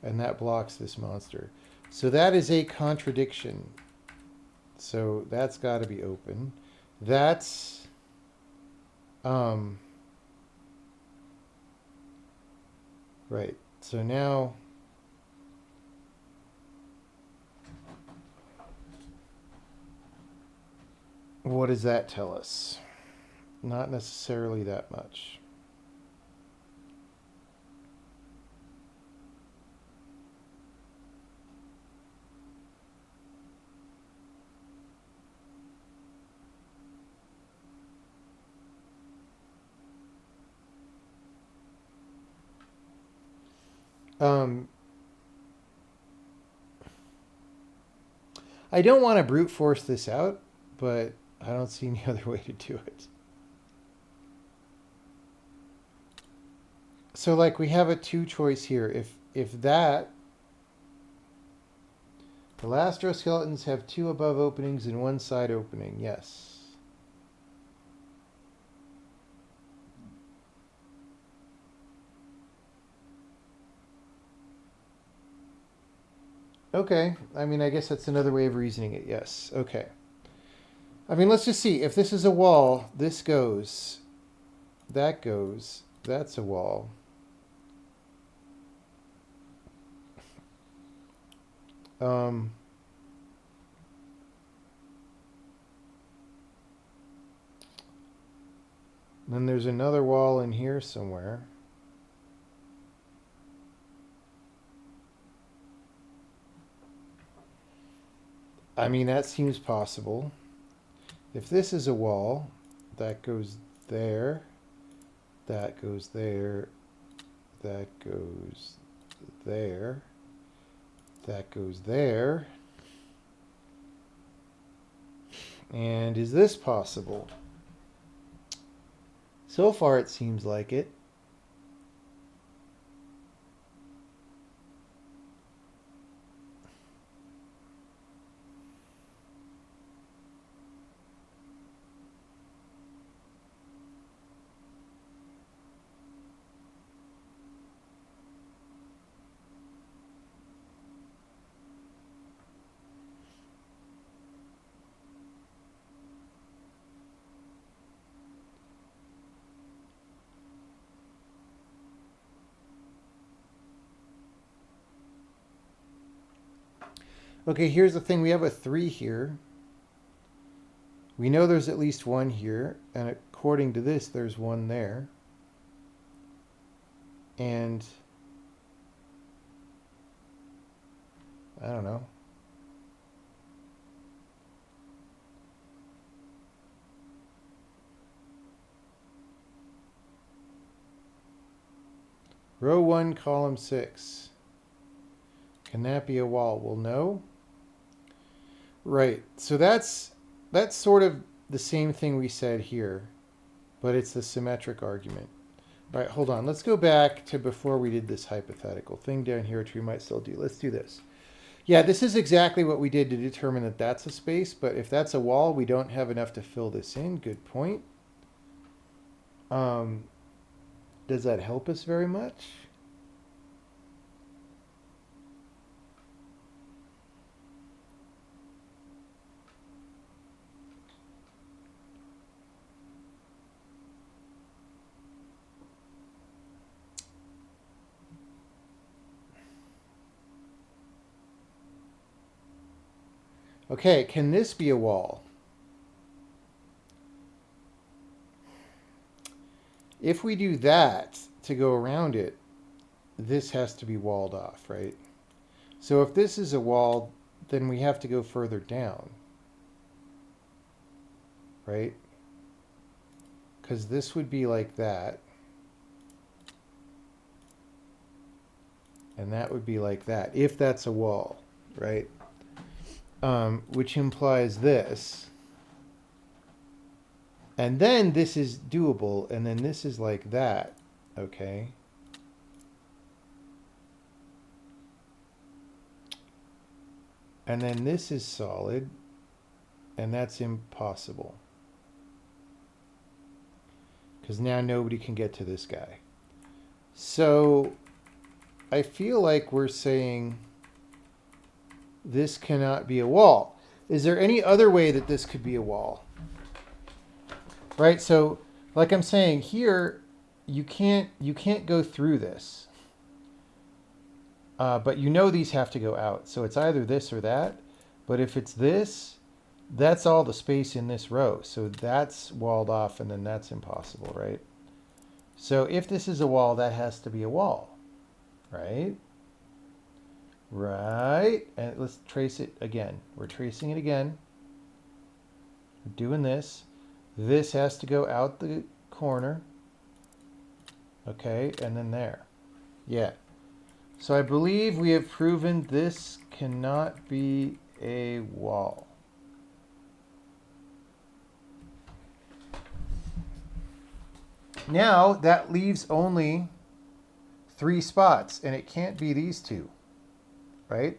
S5: and that blocks this monster. So that is a contradiction. So that's got to be open. That's right. So now what does that tell us? Not necessarily that much. I don't want to brute force this out, but I don't see any other way to do it. So like we have a 2 choice here. If that, the Lastro skeletons have 2 above openings and 1 side opening, yes. Okay, I mean, I guess that's another way of reasoning it, yes. Okay. I mean, let's just see. If this is a wall, this goes, that goes, that's a wall. Then there's another wall in here somewhere. I mean, that seems possible. If this is a wall, that goes there, That goes there. That goes there. That goes there. And is this possible? So far it seems like it. Okay, here's the thing. We have a 3 here. We know there's at least 1 here. And according to this, there's 1 there. And I don't know. Row 1, column 6. Can that be a wall? Well, no. Right. So that's sort of the same thing we said here, but it's the symmetric argument. All right, hold on. Let's go back to before we did this hypothetical thing down here, which we might still do. Let's do this. Yeah, this is exactly what we did to determine that that's a space, but if that's a wall, we don't have enough to fill this in. Good point. Does that help us very much? Okay, can this be a wall? If we do that to go around it, this has to be walled off, right? So if this is a wall, then we have to go further down, right? Because this would be like that. And that would be like that, if that's a wall, right? Which implies this. And then this is doable, and then this is like that, okay? And then this is solid, and that's impossible. Because now nobody can get to this guy. So I feel like we're saying this cannot be a wall. Is there any other way that this could be a wall? Right, so like I'm saying here, you can't go through this. But you know these have to go out. So it's either this or that. But if it's this, that's all the space in this row. So that's walled off, and then that's impossible, right? So if this is a wall, that has to be a wall, right? Right, and let's trace it again. We're tracing it again. We're doing this. This has to go out the corner. Okay, and then there. Yeah. So I believe we have proven this cannot be a wall. Now that leaves only 3 spots, and it can't be these 2. Right?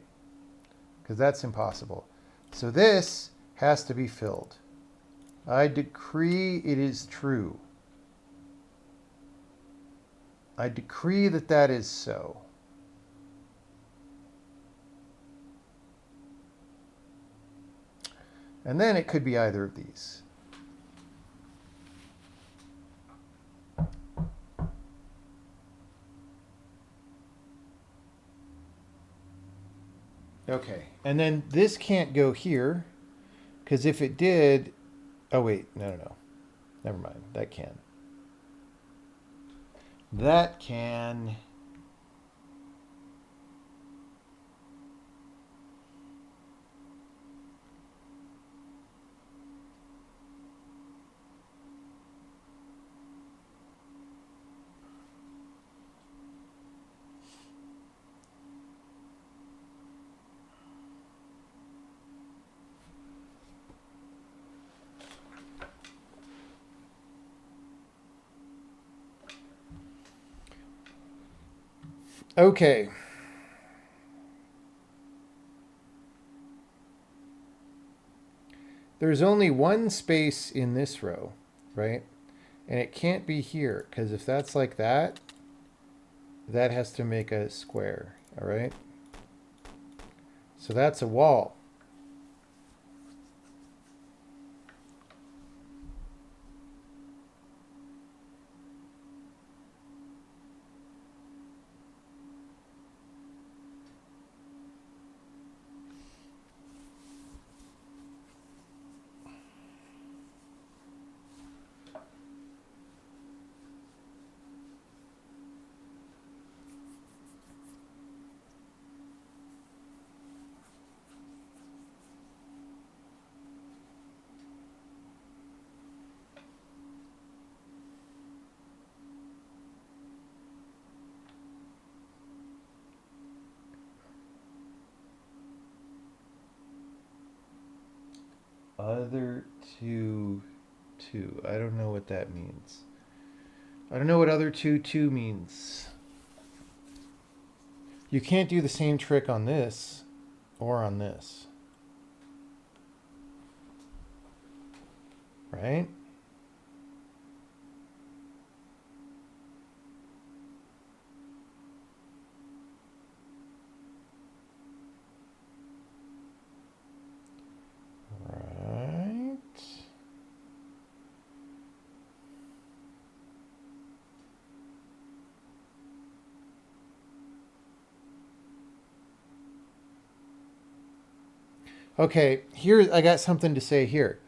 S5: Because that's impossible. So this has to be filled. I decree it is true. I decree that that is so. And then it could be either of these. Okay, and then this can't go here, because if it did, oh wait, no, never mind, that can. That can. Okay. There's only one space in this row, right? And it can't be here, because if that's like that, that has to make a square, all right? So that's a wall. Other two. I don't know what that means. I don't know what other two means. You can't do the same trick on this or on this. Right? Right. Okay, here I got something to say here.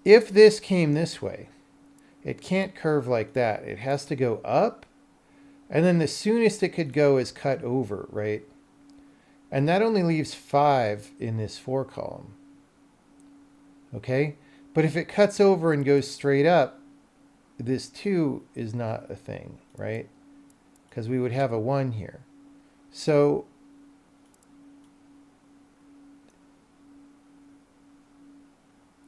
S5: If this came this way, it can't curve like that. It has to go up, and then the soonest it could go is cut over, right? And that only leaves 5 in this 4 column. Okay? But if it cuts over and goes straight up, this 2 is not a thing, right? Because we would have a 1 here. So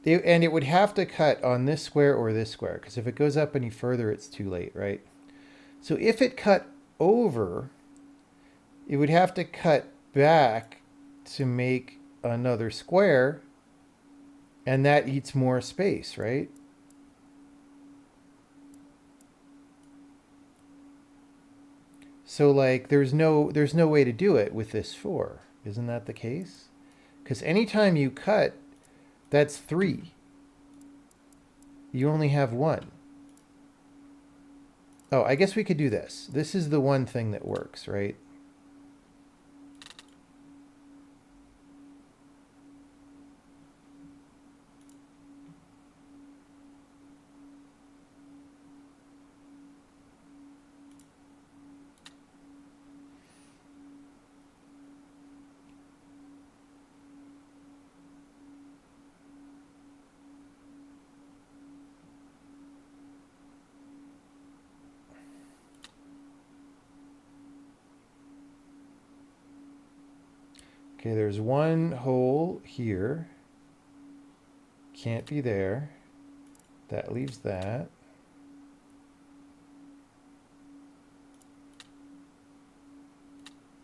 S5: and it would have to cut on this square or this square, because if it goes up any further, it's too late, right? So if it cut over, it would have to cut back to make another square, and that eats more space, right? So like there's no way to do it with this 4. Isn't that the case? Because anytime you cut, that's 3. You only have 1. Oh, I guess we could do this. This is the one thing that works, right? Okay, there's one hole here. Can't be there. That leaves that.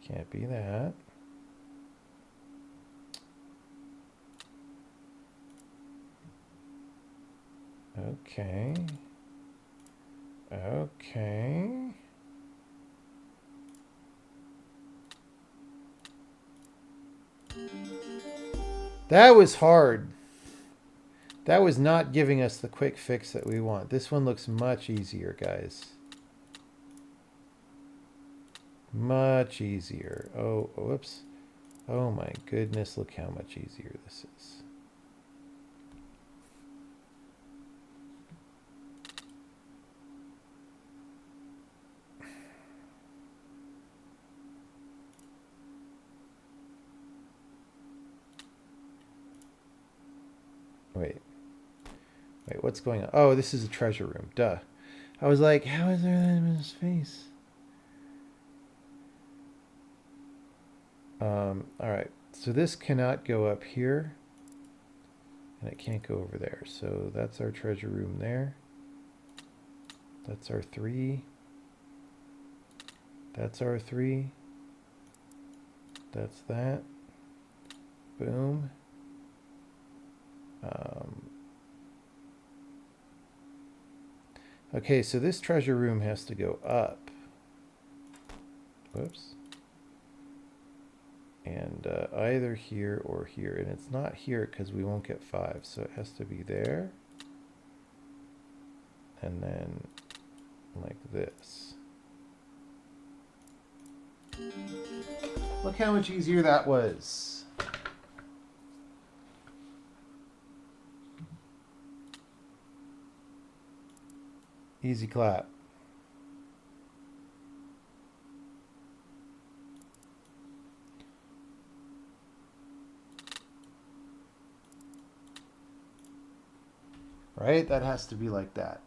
S5: Can't be that. Okay. Okay. That was hard. That was not giving us the quick fix that we want. This one looks much easier, guys. Much easier. Oh, whoops. Oh my goodness, look how much easier this is. Wait, what's going on? Oh, this is a treasure room. Duh. I was like, how is there that much space? All right. So this cannot go up here, and it can't go over there. So that's our treasure room there. That's our 3. That's R3. That's that. Boom. Okay, so this treasure room has to go up. Whoops. And either here or here. And it's not here because we won't get 5. So it has to be there. And then like this. Look how much easier that was. Easy clap. Right? That has to be like that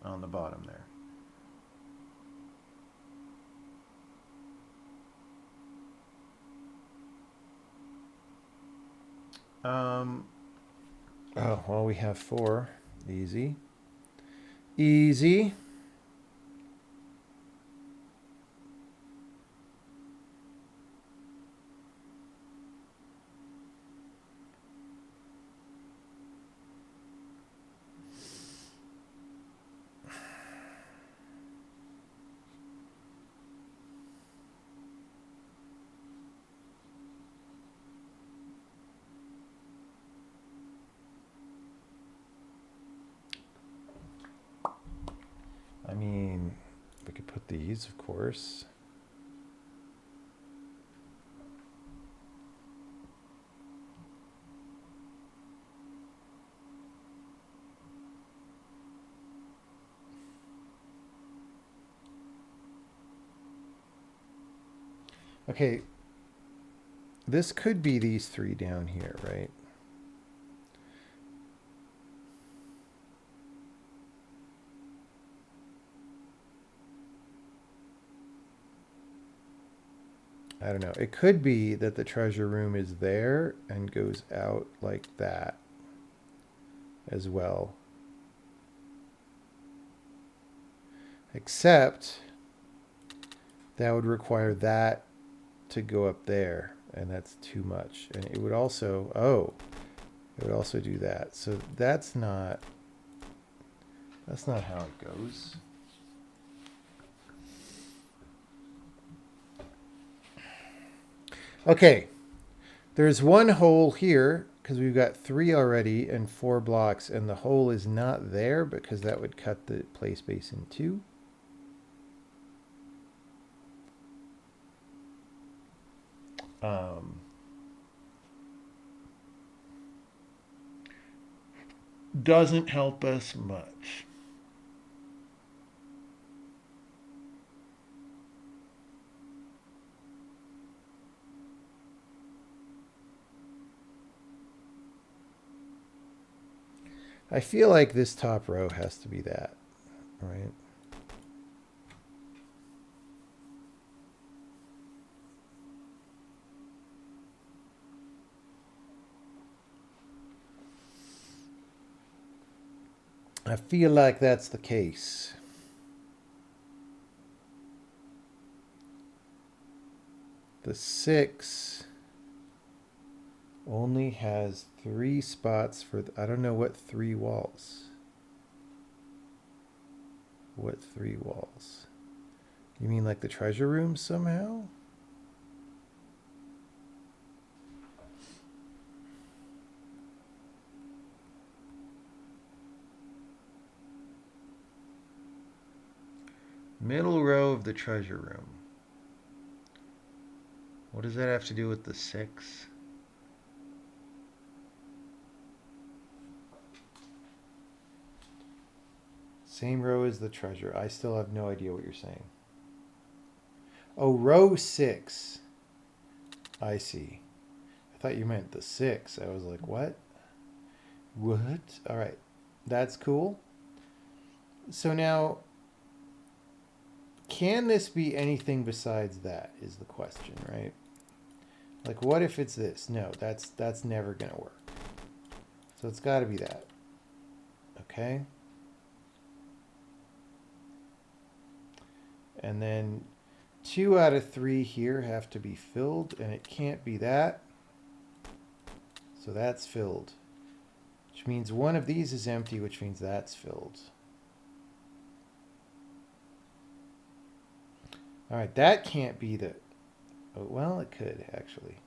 S5: on the bottom there. Oh, well, we have 4. Easy. Easy. I mean, we could put these, of course. Okay, this could be these 3 down here, right? I don't know. It could be that the treasure room is there and goes out like that as well. Except that would require that to go up there, and that's too much. And it would also, it would also do that. So that's not how it goes. Okay, there's one hole here because we've got 3 already and 4 blocks, and the hole is not there because that would cut the play space in 2. Doesn't help us much. I feel like this top row has to be that, right? I feel like that's the case. The 6 only has 3 spots for, I don't know what 3 walls. What 3 walls? You mean like the treasure room somehow? Middle row of the treasure room. What does that have to do with the 6? Same row as the treasure. I still have no idea what you're saying. Oh, row 6. I see. I thought you meant the 6. I was like, what? What? All right. That's cool. So now, can this be anything besides that is the question, right? Like, what if it's this? No, that's never going to work. So it's got to be that. Okay? And then 2 out of 3 here have to be filled, and it can't be that. So that's filled. Which means one of these is empty, which means that's filled. Alright, that can't be the... Oh, well, it could, actually.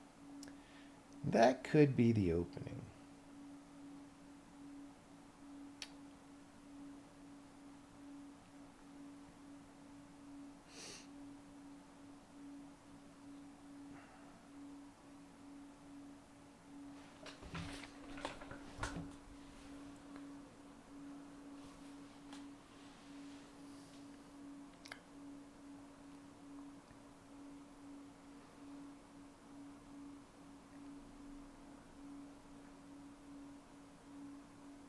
S5: That could be the opening.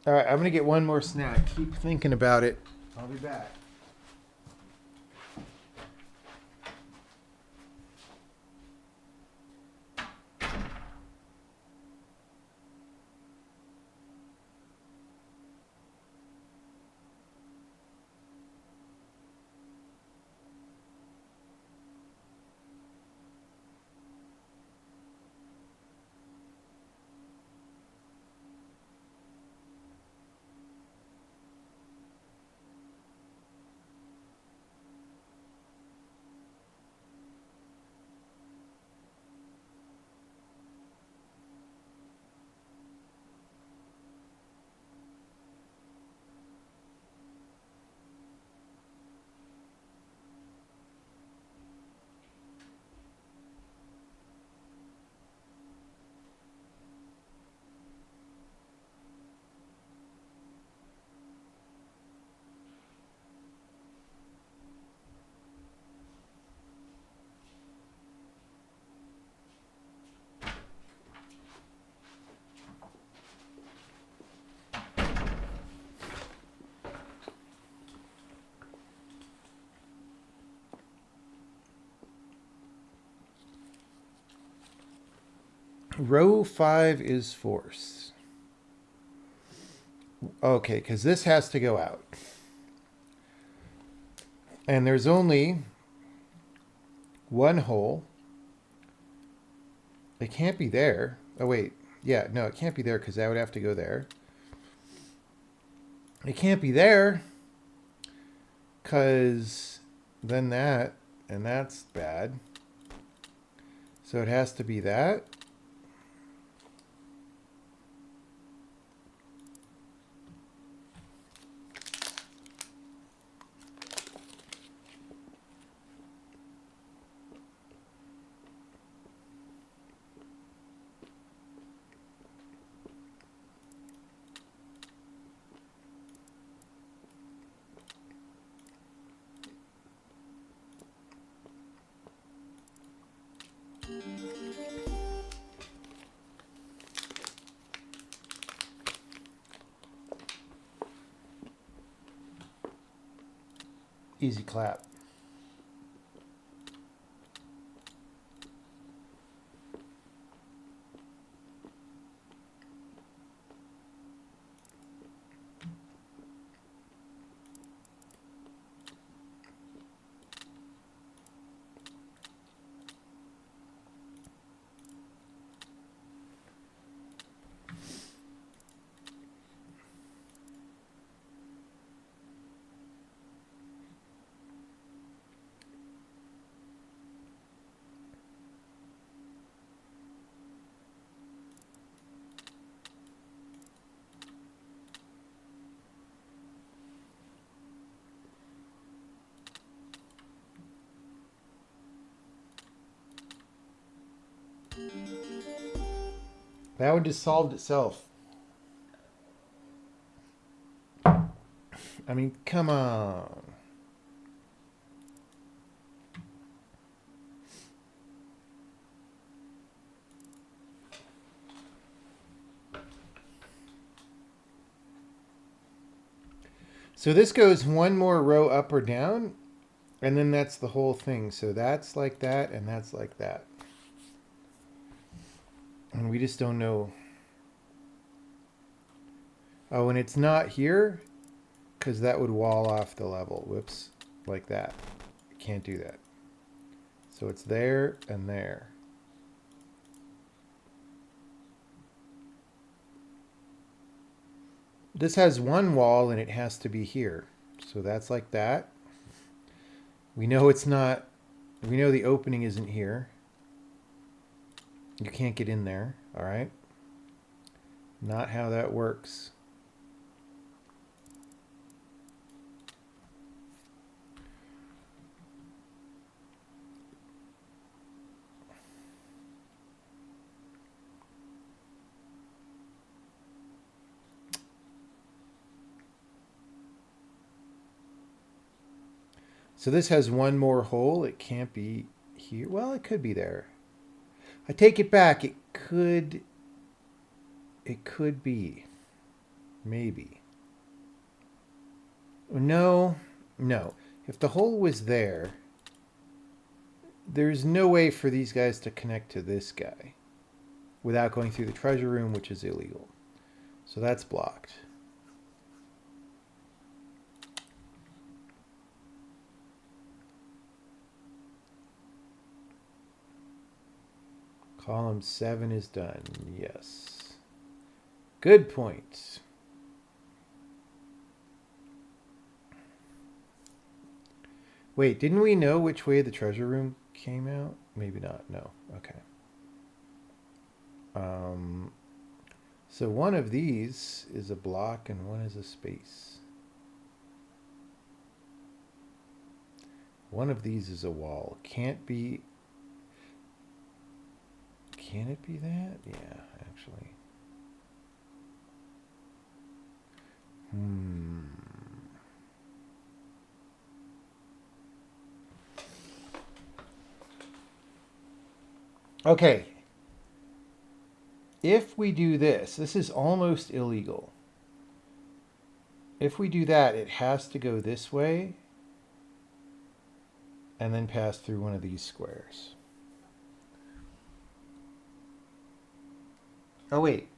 S5: All right, I'm going to get one more snack. Keep thinking about it. I'll be back. Row 5 is force. Okay, because this has to go out. And there's only one hole. It can't be there. Oh, wait. Yeah, no, it can't be there because that would have to go there. It can't be there because then that, and that's bad. So it has to be that. Easy clap. That one just solved itself. I mean, come on. So this goes one more row up or down, and then that's the whole thing. So that's like that, and that's like that. And we just don't know. Oh, and it's not here because that would wall off the level. Whoops. Like that. Can't do that. So it's there and there. This has one wall and it has to be here. So that's like that. We know it's not, we know the opening isn't here. You can't get in there, all right? Not how that works. So this has one more hole. It can't be here. Well, it could be there. I take it back. It could be. Maybe. No. If the hole was there, there's no way for these guys to connect to this guy without going through the treasure room, which is illegal. So that's blocked. Column 7 is done. Yes. Good point. Wait, didn't we know which way the treasure room came out? Maybe not. No. Okay. So one of these is a block and one is a space. One of these is a wall. Can't be. Can it be that? Yeah, actually. Okay. If we do this, this is almost illegal. If we do that, it has to go this way and then pass through one of these squares. Oh, wait.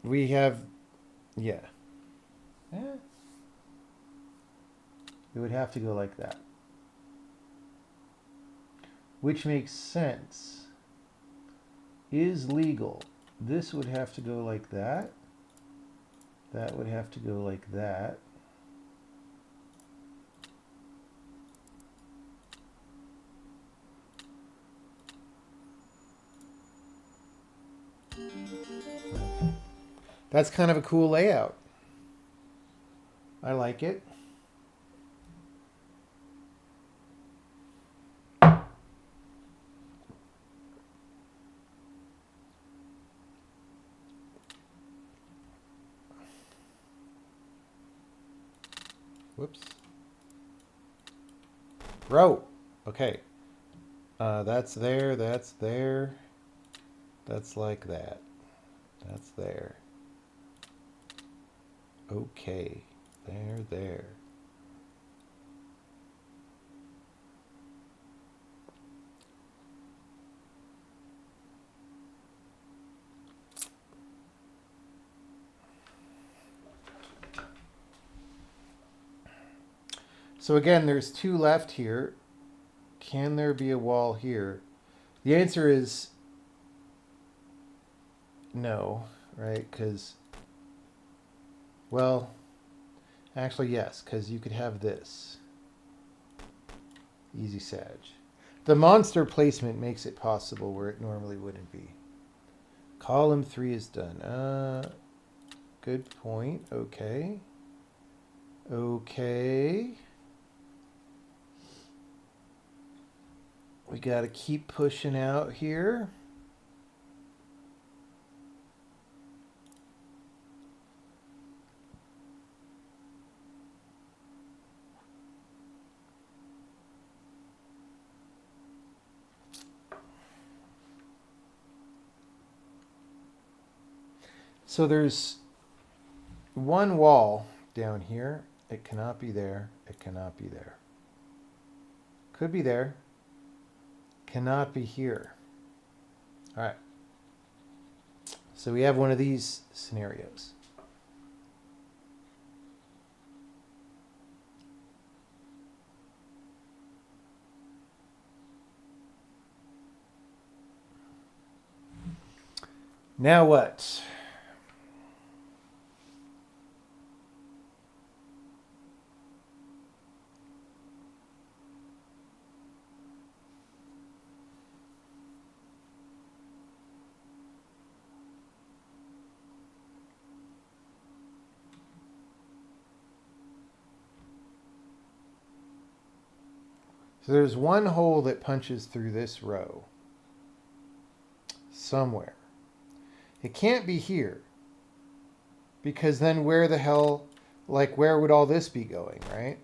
S5: We have, yeah. It would have to go like that. Which makes sense. Is legal. This would have to go like that. That would have to go like that. That's kind of a cool layout. I like it. Whoops. Row. Okay. That's there. That's there. That's like that. That's there. Okay. There. So again, there's two left here. Can there be a wall here? The answer is no, right? Because, well, actually yes, because you could have this. Easy Sag. The monster placement makes it possible where it normally wouldn't be. Column 3 is done. Good point. Okay. We got to keep pushing out here. So there's one wall down here. It cannot be there. It cannot be there. Could be there. Cannot be here. All right. So we have one of these scenarios. Now what? So there's one hole that punches through this row somewhere. It can't be here, because then where the hell, like where would all this be going, right?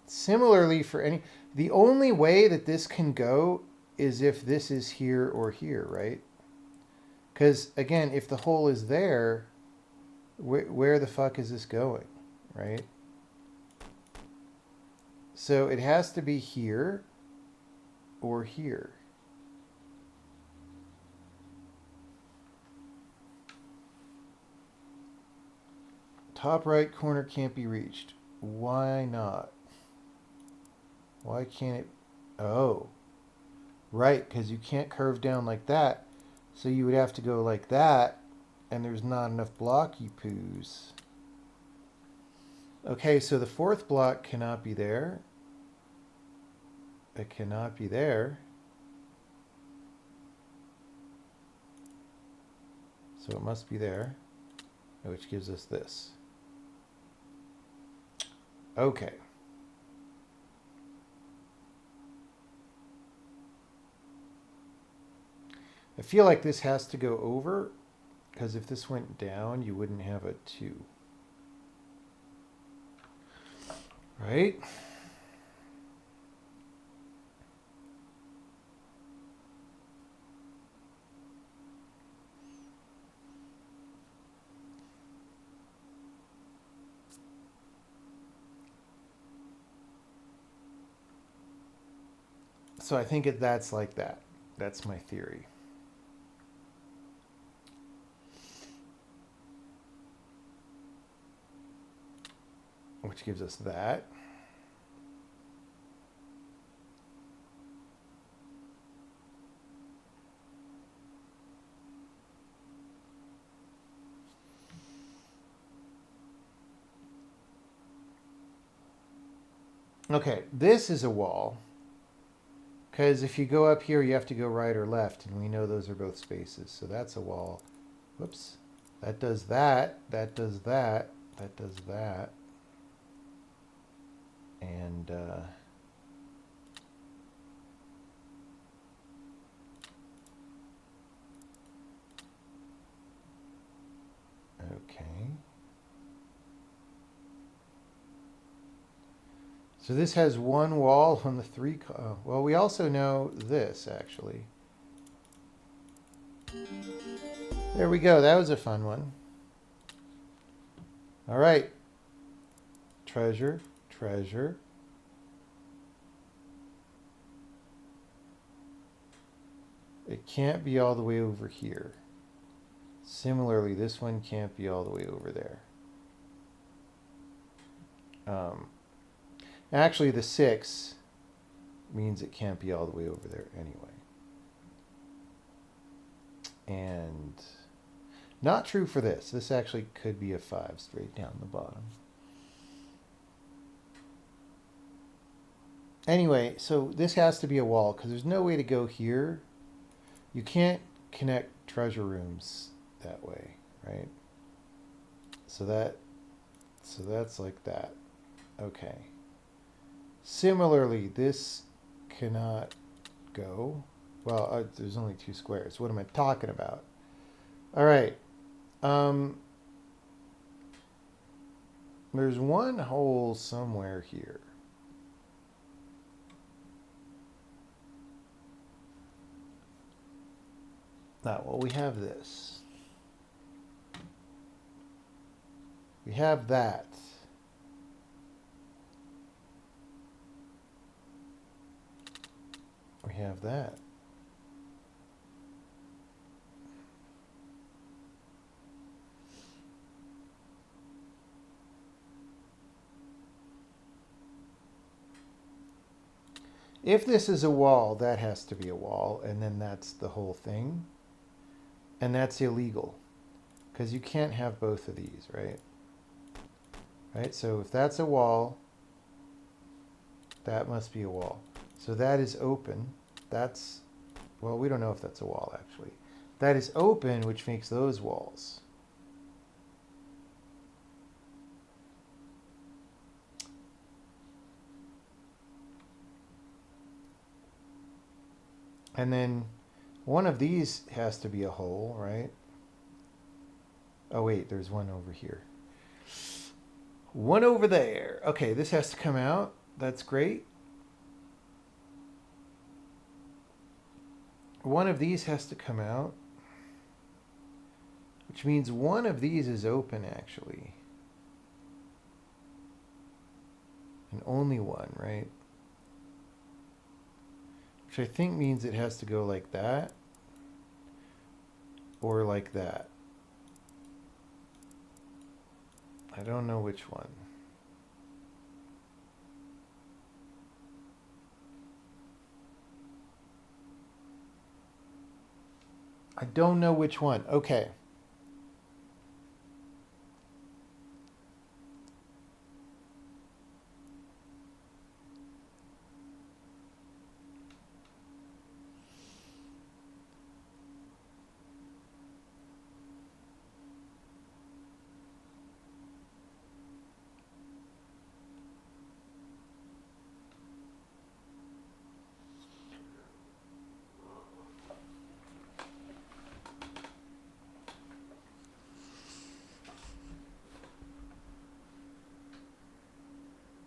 S5: Similarly for the only way that this can go is if this is here or here, right? Because again, if the hole is there, where the fuck is this going, right? So it has to be here or here. Top right corner can't be reached. Why not? Why can't it? Oh, right, because you can't curve down like that. So you would have to go like that, and there's not enough blocky poos. Okay, so the fourth block cannot be there. It cannot be there. So it must be there, which gives us this. Okay. I feel like this has to go over, because if this went down, you wouldn't have a 2. Right? So I think that's like that. That's my theory. Which gives us that. Okay, this is a wall. Because if you go up here, you have to go right or left, and we know those are both spaces. So that's a wall. Whoops. That does that. That does that. That does that. And okay. So this has one wall on the 3. Well, we also know this, actually. There we go. That was a fun one. All right. Treasure, treasure. It can't be all the way over here. Similarly, this one can't be all the way over there. Actually, the 6 means it can't be all the way over there anyway. And not true for this. This actually could be a 5 straight down the bottom. Anyway, so this has to be a wall because there's no way to go here. You can't connect treasure rooms that way, right? So that's like that. Okay. Similarly, this cannot go. Well, there's only 2 squares. What am I talking about? All right. There's one hole somewhere here. Well, we have this. We have that. We have that. If this is a wall, that has to be a wall, and then that's the whole thing. And that's illegal. Because you can't have both of these, right? Right, so if that's a wall, that must be a wall. So that is open. That's, well, we don't know if that's a wall, actually. That is open, which makes those walls. And then one of these has to be a hole, right? Oh, wait, there's one over here. One over there. Okay, this has to come out. That's great. One of these has to come out, which means one of these is open, actually. And only one, right? Which I think means it has to go like that or like that. I don't know which one. I don't know which one. Okay.